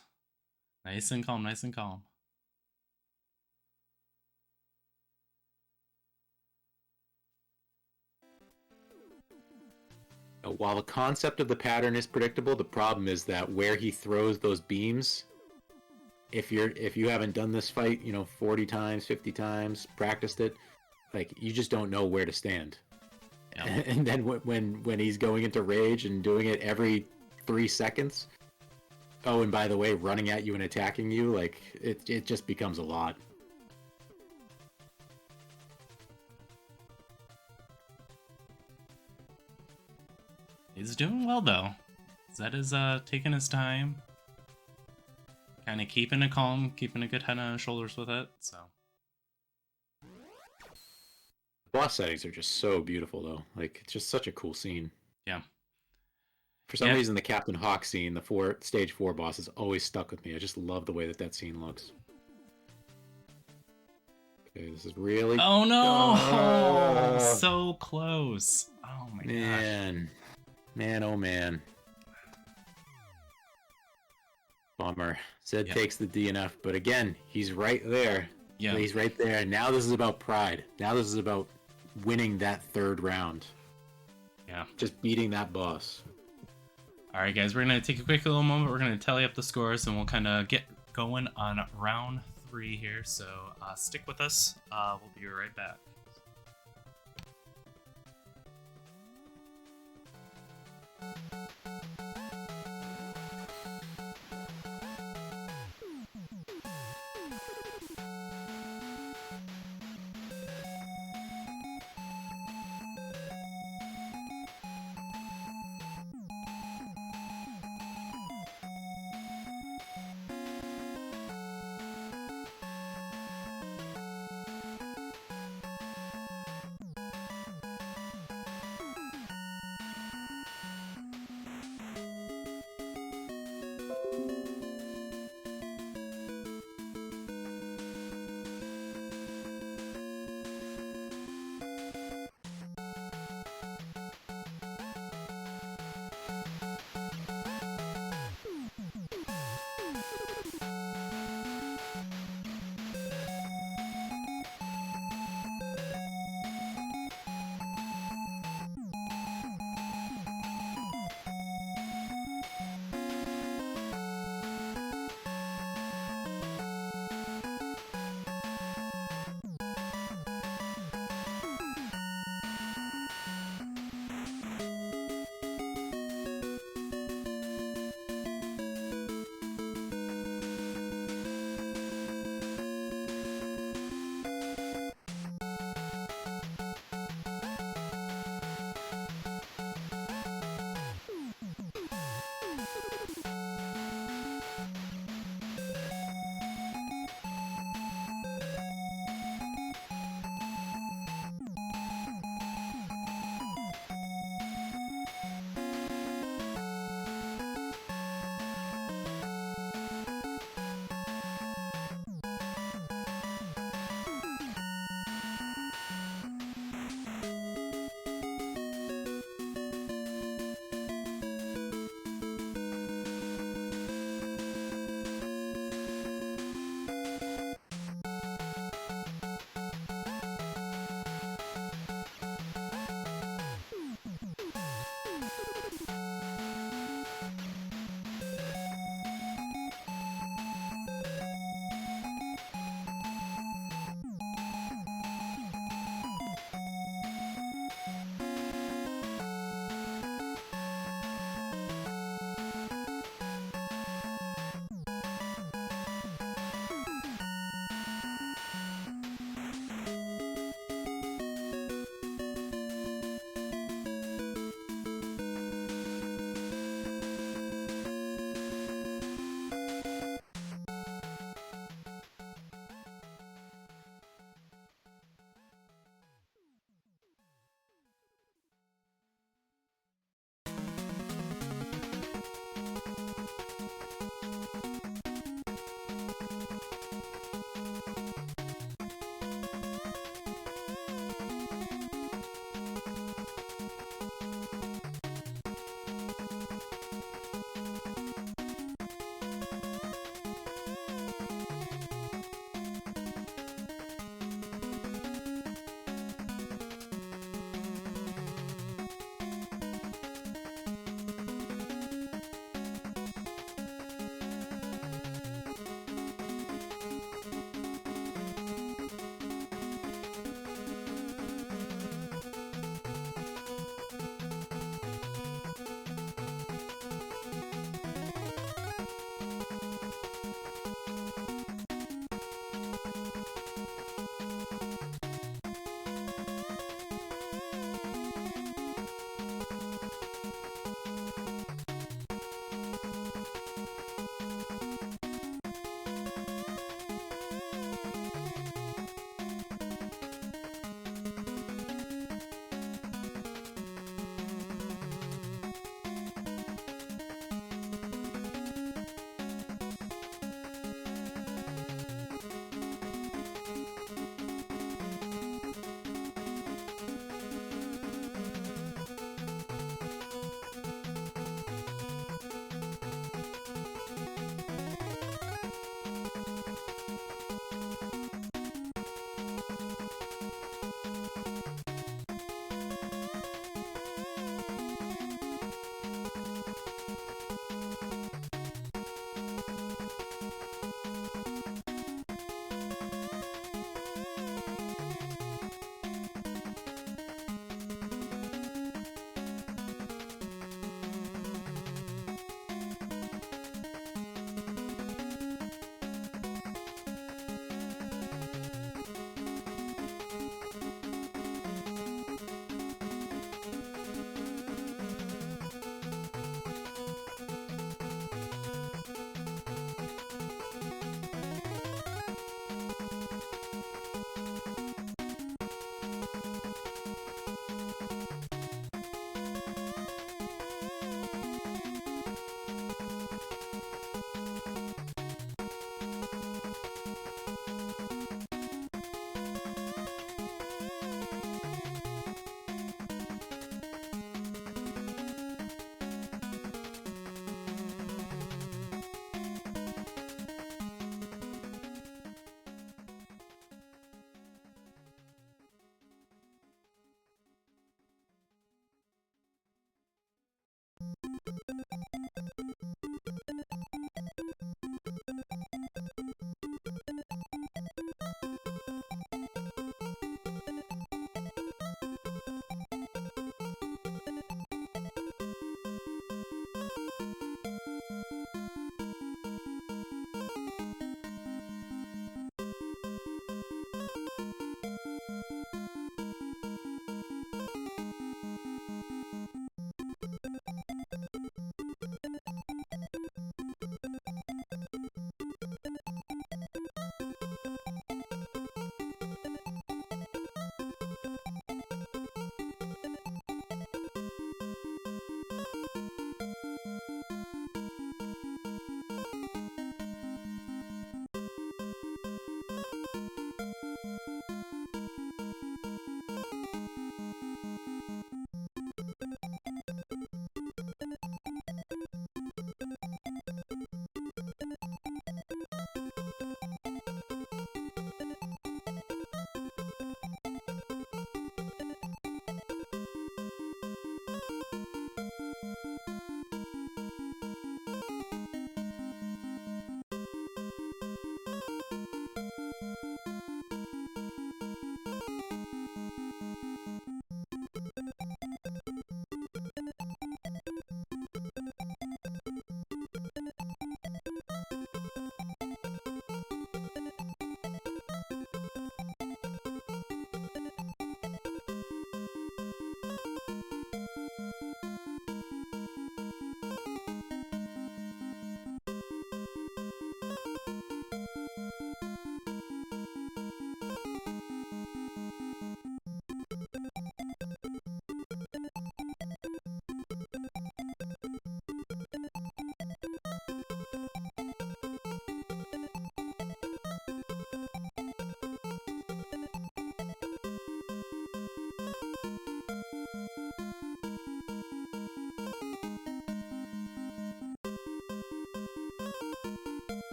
Nice and calm, nice and calm. While the concept of the pattern is predictable, the problem is that where he throws those beams, if you haven't done this fight, 40 times, 50 times, practiced it, you just don't know where to stand. Yeah. And then when he's going into rage and doing it every 3 seconds, oh, and by the way, running at you and attacking you, it just becomes a lot. He's doing well, though. Zed is taking his time. Kind of keeping it calm, keeping a good head on his shoulders with it, so. Boss settings are just so beautiful, though. It's just such a cool scene. Yeah. For some reason, the Captain Hawk scene, the stage 4 boss, has always stuck with me. I just love the way that scene looks. Okay, this is really... Oh, no! Oh, so close. Oh, my gosh. Man, oh, man. Bummer. Zed takes the DNF, but again, he's right there. Yeah. He's right there. Now this is about pride. Now this is about winning that 3rd round. Yeah. Just beating that boss. All right, guys, we're gonna take a quick little moment. We're gonna tally up the scores, and we'll kind of get going on round 3 here. So stick with us. We'll be right back.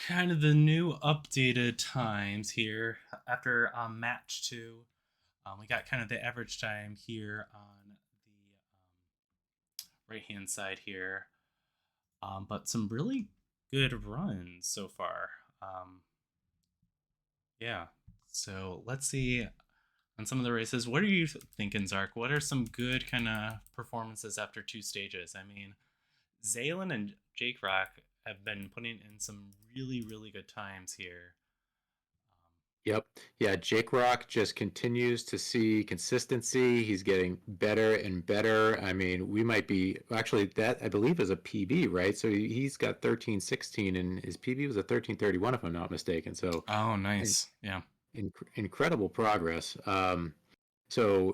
kind of the new updated times here after match 2. We got kind of the average time here on the right hand side here, but some really good runs so far. Yeah, so let's see on some of the races. What are you thinking, Zark? What are some good kind of performances after 2 stages? I mean, Zaylin and Jake Rock have been putting in some really good times here. Yep. Yeah, Jake Rock just continues to see consistency. He's getting better and better. I mean, we might be actually that I believe is a PB, right? So he's got 13:16 and his PB was a 13:31 if I'm not mistaken. So Oh, nice. Yeah. incredible progress. So,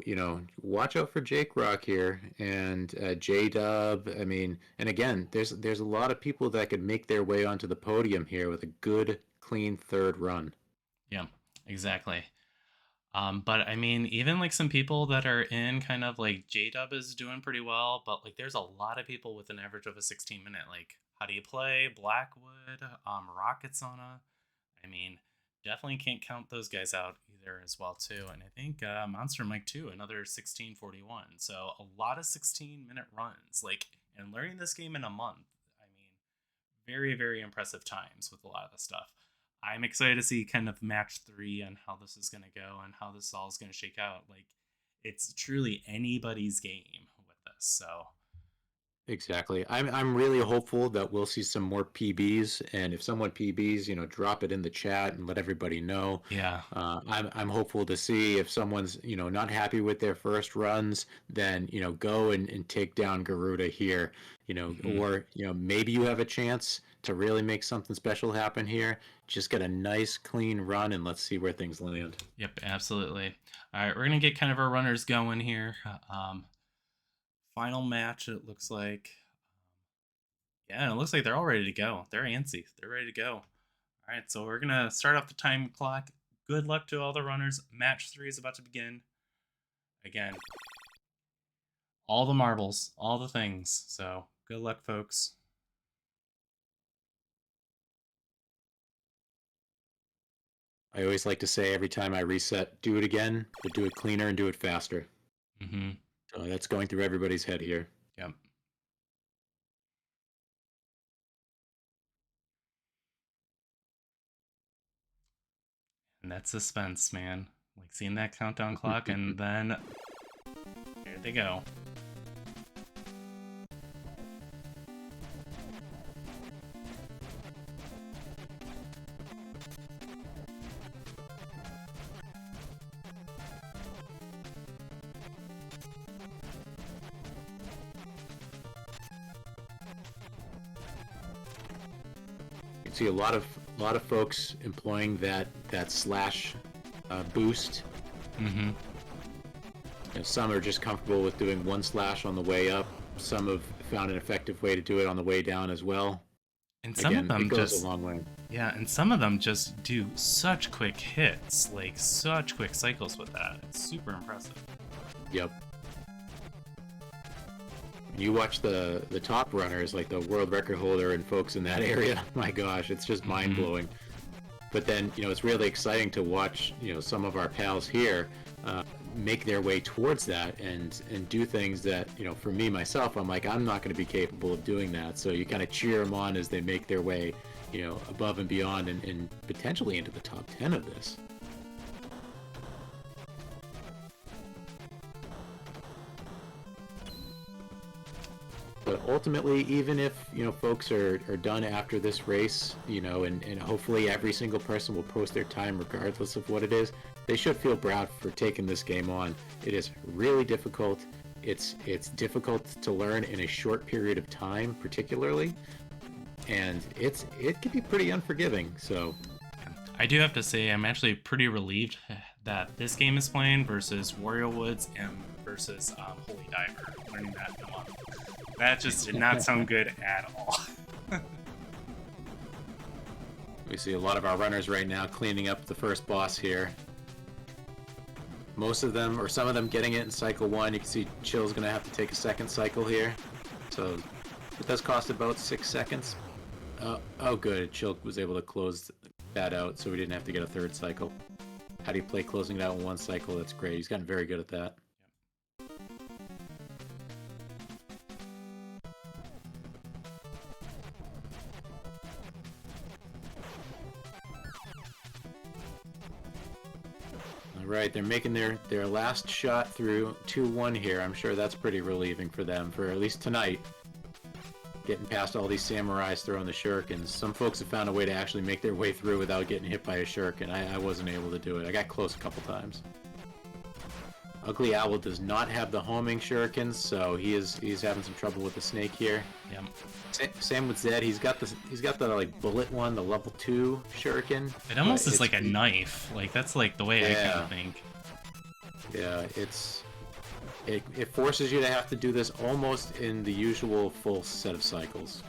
watch out for Jake Rock here and J Dub. I mean, and again, there's a lot of people that could make their way onto the podium here with a good, clean third run. Yeah, exactly. But I mean, even like some people that are in kind of like J-Dub is doing pretty well, but like there's a lot of people with an average of a 16-minute. Like, How Do You Play, Blackwood, Rocket Sauna. I mean, definitely can't count those guys out either as well too. And I think Monster Mike too, another 16:41. So a lot of 16-minute runs. Like, and learning this game in a month. I mean, very impressive times with a lot of the stuff. I'm excited to see kind of match 3 and how this is going to go and how this all is going to shake out. Like, it's truly anybody's game with this. So Exactly. I'm really hopeful that we'll see some more PBs, and if someone PBs, drop it in the chat and let everybody know. yeah, I'm hopeful to see if someone's not happy with their first runs, then go and take down Garuda here, or maybe you have a chance to really make something special happen here. Just get a nice clean run and let's see where things land. yep, absolutely. All right, we're gonna get kind of our runners going here. Final match, it looks like. Yeah, it looks like they're all ready to go. They're antsy. They're ready to go. All right, so we're gonna start off the time clock. Good luck to all the runners. Match 3 is about to begin. Again, all the marbles, all the things. So good luck, folks. I always like to say every time I reset, do it again, but do it cleaner and do it faster. Mm-hmm. So that's going through everybody's head here. Yep. And that's suspense, man. Like seeing that countdown clock, and then there they go. You can see a lot of folks employing that slash boost. Mm-hmm. Some are just comfortable with doing one slash on the way up. Some have found an effective way to do it on the way down as well. And some Again, of them it goes just a long way. yeah, and some of them just do such quick hits, like such quick cycles with that. It's super impressive. Yep. You watch the top runners, like the world record holder and folks in that area. My gosh, it's just mind blowing. But then it's really exciting to watch some of our pals here make their way towards that and do things that for me myself, I'm like, I'm not going to be capable of doing that. So you kind of cheer them on as they make their way above and beyond and potentially into the top 10 of this. But ultimately, even if folks are done after this race, and hopefully every single person will post their time regardless of what it is, they should feel proud for taking this game on. It is really difficult. It's difficult to learn in a short period of time, particularly, and it can be pretty unforgiving. So I do have to say, I'm actually pretty relieved that this game is playing versus Wario Woods and versus Holy Diver. Learning that in a month. That just did not sound good at all. we see a lot of our runners right now cleaning up the first boss here. Most of them, or some of them, getting it in cycle 1. You can see Chill's going to have to take a second cycle here. So it does cost about 6 seconds. Oh, good. Chilk was able to close that out, so we didn't have to get a third cycle. How do you play closing it out in one cycle? That's great. He's gotten very good at that. All right, they're making their last shot through 2-1 here. I'm sure that's pretty relieving for them, for at least tonight. Getting past all these samurais throwing the shurikens. Some folks have found a way to actually make their way through without getting hit by a shuriken. I wasn't able to do it. I got close a couple times. Ugly Owl does not have the homing shurikens, so he's having some trouble with the snake here. Yeah. Same with Zed. He's got the like bullet one, the level 2 shuriken. It almost is like a knife. Like that's like the way I kind of think. Yeah, it forces you to have to do this almost in the usual full set of cycles.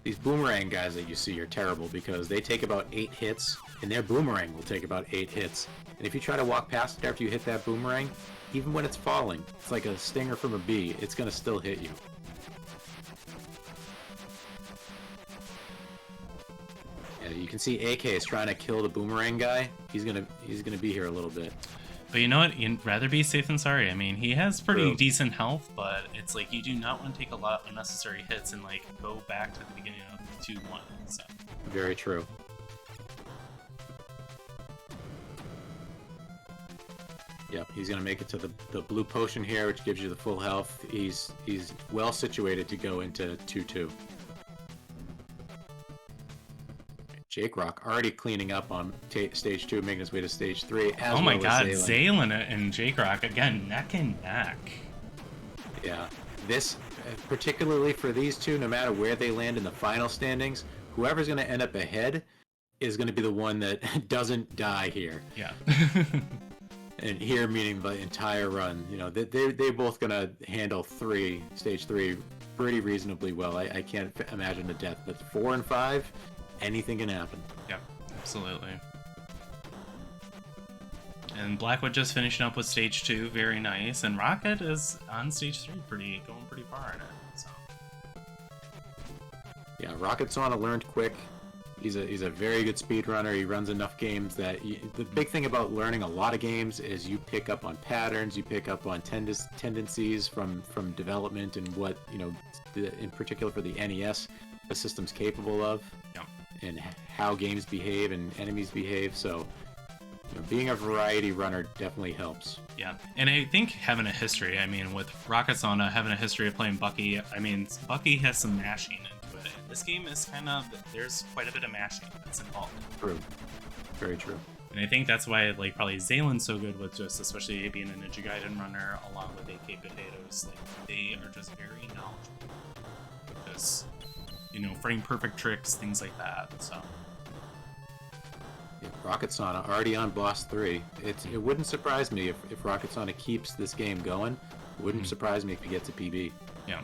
These boomerang guys that you see are terrible because they take about 8 hits, and their boomerang will take about 8 hits. And if you try to walk past it after you hit that boomerang, even when it's falling, it's like a stinger from a bee, it's gonna still hit you. Yeah, you can see AK is trying to kill the boomerang guy. He's gonna be here a little bit. But you know what? You'd rather be safe than sorry. I mean, he has pretty True. decent health, but it's like you do not want to take a lot of unnecessary hits and like go back to the beginning of 2-1. So. Very true. Yep, he's gonna make it to the blue potion here, which gives you the full health. He's well situated to go into 2-2. Jake Rock already cleaning up on stage 2, making his way to stage 3. Oh my god, Zaylin and Jake Rock again, neck and neck. Yeah, this, particularly for these two, no matter where they land in the final standings, whoever's going to end up ahead is going to be the one that doesn't die here. Yeah. And here meaning the entire run. You know, they're both going to handle stage 3 pretty reasonably well. I can't imagine a death, but 4 and 5, anything can happen. Yep, absolutely. And Blackwood just finishing up with stage 2, very nice. And Rocket is on stage 3, going pretty far in it. So. Yeah, Rocket's on. Learned quick. He's a very good speedrunner. He runs enough games that the big thing about learning a lot of games is you pick up on patterns, you pick up on tendencies from development and what, you know, in particular for the NES, the system's capable of. Yep. And how games behave and enemies behave. So, you know, being a variety runner definitely helps. Yeah, and I think having a history, I mean, with Rocket Sauna, having a history of playing Bucky, I mean, Bucky has some mashing into it. And this game is kind of, there's quite a bit of mashing that's involved. True. Very true. And I think that's why, like, probably Zaylin's so good with just, especially being a Ninja Gaiden runner, along with AK Potatoes, like, they are just very knowledgeable. Because, you know, frame perfect tricks, things like that, so. Yeah, Rocket Sauna already on boss 3. It wouldn't surprise me if Rocket Sauna keeps this game going. It wouldn't surprise me if he gets a PB. Yeah.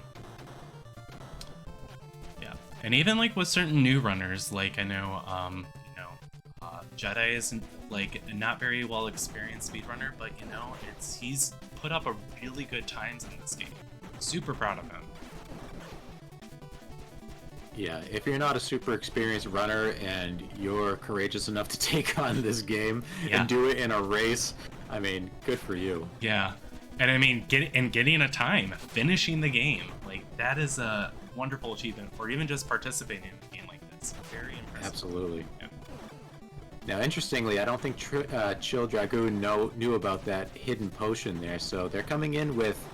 Yeah. And even, like, with certain new runners, like, I know, Jedi is, like, not very well experienced speedrunner, but, you know, he's put up a really good times in this game. Super proud of him. Yeah, if you're not a super experienced runner and you're courageous enough to take on this game and do it in a race, I mean, good for you. Yeah. And I mean, getting a time, finishing the game, like, that is a wonderful achievement for even just participating in a game like this. Very impressive. Absolutely. Yeah. Now, interestingly, I don't think Chill Dragoon knew about that hidden potion there, so they're coming in with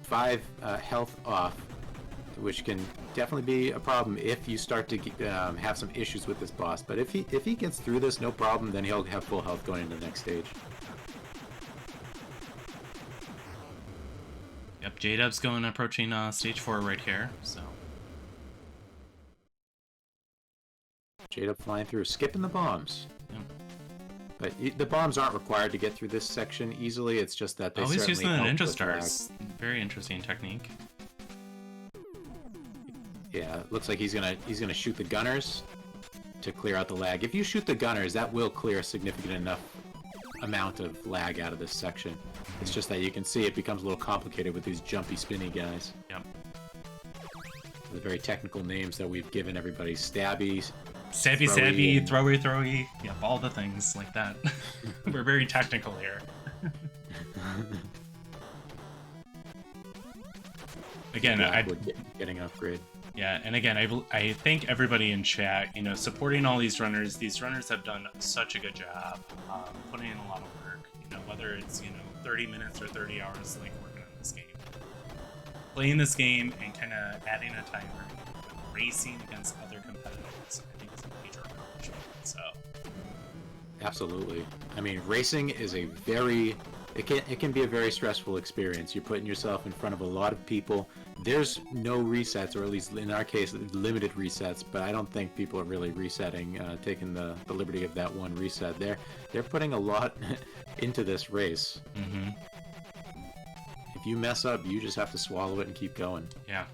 5 health off, which can definitely be a problem if you start to have some issues with this boss. But if he gets through this, no problem, then he'll have full health going into the next stage. Yep, J-Dub's approaching stage 4 right here, so. J-Dub flying through, skipping the bombs. Yep. But the bombs aren't required to get through this section easily, it's just that they Always certainly using the help ninja with stars. Very interesting technique. Yeah, looks like he's gonna shoot the gunners to clear out the lag. If you shoot the gunners, that will clear a significant enough amount of lag out of this section. It's just that you can see it becomes a little complicated with these jumpy, spinny guys. Yep. the very technical names that we've given everybody. Stabby, Savvy, Throwy, and- throwy. Yep, all the things like that. We're very technical here. Again, getting an upgrade. Yeah, and again, I thank everybody in chat, you know, supporting all these runners. These runners have done such a good job, putting in a lot of work, you know, whether it's, you know, 30 minutes or 30 hours, like, working on this game. Playing this game and kind of adding a timer, racing against other competitors, I think is a major accomplishment, so. Absolutely. I mean, racing is a it can be a very stressful experience. You're putting yourself in front of a lot of people. There's no resets, or at least in our case, limited resets, but I don't think people are really resetting, taking the liberty of that one reset. They're putting a lot into this race. Mm-hmm. If you mess up, you just have to swallow it and keep going. Yeah.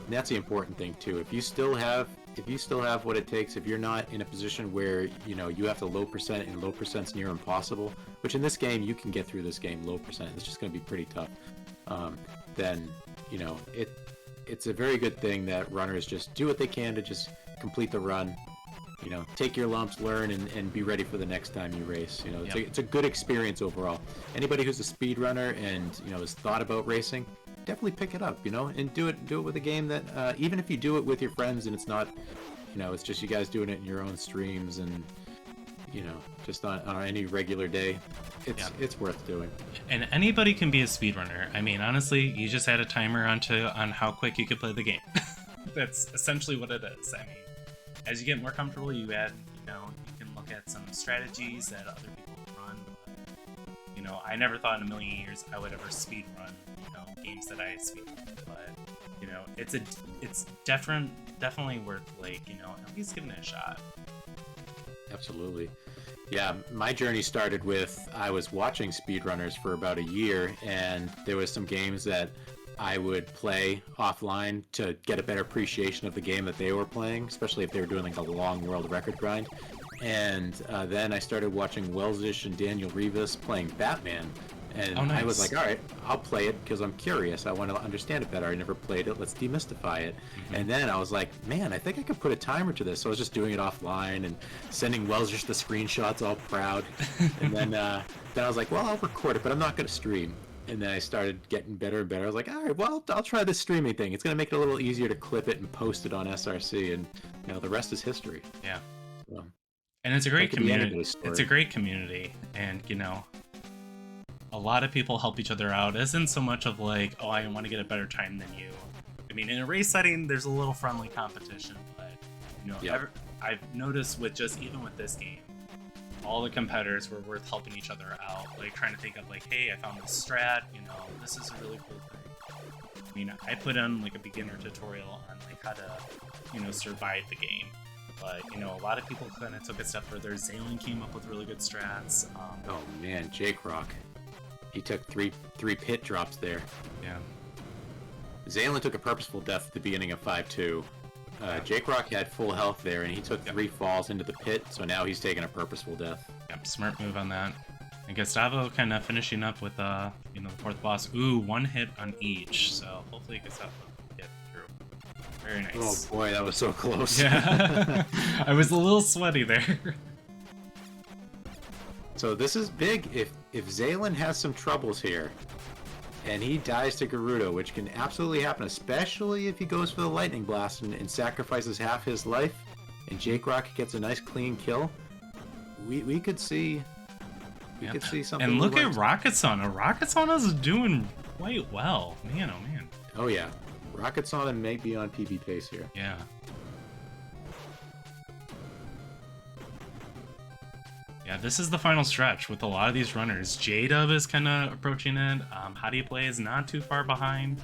And that's the important thing too. If you still have what it takes, if you're not in a position where, you know, you have to low percent, and low percent's near impossible, which in this game you can get through this game low percent, it's just going to be pretty tough, then, you know, it's a very good thing that runners just do what they can to just complete the run, you know, take your lumps, learn, and be ready for the next time you race. You know, it's a good experience overall. Anybody who's a speedrunner and, you know, has thought about racing, definitely pick it up, you know, and do it with a game that, even if you do it with your friends and it's not, you know, it's just you guys doing it in your own streams and, you know, just on any regular day, it's worth doing. And anybody can be a speedrunner. I mean, honestly, you just add a timer on how quick you can play the game. That's essentially what it is. I mean, as you get more comfortable, you add, you know, you can look at some strategies that other people run. You know, I never thought in a million years I would ever speedrun, you know, games that I speedrun. But, you know, it's definitely worth, like, you know, at least giving it a shot. Absolutely. Yeah, my journey started with, I was watching speedrunners for about a year, and there was some games that I would play offline to get a better appreciation of the game that they were playing, especially if they were doing like a long world record grind. And then I started watching Welzish and Daniel Rivas playing Batman. And nice. I was like, all right, I'll play it because I'm curious. I want to understand it better. I never played it. Let's demystify it. Mm-hmm. And then I was like, man, I think I could put a timer to this. So I was just doing it offline and sending Welzish the screenshots all proud. And then I was like, well, I'll record it, but I'm not going to stream. And then I started getting better and better. I was like, all right, well, I'll try this streaming thing. It's going to make it a little easier to clip it and post it on SRC. And, you know, the rest is history. Yeah. So, and it's a great community. It's a great community. And, you know, a lot of people help each other out. It isn't so much of like, oh, I want to get a better time than you. I mean, in a race setting, there's a little friendly competition. But, you know, I've noticed even with this game, all the competitors were worth helping each other out, like trying to think of like, hey, I found this strat, you know, this is a really cool thing. I mean, I put on like a beginner tutorial on like how to, you know, survive the game. But, you know, a lot of people kind of took it a step further. Zalen came up with really good strats. Oh man, Jake Rock. He took three pit drops there. Yeah. Zalen took a purposeful death at the beginning of 5-2. Jake Rock had full health there, and he took 3 falls into the pit, so now he's taking a purposeful death. Yep, smart move on that. And Gustavo kind of finishing up with, you know, the 4th boss. Ooh, 1 hit on each, so hopefully Gustavo can get through. Very nice. Oh boy, that was so close. Yeah. I was a little sweaty there. So this is big. If Zalen has some troubles here, and he dies to Gerudo, which can absolutely happen, especially if he goes for the Lightning Blast and sacrifices half his life, and Jake Rock gets a nice clean kill, we could see could see something. And look at Rocket-Sauna. Rocket-Sauna's doing quite well. Man, oh man. Oh yeah. Rocket-Sauna may be on PB pace here. Yeah. Yeah, this is the final stretch with a lot of these runners. J-Dub is kind of approaching it. How Do You Play is not too far behind.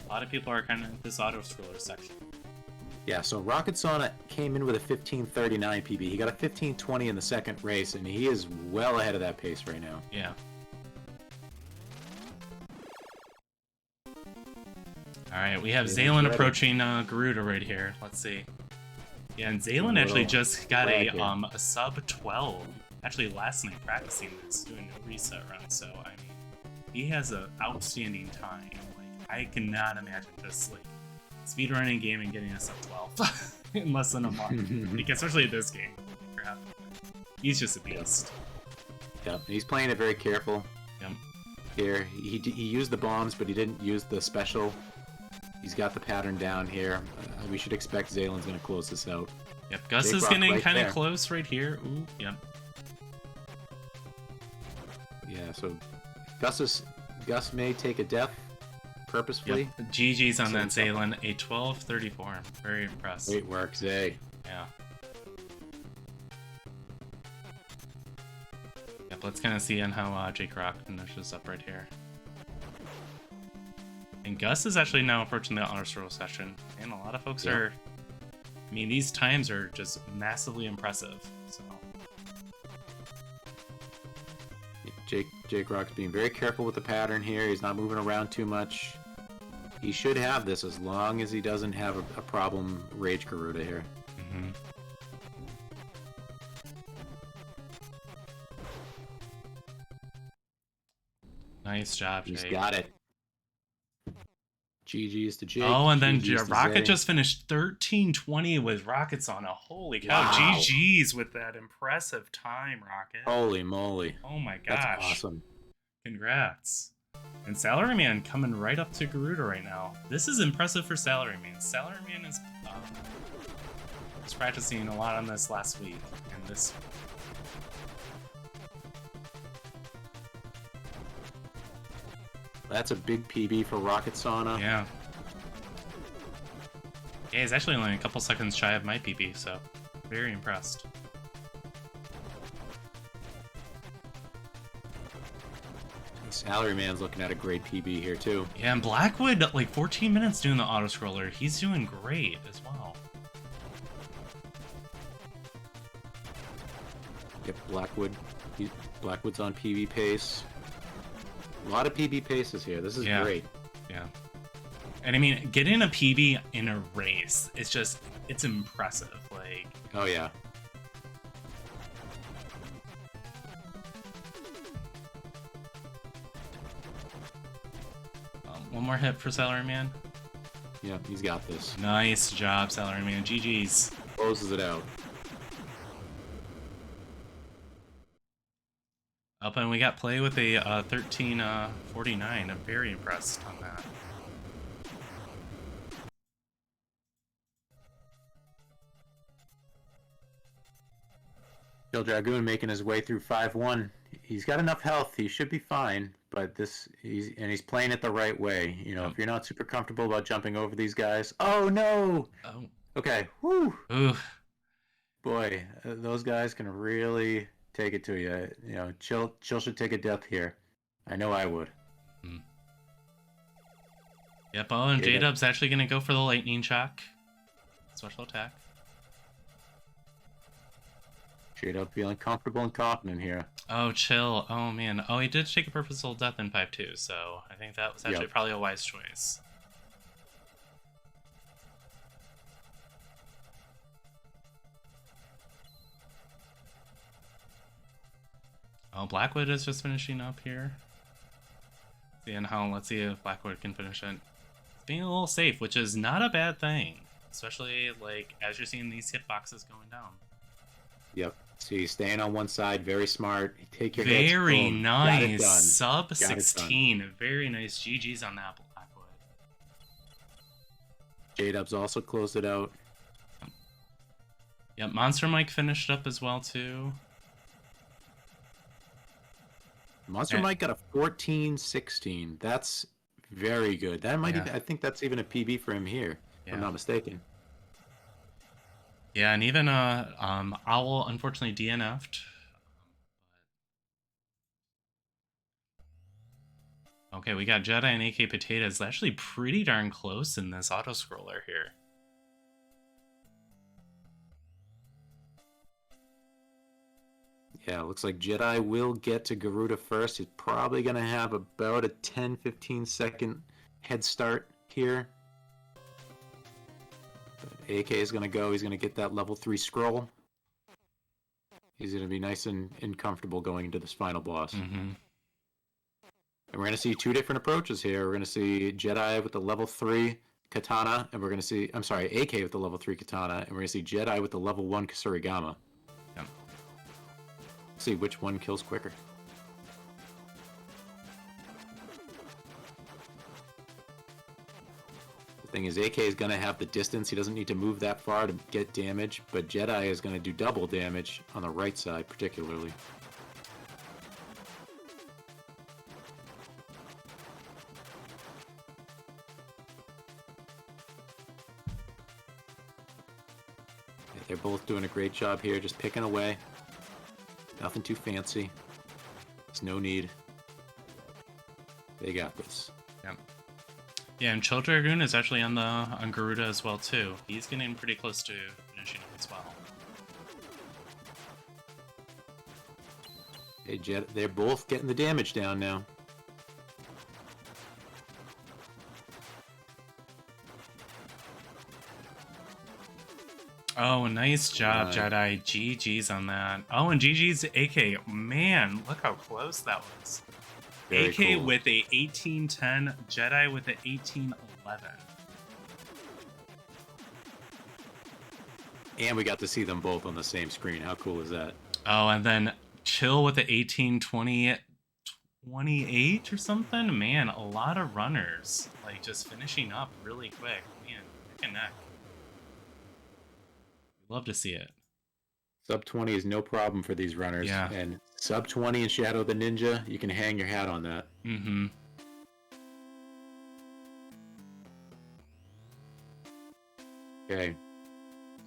A lot of people are kind of this auto-scroller section. Yeah, so Rocket-Sauna came in with a 15:39 PB. He got a 15:20 in the second race, and he is well ahead of that pace right now. Yeah. Alright, we have Zalen approaching Gerudo right here. Let's see. Yeah, and Zalen actually just got a sub 12. Actually, last night practicing this, doing a reset run. So I mean, he has an outstanding time. Like, I cannot imagine just like speedrunning a game and getting us up 12 in less than a month. Like, especially this game. Crap. He's just a beast. Yep, he's playing it very careful. Yep. Here, he used the bombs, but he didn't use the special. He's got the pattern down here. We should expect Zalen's going to close this out. Yep, Gus Jake is Rock getting right kind of there. close right here. Ooh, yep. Yeah, so Gus may take a death purposefully. Yep. GG's on So that it's up. Zalen. A 12:34. Very impressed. Great work, Zay. Yeah. Yep, let's kind of see on how Jake Rock finishes up right here. And Gus is actually now approaching the honor roll session, and a lot of folks Yeah. are. I mean, these times are just massively impressive. So Jake Rock's being very careful with the pattern here. He's not moving around too much. He should have this as long as he doesn't have a problem Rage Garuda here. mhm. Nice job, He's Jake. got it. GG's to Jake. Oh, and then GG's to Rocket Zay. just finished 13:20 with Rockets on a. Holy cow! Wow. GG's with that impressive time, Rocket. Holy moly. Oh my gosh! That's awesome. Congrats. And Salaryman coming right up to Garuda right now. This is impressive for Salaryman. Salaryman is was practicing a lot on this last week, and this. That's a big PB for Rocket Sauna. Yeah. Yeah, he's actually only a couple seconds shy of my PB, so very impressed. Salaryman's looking at a great PB here too. Yeah, and Blackwood, like 14 minutes doing the auto scroller. He's doing great as well. Yep, Blackwood's on PB pace. A lot of PB paces here. This is Yeah. great. Yeah. And I mean, getting a PB in a race, it's impressive. Like, Oh yeah. one more hit for Salaryman. Yeah, he's got this. Nice job, Salaryman. GG's. Closes it out. Up, and we got play with a 13:49. I'm very impressed on that. Kill Dragoon making his way through 5-1. He's got enough health. He should be fine. But he's playing it the right way. You know, Yep. if you're not super comfortable about jumping over these guys. Oh no. Oh. Okay. Whew. Ooh. Boy, those guys can really take it to you. You know, Chill should take a death here. I know I would. Yep. Oh, and Yeah, J-Dub's actually gonna go for the lightning shock. Special attack. Straight up feeling comfortable and confident here. Oh, chill. Oh, man. Oh, he did take a purposeful death in 5-2, so I think that was actually Yep. probably a wise choice. Oh, Blackwood is just finishing up here. Let's see if Blackwood can finish it. It's being a little safe, which is not a bad thing. Especially, like, as you're seeing these hitboxes going down. Yep. See, staying on one side, very smart. Take your hits, Very boom. Got it nice. done. Sub Got it done. 16. Very nice. GG's on that, Blackwood. J-Dub's also closed it out. Yep, Monster Mike finished up as well, too. Monster And- Mike got a 14-16. That's very good. That might Yeah. even, I think that's even a PB for him here, if Yeah. I'm not mistaken. Yeah, and even Owl unfortunately DNF'd. Okay, we got Jedi and AK Potatoes actually pretty darn close in this auto scroller here. Yeah, looks like Jedi will get to Garuda first. He's probably going to have about a 10-15 second head start here. But AK is going to go. He's going to get that level 3 scroll. He's going to be nice and comfortable going into this final boss. Mm-hmm. And we're going to see two different approaches here. We're going to see Jedi with the level 3 katana, and we're going to see, I'm sorry, AK with the level 3 katana, and we're going to see Jedi with the level 1 Kasurigama. Yep. See which one kills quicker. The thing is, AK is going to have the distance. He doesn't need to move that far to get damage, but Jedi is going to do double damage on the right side, particularly. They're both doing a great job here, just picking away. Nothing too fancy. There's no need. They got this. Yep. Yeah, and Chill Dragoon is actually on Garuda as well too. He's getting pretty close to finishing up as well. Hey, they're both getting the damage down now. Oh, nice job, Jedi. GG's on that. Oh, and GG's AK. Man, look how close that was. Very AK cool. with a 1810, Jedi with a 1811. And we got to see them both on the same screen. How cool is that? Oh, and then Chill with the 1820, 28 or something. Man, a lot of runners. Like, just finishing up really quick. Man, neck and neck. Love to see it. Sub 20 is no problem for these runners. Yeah. And sub 20 in Shadow of the Ninja, you can hang your hat on that. Mm-hmm. Okay.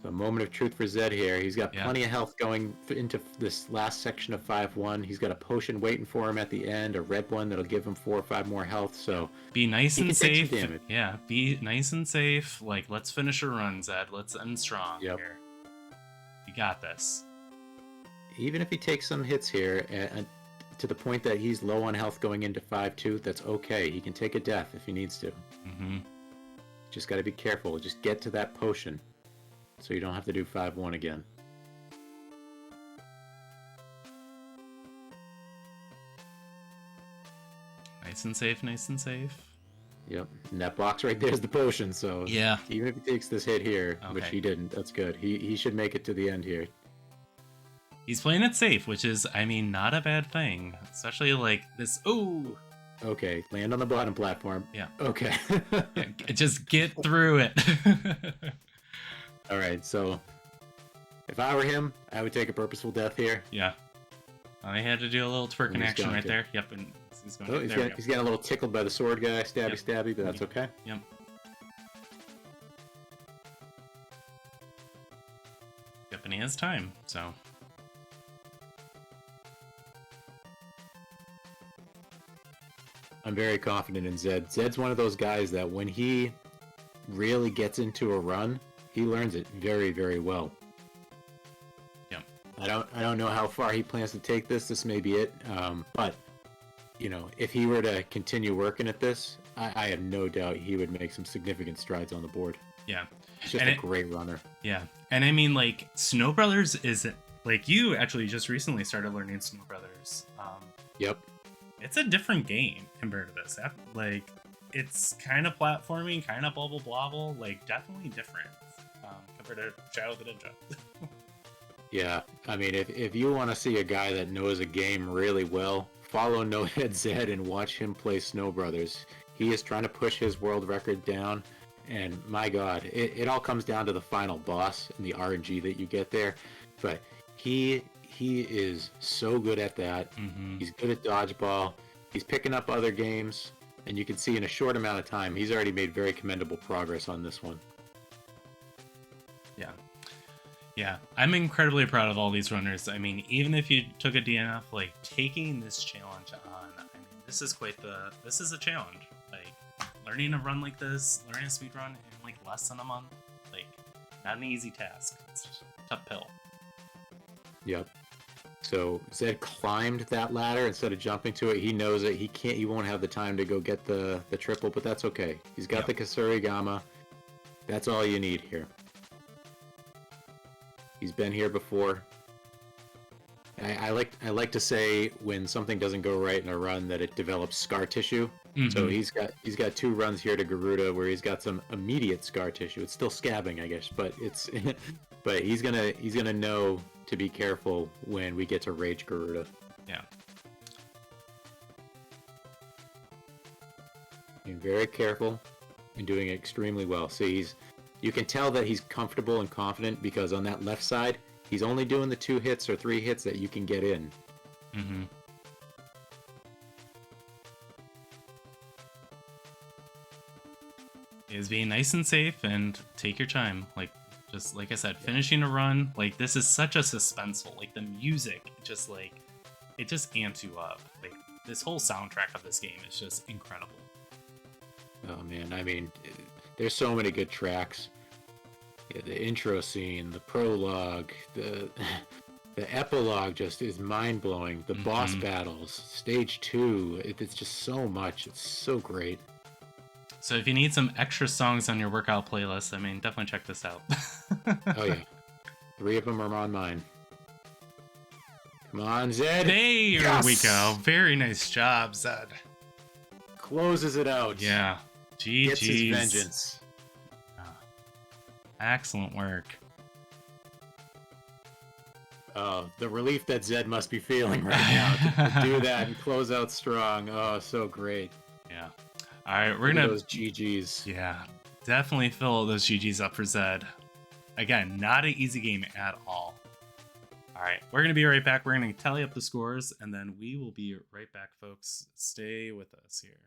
So a moment of truth for Zed here. He's got plenty of health going into this last section of 5-1. He's got a potion waiting for him at the end, a red one that'll give him 4 or 5 more health. So be nice and safe. Damage. Yeah, be nice and safe. Like, let's finish a run, Zed. Let's end strong here. You got this. Even if he takes some hits here, to the point that he's low on health going into 5-2, that's okay. He can take a death if he needs to. Mm-hmm. Just got to be careful. Just get to that potion, so you don't have to do 5-1 again. Nice and safe, nice and safe. Yep. And that box right there is the potion, so yeah. Even if he takes this hit here, which he didn't, that's good. He should make it to the end here. He's playing it safe, which is, I mean, not a bad thing. Especially like this. Ooh! Okay, land on the bottom platform. Yeah. Okay. Yeah, just get through it. Alright, so if I were him, I would take a purposeful death here. Yeah. I had to do a little twerking action right there. Yep, and he's going he's getting a little tickled by the sword guy, stabby, but that's okay. Yep. Yep, and he has time, so. I'm very confident in Zed. Zed's one of those guys that when he really gets into a run, he learns it very, very well. Yep. I don't know how far he plans to take this. This may be it. But you know, if he were to continue working at this, I have no doubt he would make some significant strides on the board. Yeah. He's just a great runner. Yeah. And I mean, like, Snow Brothers is, like, you actually just recently started learning Snow Brothers. Yep. It's a different game compared to this. Like, it's kind of platforming, kind of bubble blobble, like, definitely different compared to Shadow of the Ninja. Yeah, I mean, if you want to see a guy that knows a game really well, follow No Head Zed and watch him play Snow Brothers. He is trying to push his world record down, and my God, it all comes down to the final boss and the RNG that you get there. But he is so good at that. Mm-hmm. He's good at dodgeball. He's picking up other games, and you can see in a short amount of time, he's already made very commendable progress on this one. Yeah. Yeah, I'm incredibly proud of all these runners. I mean, even if you took a DNF, like, taking this challenge on, I mean, this is a challenge. Like, learning a run like this, learning a speed run in, like, less than a month, like, not an easy task. It's a tough pill. Yep. So Zed climbed that ladder instead of jumping to it. He knows it. He won't have the time to go get the triple, but that's okay. He's got the Kasurigama. That's all you need here. He's been here before. I like to say when something doesn't go right in a run that it develops scar tissue. So Mhm. he's got 2 runs here to Garuda where he's got some immediate scar tissue. It's still scabbing, I guess, but it's but he's gonna know to be careful when we get to Rage Garuda. Yeah. Being very careful and doing extremely well. See, you can tell that he's comfortable and confident because on that left side, he's only doing the 2 hits or 3 hits that you can get in. Mm-hmm. Is being nice and safe and take your time. Like, just like I said, finishing a run. Like, this is such a suspenseful. Like, the music, just like, it just amps you up. Like, this whole soundtrack of this game is just incredible. Oh man, I mean, there's so many good tracks. Yeah, the intro scene, the prologue, the the epilogue just is mind blowing. The boss battles, stage 2, it's just so much. It's so great. So if you need some extra songs on your workout playlist, I mean, definitely check this out. Oh yeah, 3 of them are on mine. Come on, Zed. There we go. Very nice job, Zed. Closes it out. Yeah. GG's. Gets his vengeance. Excellent work. The relief that Zed must be feeling right now to do that and close out strong. Oh, so great. Yeah. All right, we're Look at gonna those GGs. Yeah, definitely fill those GGs up for Zed. Again, not an easy game at all. All right, we're gonna be right back. We're gonna tally up the scores, and then we will be right back, folks. Stay with us here.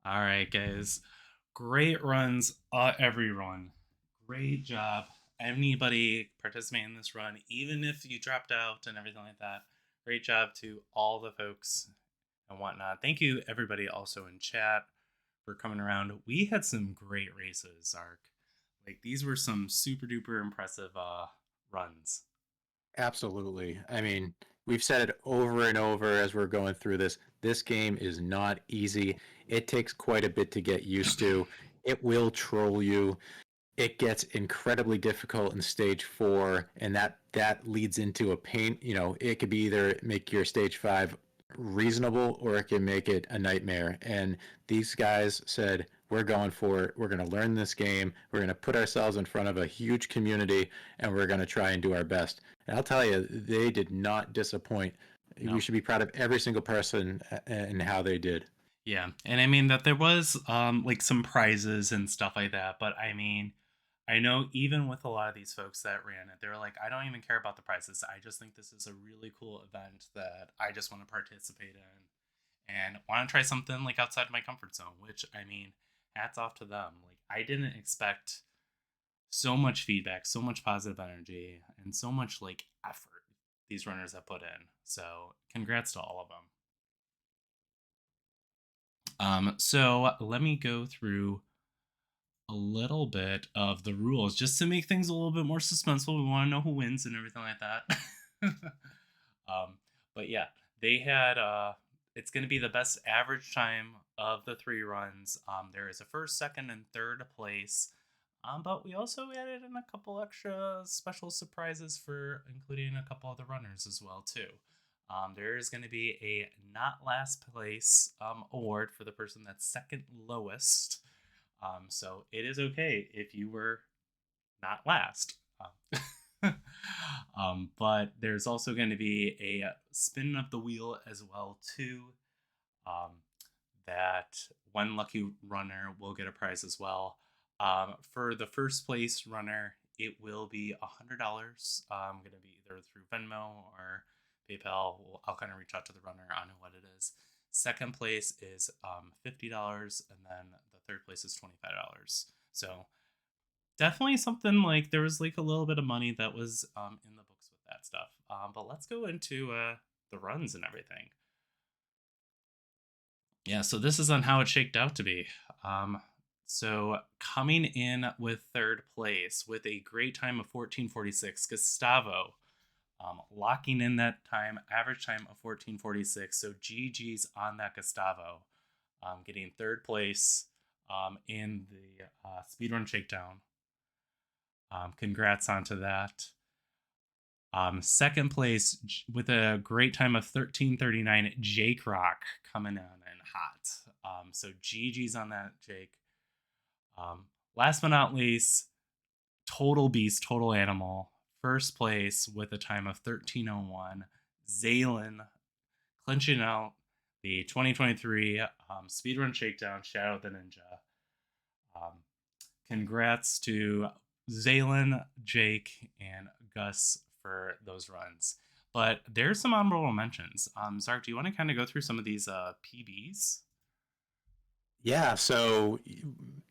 All right, guys. Great runs, everyone. Great job. Anybody participating in this run, even if you dropped out and everything like that, great job to all the folks and whatnot. Thank you, everybody, also in chat for coming around. We had some great races, Ark. Like, these were some super duper impressive runs. Absolutely. I mean, we've said it over and over as we're going through this. This game is not easy. It takes quite a bit to get used to. It will troll you. It gets incredibly difficult in stage 4, and that leads into a pain. It could be either make your stage 5 reasonable or it can make it a nightmare. And these guys said, we're going for it. We're going to learn this game. We're going to put ourselves in front of a huge community, and we're going to try and do our best. And I'll tell you, they did not disappoint. No. We should be proud of every single person and how they did. Yeah, and I mean that there was like some prizes and stuff like that, but I mean, I know even with a lot of these folks that ran it, they were like, I don't even care about the prizes. I just think this is a really cool event that I just want to participate in and want to try something like outside of my comfort zone, which I mean, hats off to them. Like, I didn't expect so much feedback, so much positive energy, and so much like effort these runners have put in. So, congrats to all of them. So let me go through a little bit of the rules just to make things a little bit more suspenseful. We want to know who wins and everything like that. But yeah, they had it's going to be the best average time of the 3 runs. There is a first, second, and third place. But we also added in a couple extra special surprises for including a couple of the runners as well too. There is going to be a not last place award for the person that's second lowest. So it is okay if you were not last. But there's also going to be a spin of the wheel as well too. That one lucky runner will get a prize as well. For the first place runner, it will be $100. Going to be either through Venmo or PayPal. I'll kind of reach out to the runner on what it is. Second place is $50, and then the third place is $25. So definitely something like there was like a little bit of money that was in the books with that stuff. But let's go into the runs and everything. Yeah, so this is on how it shaked out to be. So coming in with third place with a great time of 14:46, Gustavo. Locking in that time, average time of 14:46. So GG's on that Gustavo. Getting third place in the Speedrun Shakedown. Congrats onto that. Second place with a great time of 13:39, Jake Rock coming in and hot. So GG's on that, Jake. Last but not least, Total Beast, Total Animal. First place with a time of 13:01, Zaylin clinching out the 2023 Speedrun Shakedown Shadow the Ninja. Congrats to Zaylin, Jake, and Gus for those runs. But there's some honorable mentions. Zark, do you want to kind of go through some of these PBs? Yeah, so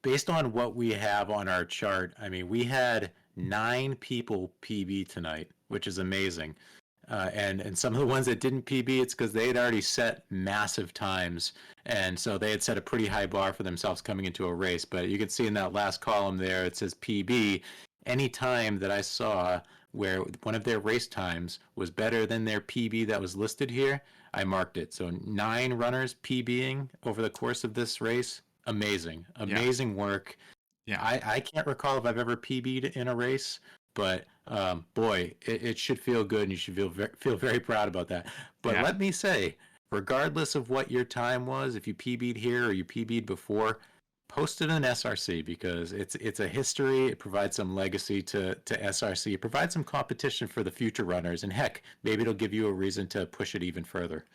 based on what we have on our chart, I mean, we had 9 people PB tonight, which is amazing. And some of the ones that didn't PB, it's because they had already set massive times, and so they had set a pretty high bar for themselves coming into a race. But you can see in that last column there, it says PB. Any time that I saw where one of their race times was better than their PB that was listed here, I marked it. So 9 runners PBing over the course of this race. Amazing work. Yeah. I can't recall if I've ever PB'd in a race, but boy, it should feel good, and you should feel very proud about that. But Yeah. let me say, regardless of what your time was, if you PB'd here or you PB'd before, post it in SRC because it's a history. It provides some legacy to SRC. It provides some competition for the future runners, and heck, maybe it'll give you a reason to push it even further.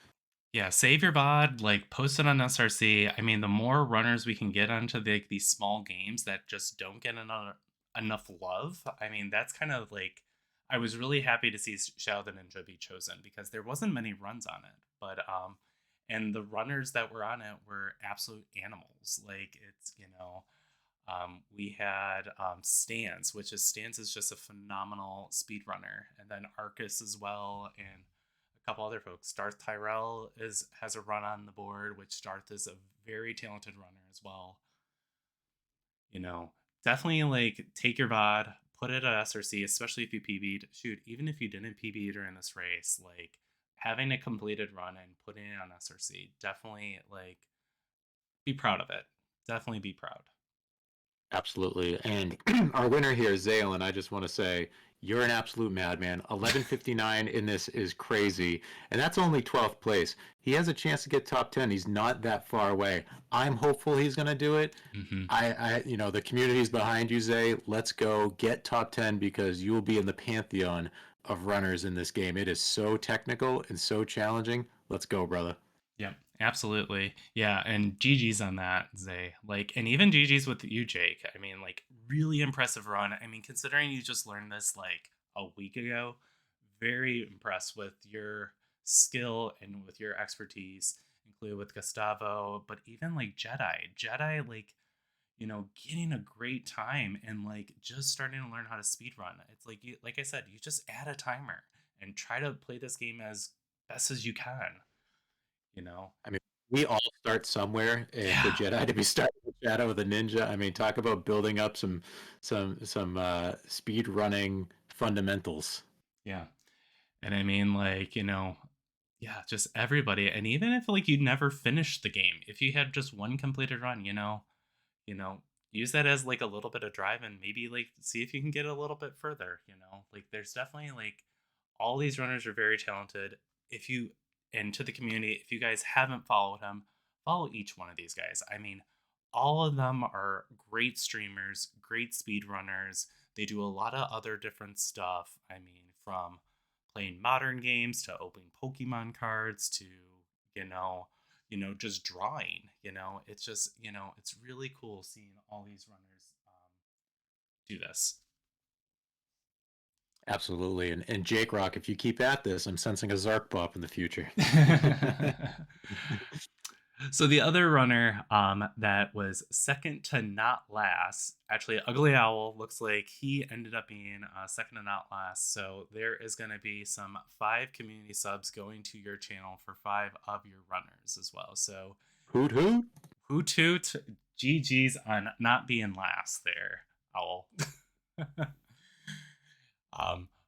Yeah, save your VOD, like post it on SRC. I mean, the more runners we can get onto these small games that just don't get enough love. I mean, that's kind of like I was really happy to see Shadow the Ninja be chosen because there wasn't many runs on it. But and the runners that were on it were absolute animals. Like it's we had Stans is just a phenomenal speed runner, and then Arcus as well, and a couple other folks. Darth Tyrell has a run on the board, which Darth is a very talented runner as well. Definitely like take your VOD, put it at SRC, especially if you PB'd. Shoot, even if you didn't PB during this race, like having a completed run and putting it on SRC, definitely like be proud of it. Definitely be proud. Absolutely. And our winner here, Zalen, I just want to say you're an absolute madman. 11:59 in this is crazy. And that's only 12th place. He has a chance to get top 10. He's not that far away. I'm hopeful he's going to do it. Mm-hmm. The community's behind you, Zay. Let's go get top 10 because you will be in the pantheon of runners in this game. It is so technical and so challenging. Let's go, brother. Yeah, absolutely. Yeah, and GG's on that, Zay. Like, and even GG's with you, Jake. I mean, like, really impressive run. I mean, considering you just learned this like a week ago, very impressed with your skill and with your expertise, included with Gustavo, but even like Jedi, like, getting a great time and like just starting to learn how to speed run. It's like like I said, you just add a timer and try to play this game as best as you can. I mean, we all start somewhere, and for Yeah. Jedi to be starting with Shadow of the Ninja, I mean, talk about building up some speed running fundamentals. Yeah. And I mean, like, yeah, just everybody. And even if like you never finished the game, if you had just one completed run, you know, use that as like a little bit of drive and maybe like see if you can get a little bit further, Like there's definitely like all these runners are very talented. If you and to the community, if you guys haven't followed him, follow each one of these guys. I mean, all of them are great streamers, great speed runners. They do a lot of other different stuff. I mean, from playing modern games to opening Pokemon cards to, just drawing, it's just, it's really cool seeing all these runners do this. Absolutely. And Jake Rock, if you keep at this, I'm sensing a Zark Bop in the future. So the other runner that was second to not last, actually Ugly Owl, looks like he ended up being second to not last. So there is going to be some 5 community subs going to your channel for 5 of your runners as well. So hoot hoot. Hoot hoot. GG's on not being last there, Owl.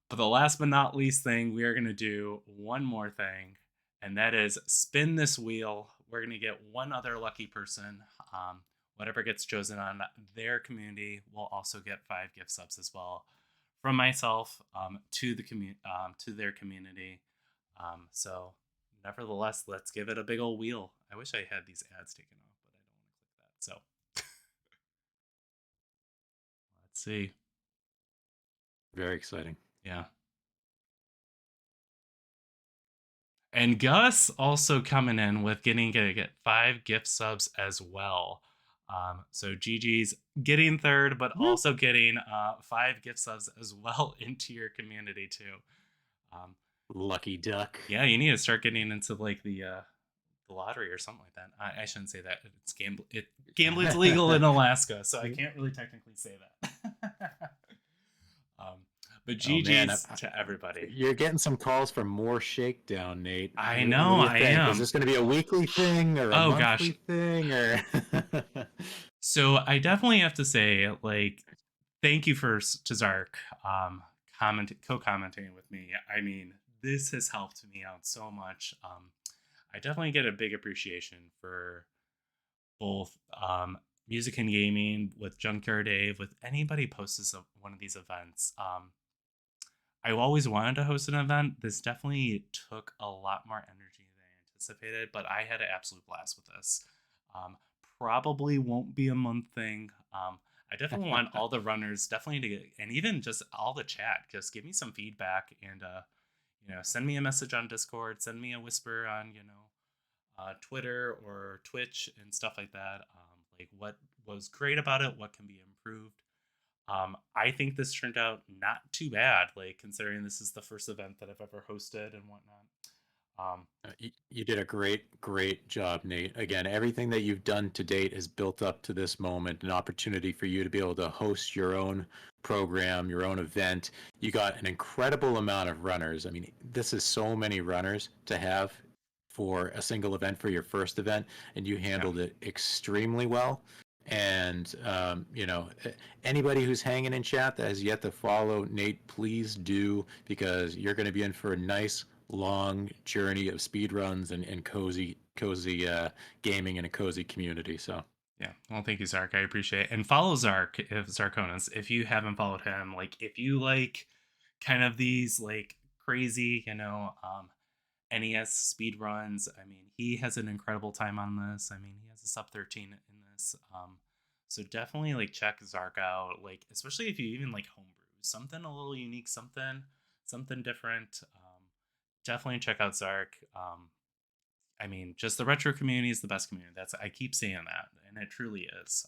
But the last but not least thing, we are going to do one more thing, and that is spin this wheel. We're going to get one other lucky person. Whatever gets chosen on their community will also get 5 gift subs as well from myself to their community. So nevertheless, let's give it a big old wheel. I wish I had these ads taken off, but I don't want to click that. So let's see. Very exciting. Yeah. And Gus also coming in with gonna get 5 gift subs as well. So GG's getting third, but also getting 5 gift subs as well into your community too. Lucky duck. Yeah, you need to start getting into like the lottery or something like that. I shouldn't say that. It's gambling's legal in Alaska, so I can't really technically say that. But GG's to everybody. You're getting some calls for more Shakedown, Nate. I know, I am. Is this going to be a weekly thing or a monthly thing? Or So I definitely have to say, like, thank you first to Zark co-commenting with me. I mean, this has helped me out so much. I definitely get a big appreciation for both music and gaming with Junkyard Dave, with anybody posts one of these events. I always wanted to host an event. This definitely took a lot more energy than I anticipated, but I had an absolute blast with this. Probably won't be a month thing. I definitely want all the runners definitely to get, and even just all the chat, just give me some feedback and, send me a message on Discord, send me a whisper on, Twitter or Twitch and stuff like that. Like what was great about it, what can be improved. I think this turned out not too bad, like considering this is the first event that I've ever hosted and whatnot. You did a great job, Nate. Again, everything that you've done to date has built up to this moment, an opportunity for you to be able to host your own program, your own event. You got an incredible amount of runners. I mean, this is so many runners to have for a single event for your first event, and you handled it extremely well. And anybody who's hanging in chat that has yet to follow Nate, please do, because you're going to be in for a nice long journey of speed runs and cozy gaming in a cozy community. So Yeah, well, thank you, Zark. I appreciate it. And follow Zark, if Zarkonis, if you haven't followed him. Like, if you like kind of these like crazy, NES speed runs. I mean, he has an incredible time on this. I mean, he has a sub 13 in this. So definitely like check Zark out. Like, especially if you even like homebrew something a little unique, something different. Definitely check out Zark. I mean, just the retro community is the best community. I keep saying that, and it truly is.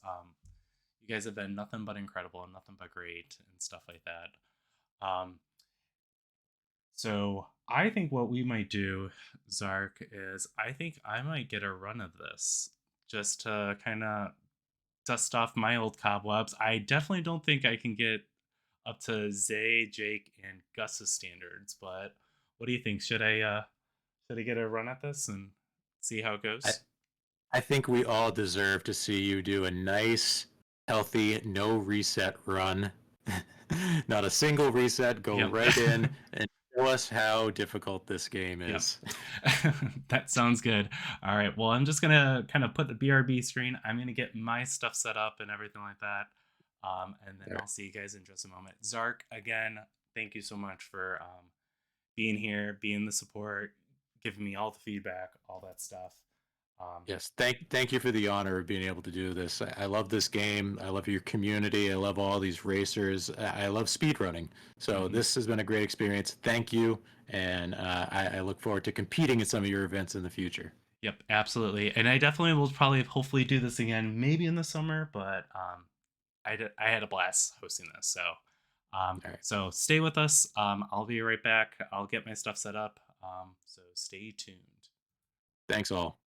You guys have been nothing but incredible and nothing but great and stuff like that. So I think what we might do, Zark, is I think I might get a run of this just to kind of dust off my old cobwebs. I definitely don't think I can get up to Zay, Jake, and Gus's standards, but what do you think? Should I get a run at this and see how it I, goes? I think we all deserve to see you do a nice, healthy, no reset run. Not a single reset. Go Yep. right in and show us how difficult this game Yep. is. That sounds good. All right. Well, I'm just gonna kind of put the BRB screen. I'm gonna get my stuff set up and everything like that. And then All right. I'll see you guys in just a moment. Zark, again, thank you so much for being here, being the support, giving me all the feedback, all that stuff. Yes, thank you for the honor of being able to do this. I love this game. I love your community. I love all these racers. I love speedrunning. So this has been a great experience. Thank you, and I look forward to competing at some of your events in the future. Yep, absolutely. And I definitely will probably hopefully do this again, maybe in the summer, but I had a blast hosting this. So All right. so stay with us. I'll be right back. I'll get my stuff set up. So stay tuned. Thanks all.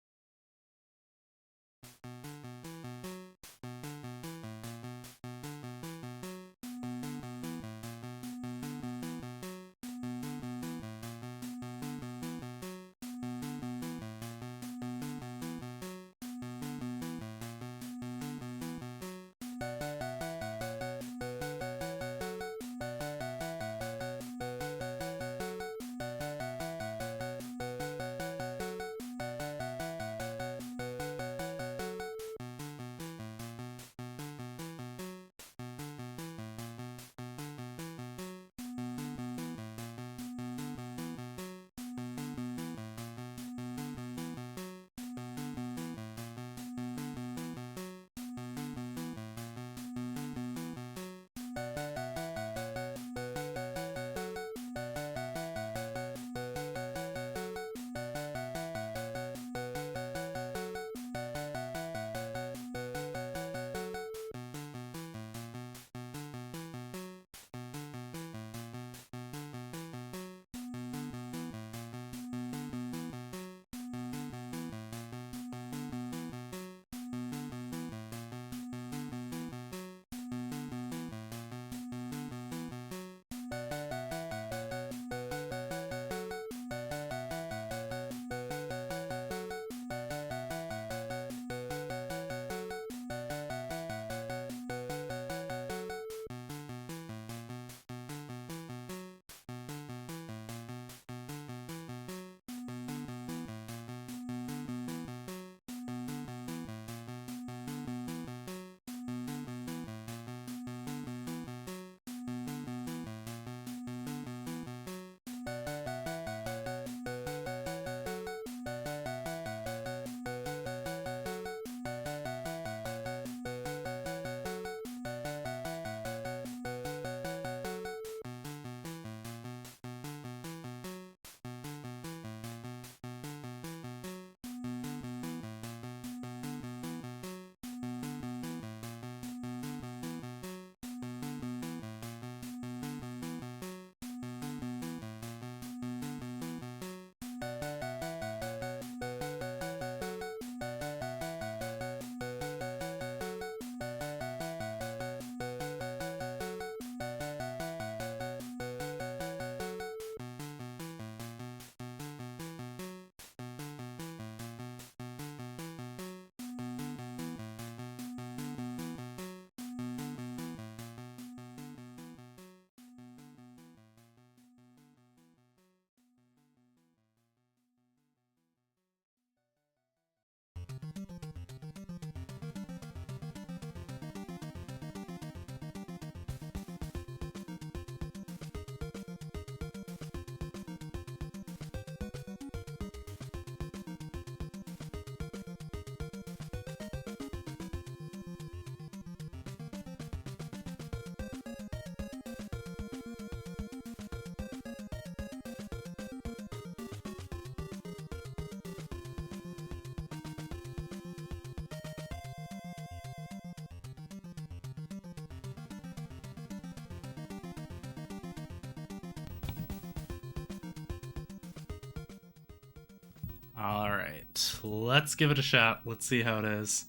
All right, let's give it a shot. Let's see how it is.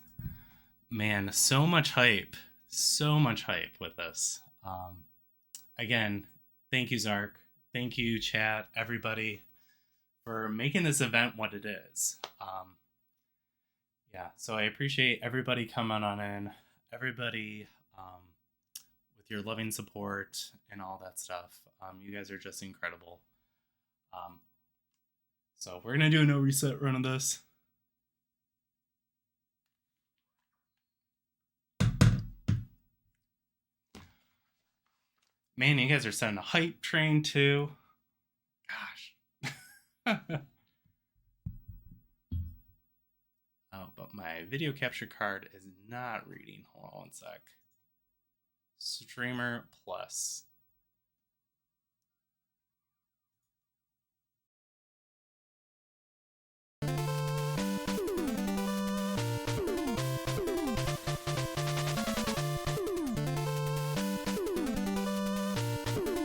Man, so much hype with this. Again, thank you, Zark. Thank you, chat, everybody, for making this event what it is. Yeah, so I appreciate everybody coming on in, everybody with your loving support and all that stuff. You guys are just incredible. So we're gonna do a no reset run of this. Man, you guys are setting a hype train too. Gosh. Oh, but my video capture card is not reading. Hold on one sec. Streamer Plus.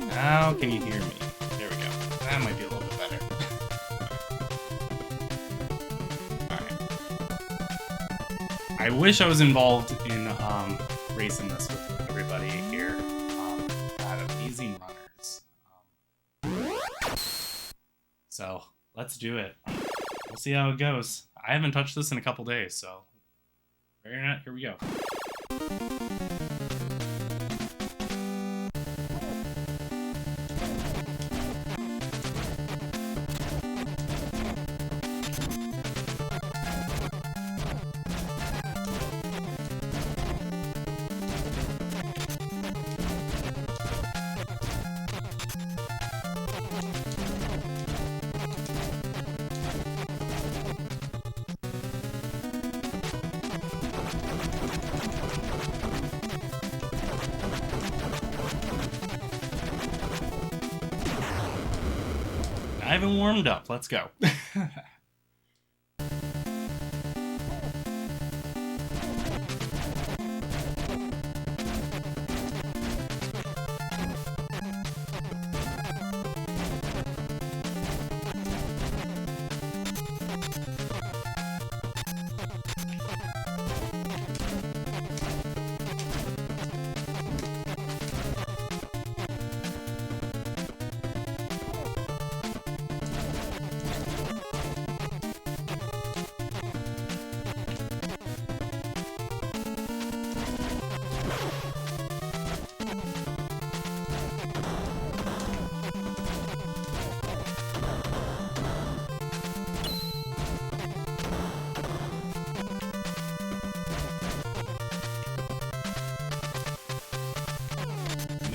Now can you hear me? There we go. That might be a little bit better. Alright. I wish I was involved in racing this with everybody here. Got amazing runners. So let's do it. We'll see how it goes. I haven't touched this in a couple days, so here we go. I haven't warmed up. Let's go.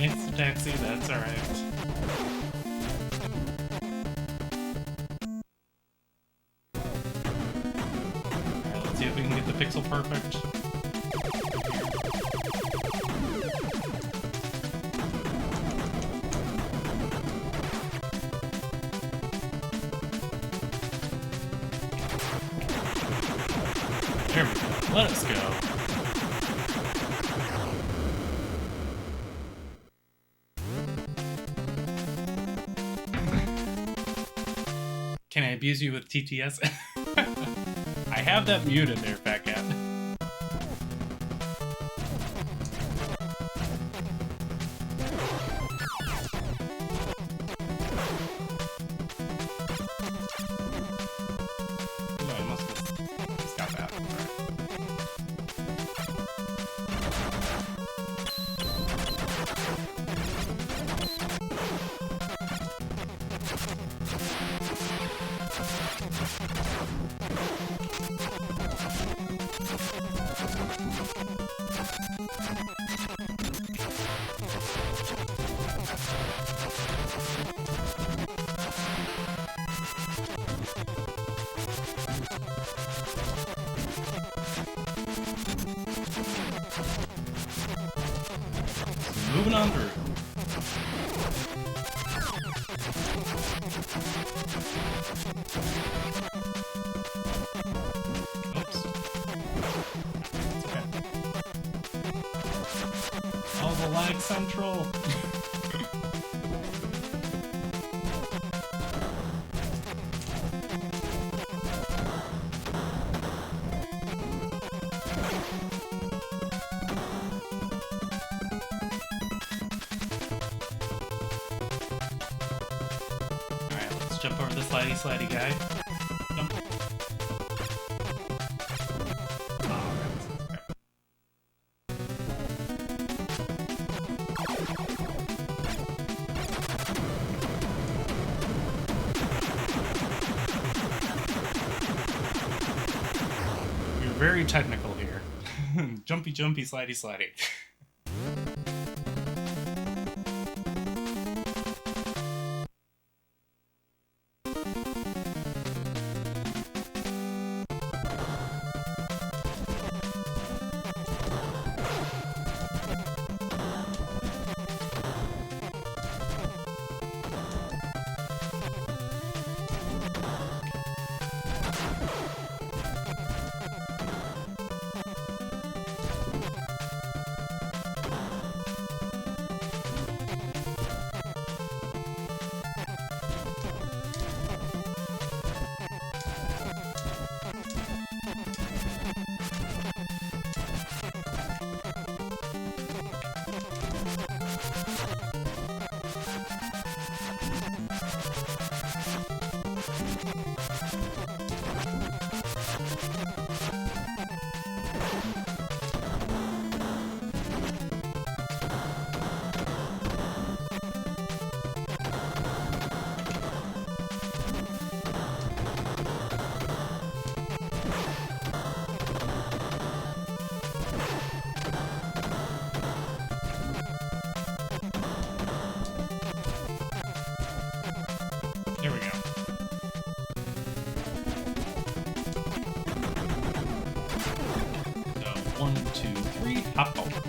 It's a taxi, that's alright. Alright, let's see if we can get the pixel perfect. There we go. Let us go. Can I abuse you with TTS? I have that muted there, Fat Cat. Ooh, I must have just got that. Moving on through. Oops. Okay. Oh, the lag central. the slidey slidey guy. Jump. Oh, okay. We're very technical here. Jumpy, jumpy, slidey, slidey. There we go. So 1, 2, 3, hop over.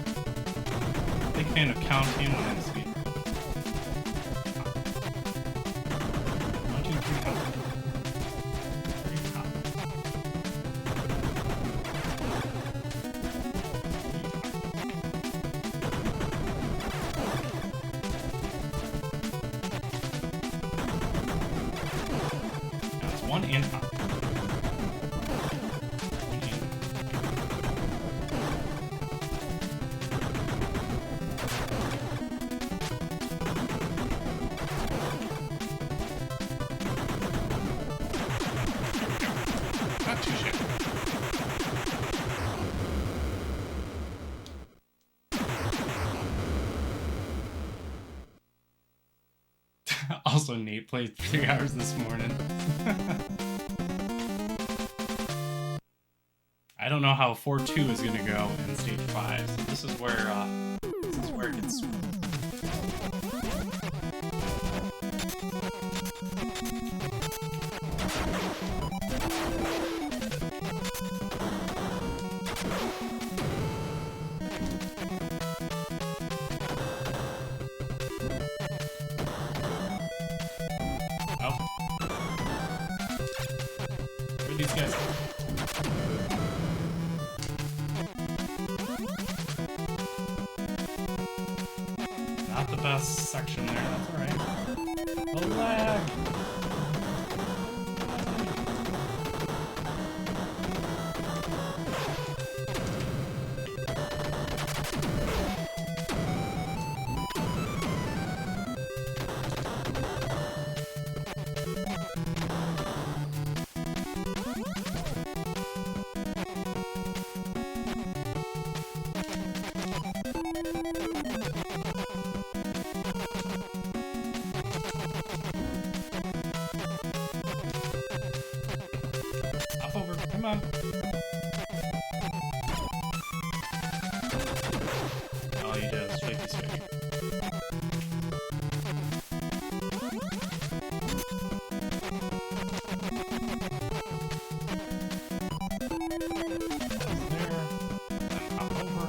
Big fan of counting when I'm speed. 1, 2, 3, hop. 3, hop. That's 1 and hop. 1 and. Not too shabby. Also, Nate played 3 hours this morning. I don't know how 4-2 is gonna go in stage 5. So this is where it gets. Oh. Where are these guys? Not the best section there, that's alright. Oh, lag! Hop over, come on. All you do is shaky switch. There, then hop over.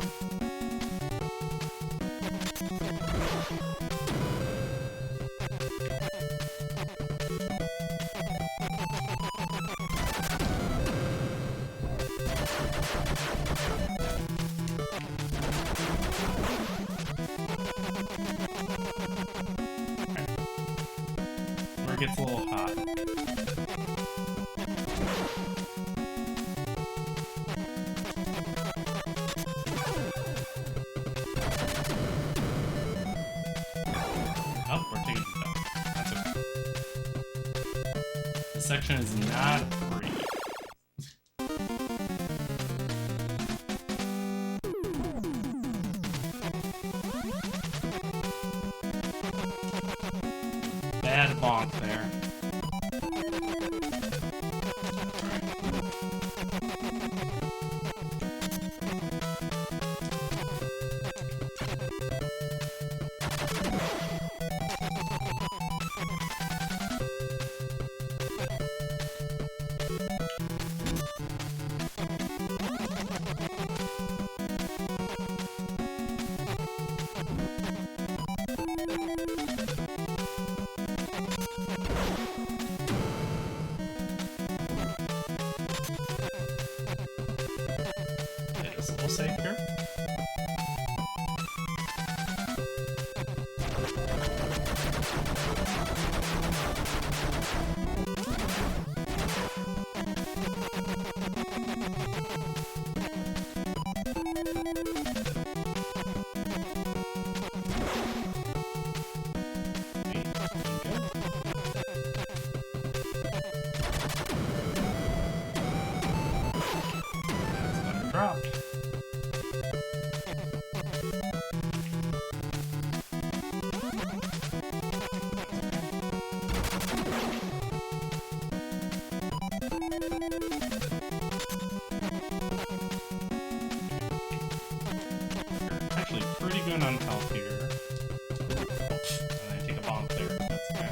Where it gets a little hot. Oh, we're taking the dump. That's okay. This section is not free. Bad bonk there. We'll save here. Drop. Actually pretty good on health here. And I take a bomb there, but that's okay.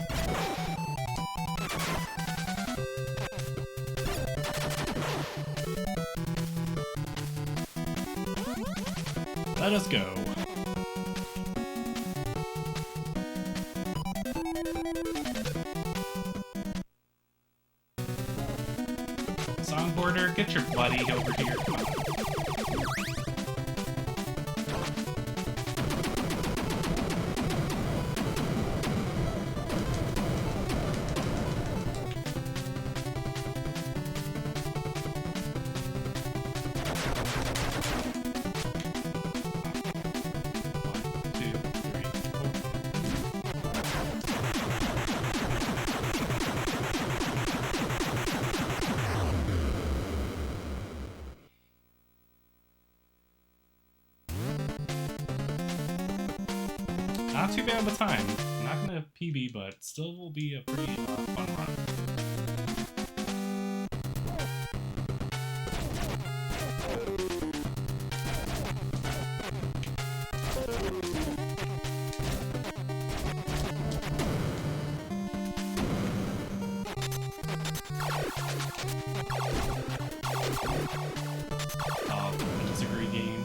Let us go. Songboarder, get your buddy over here. Come on. Not too bad of a time. Not gonna PB, but still will be a pretty fun run. Disagree game.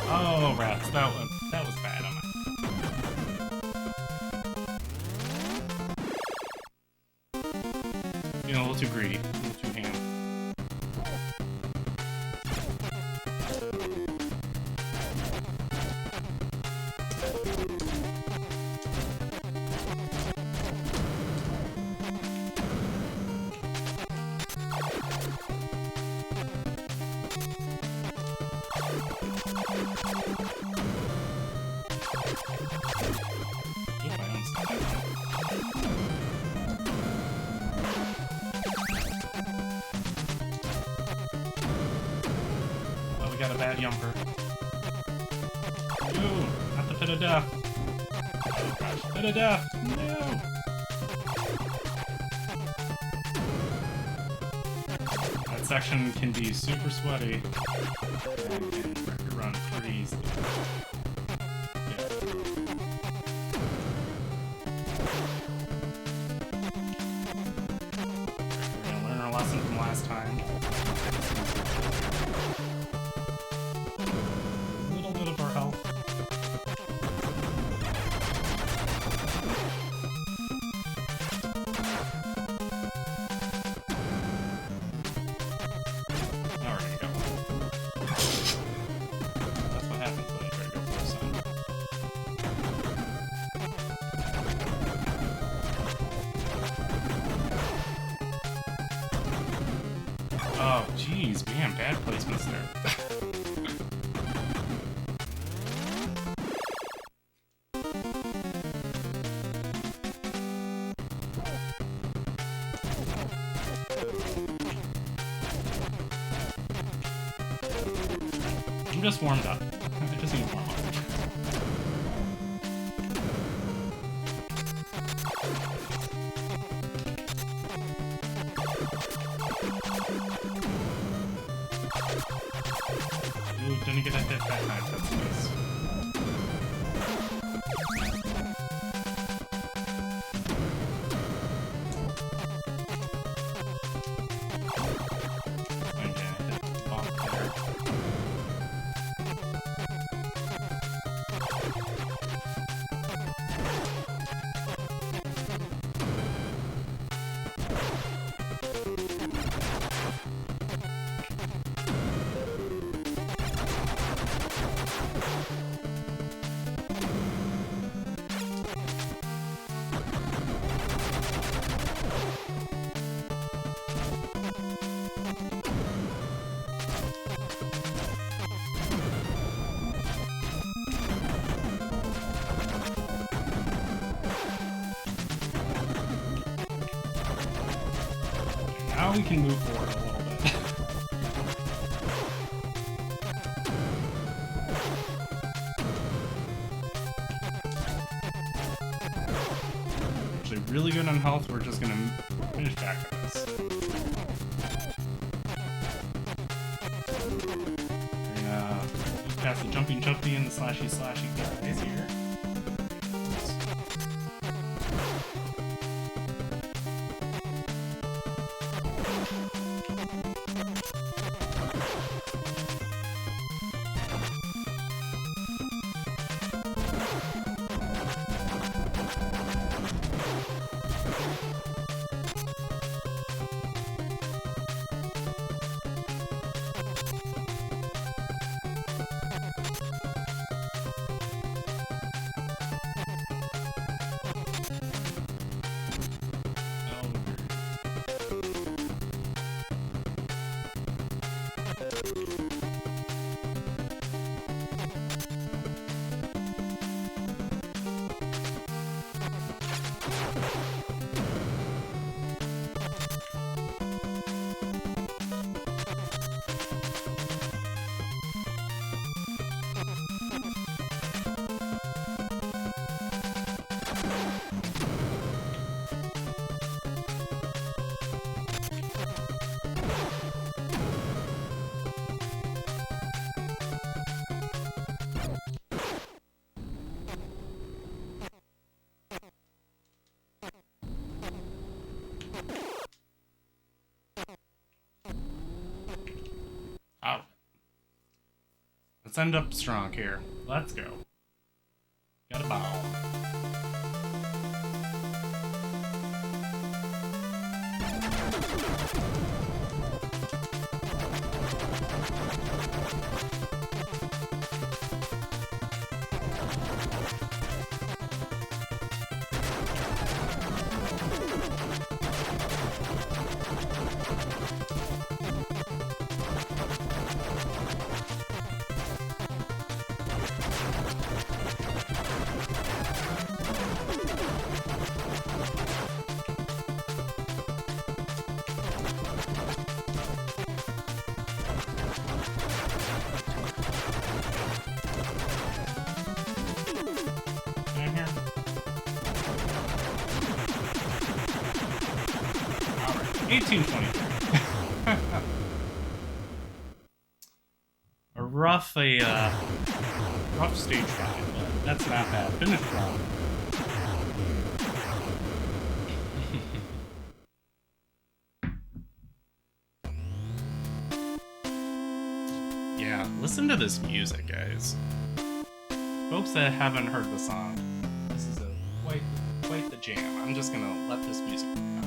Oh, rats, that was bad on my. You know, a little too greedy, a little too ham. Well, we got a bad yumper. Ooh, not the pit of death. Oh gosh, pit of death! No! That section can be super sweaty. And can run pretty easily. Yeah. last time. A little bit of our health. Alright, go. That's what happens when I try to go for a sun. Oh, jeez, man, bad placements there. I'm just warmed up. I just need to warm up. Ooh, didn't get a hit that time. That's nice. Okay, hit the bump there. Now we can move forward a little bit. Actually, really good on health. We're just gonna finish back at this. We're gonna move past the jumping jumpy and the slashy slashy guys here. Oh. Let's end up strong here. Let's go. Got a ball. In here. Alright, 1823. A rough stage 5, but that's not bad. Finish strong. Yeah, listen to this music, guys. Folks that haven't heard the song, this is quite the jam. I'm just gonna let this music play out.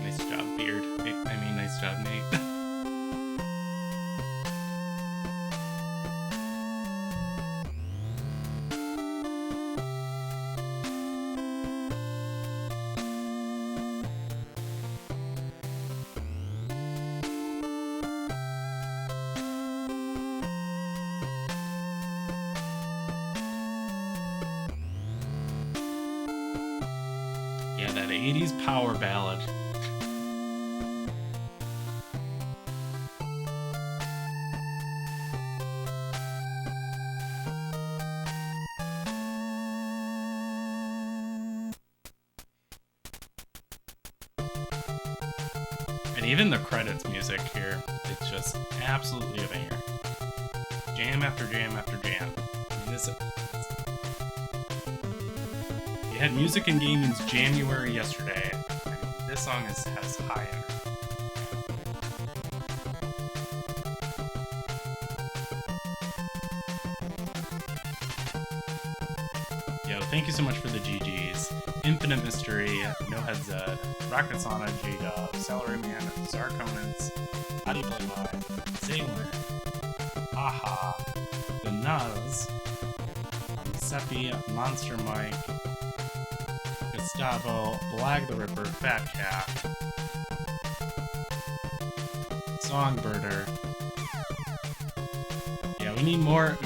Nice job, Beard. I mean, nice job, Nate. Yeah, that 80s power ballad. And even the credits music here, it's just absolutely a banger. Jam after jam after jam. I mean, you had Music and Gaming's January yesterday. I mean, this song has high energy. Yo, thank you so much for the GGs. Infinite Mystery, No Head Zed, Rocket Sauna, J-Dub, Salaryman, Zarkonans, How Do You Play Live, Zaylin, Aha, The Nuz, Seppi, Monster Mike, Gustavo, Blag the Ripper, Fat Cat, Songbirder. Yeah, we need more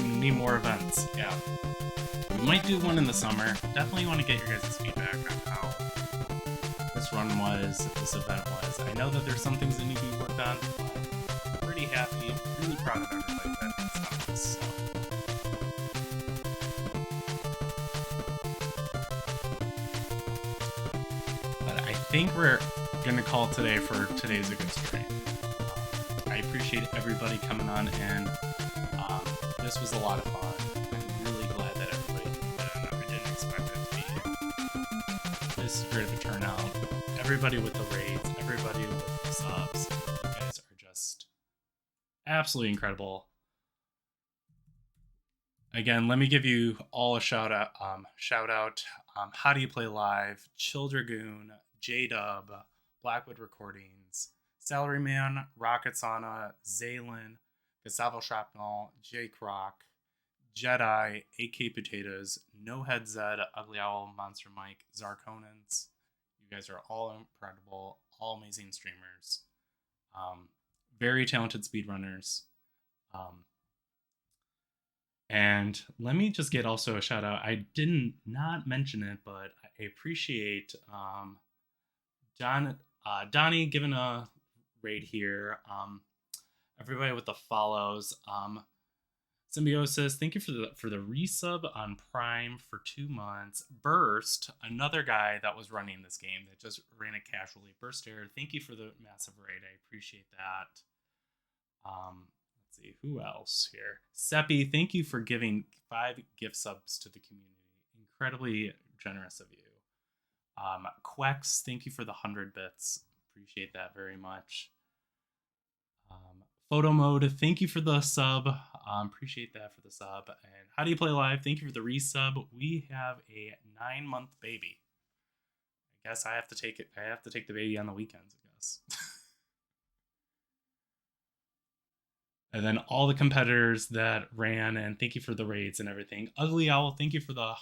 events. Yeah. We might do one in the summer. Definitely want to get your guys' feedback on how this run was, this event was. I know that there's some things that need to be worked on, but I'm pretty happy, really proud of everybody that has done this. So. But I think we're gonna call today for today's a good stream. I appreciate everybody coming on, and this was a lot of fun. I'm really glad that everybody did that. I didn't expect it to be this great of a turnout. Everybody with the raids, everybody with the subs. You guys are just absolutely incredible. Again, let me give you all a shout out. How Do You Play Live, Chill Dragoon, J-Dub, Blackwood Recordings, Salaryman, Rocket Sauna, Zaylin, Gustavo Shrapnel, Jake Rock, Jedi, AK Potatoes, No Head Zed, Ugly Owl, Monster Mike, Zarkonans. You guys are all incredible, all amazing streamers, very talented speedrunners. And let me just get also a shout out. I didn't not mention it, but I appreciate Donnie giving a raid here. Everybody with the follows. Symbiosis, thank you for the resub on Prime for 2 months. Burst, another guy that was running this game that just ran it casually. Burst Air, thank you for the massive raid. I appreciate that. Let's see, who else here? Seppi, thank you for giving 5 gift subs to the community. Incredibly generous of you. Quex, thank you for the 100 bits. Appreciate that very much. Photo Mode, thank you for the sub. Appreciate that for the sub. And How Do You Play Live, thank you for the resub. We have a 9-month baby. I guess I have to take the baby on the weekends, I guess. And then all the competitors that ran, and thank you for the raids and everything. Ugly Owl, thank you for the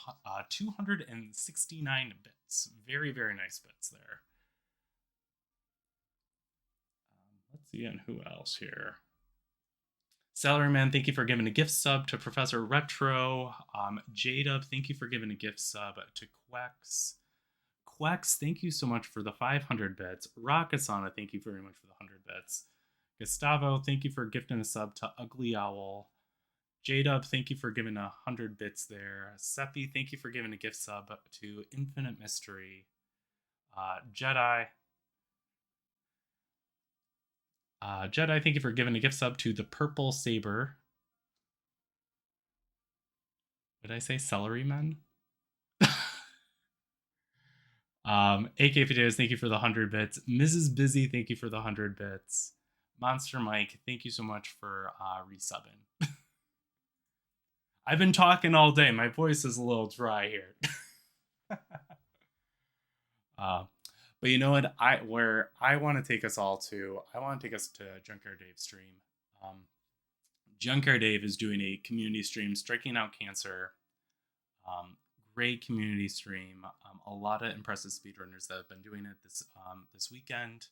269 bits. Very, very nice bits there. Let's see, and who else here? Salaryman, thank you for giving a gift sub to Professor Retro. J-Dub, thank you for giving a gift sub to Quex. Quex, thank you so much for the 500 bits. Rockasana, thank you very much for the 100 bits. Gustavo, thank you for gifting a sub to Ugly Owl. J-Dub, thank you for giving 100 bits there. Seppi, thank you for giving a gift sub to Infinite Mystery. Jedi, thank you for giving a gift sub to the Purple Saber. Did I say celery men? AK Potatoes, thank you for the 100 bits. Mrs. Busy, thank you for the 100 bits. Monster Mike, thank you so much for resubbing. I've been talking all day. My voice is a little dry here. But you know what? Where I want to take us all to, I want to take us to Junkyard Dave's stream. Junkyard Dave is doing a community stream, striking out cancer. Great community stream. A lot of impressive speedrunners that have been doing it this weekend.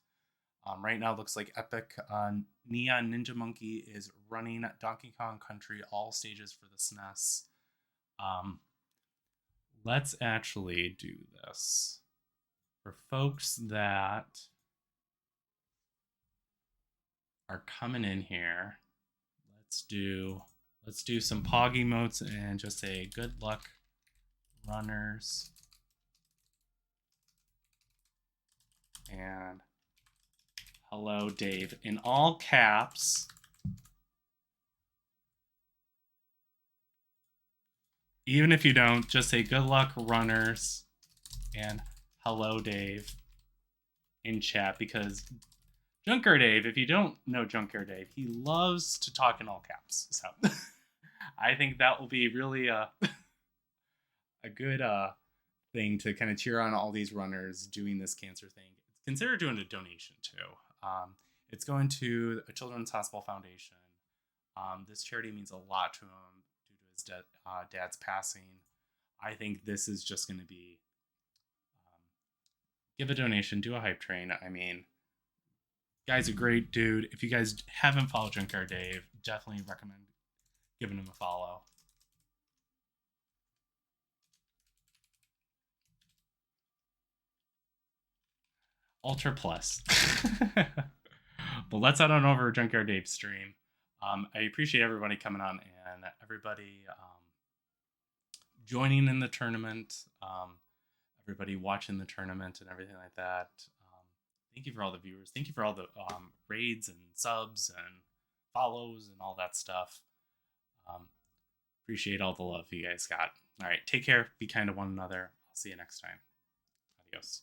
Right now, it looks like Epic Neon Ninja Monkey is running Donkey Kong Country all stages for the SNES. Let's actually do this. For folks that are coming in here, let's do some pog emotes and just say good luck, runners, and hello, Dave, in all caps. Even if you don't, just say good luck, runners, and hello, Dave, in chat, because Junkyard Dave, if you don't know Junkyard Dave, he loves to talk in all caps. So I think that will be really a good thing to kind of cheer on all these runners doing this cancer thing. Consider doing a donation too. It's going to a Children's Hospital Foundation. This charity means a lot to him due to his dad's passing. I think this is just going to be give a donation, do a hype train. I mean, guy's a great dude. If you guys haven't followed Junkyard Dave, definitely recommend giving him a follow. Ultra Plus. But let's head on over to Junkyard Dave's stream. I appreciate everybody coming on and everybody joining in the tournament. Everybody watching the tournament and everything like that. Thank you for all the viewers. Thank you for all the raids and subs and follows and all that stuff. Appreciate all the love you guys got. All right, take care. Be kind to one another. I'll see you next time. Adios.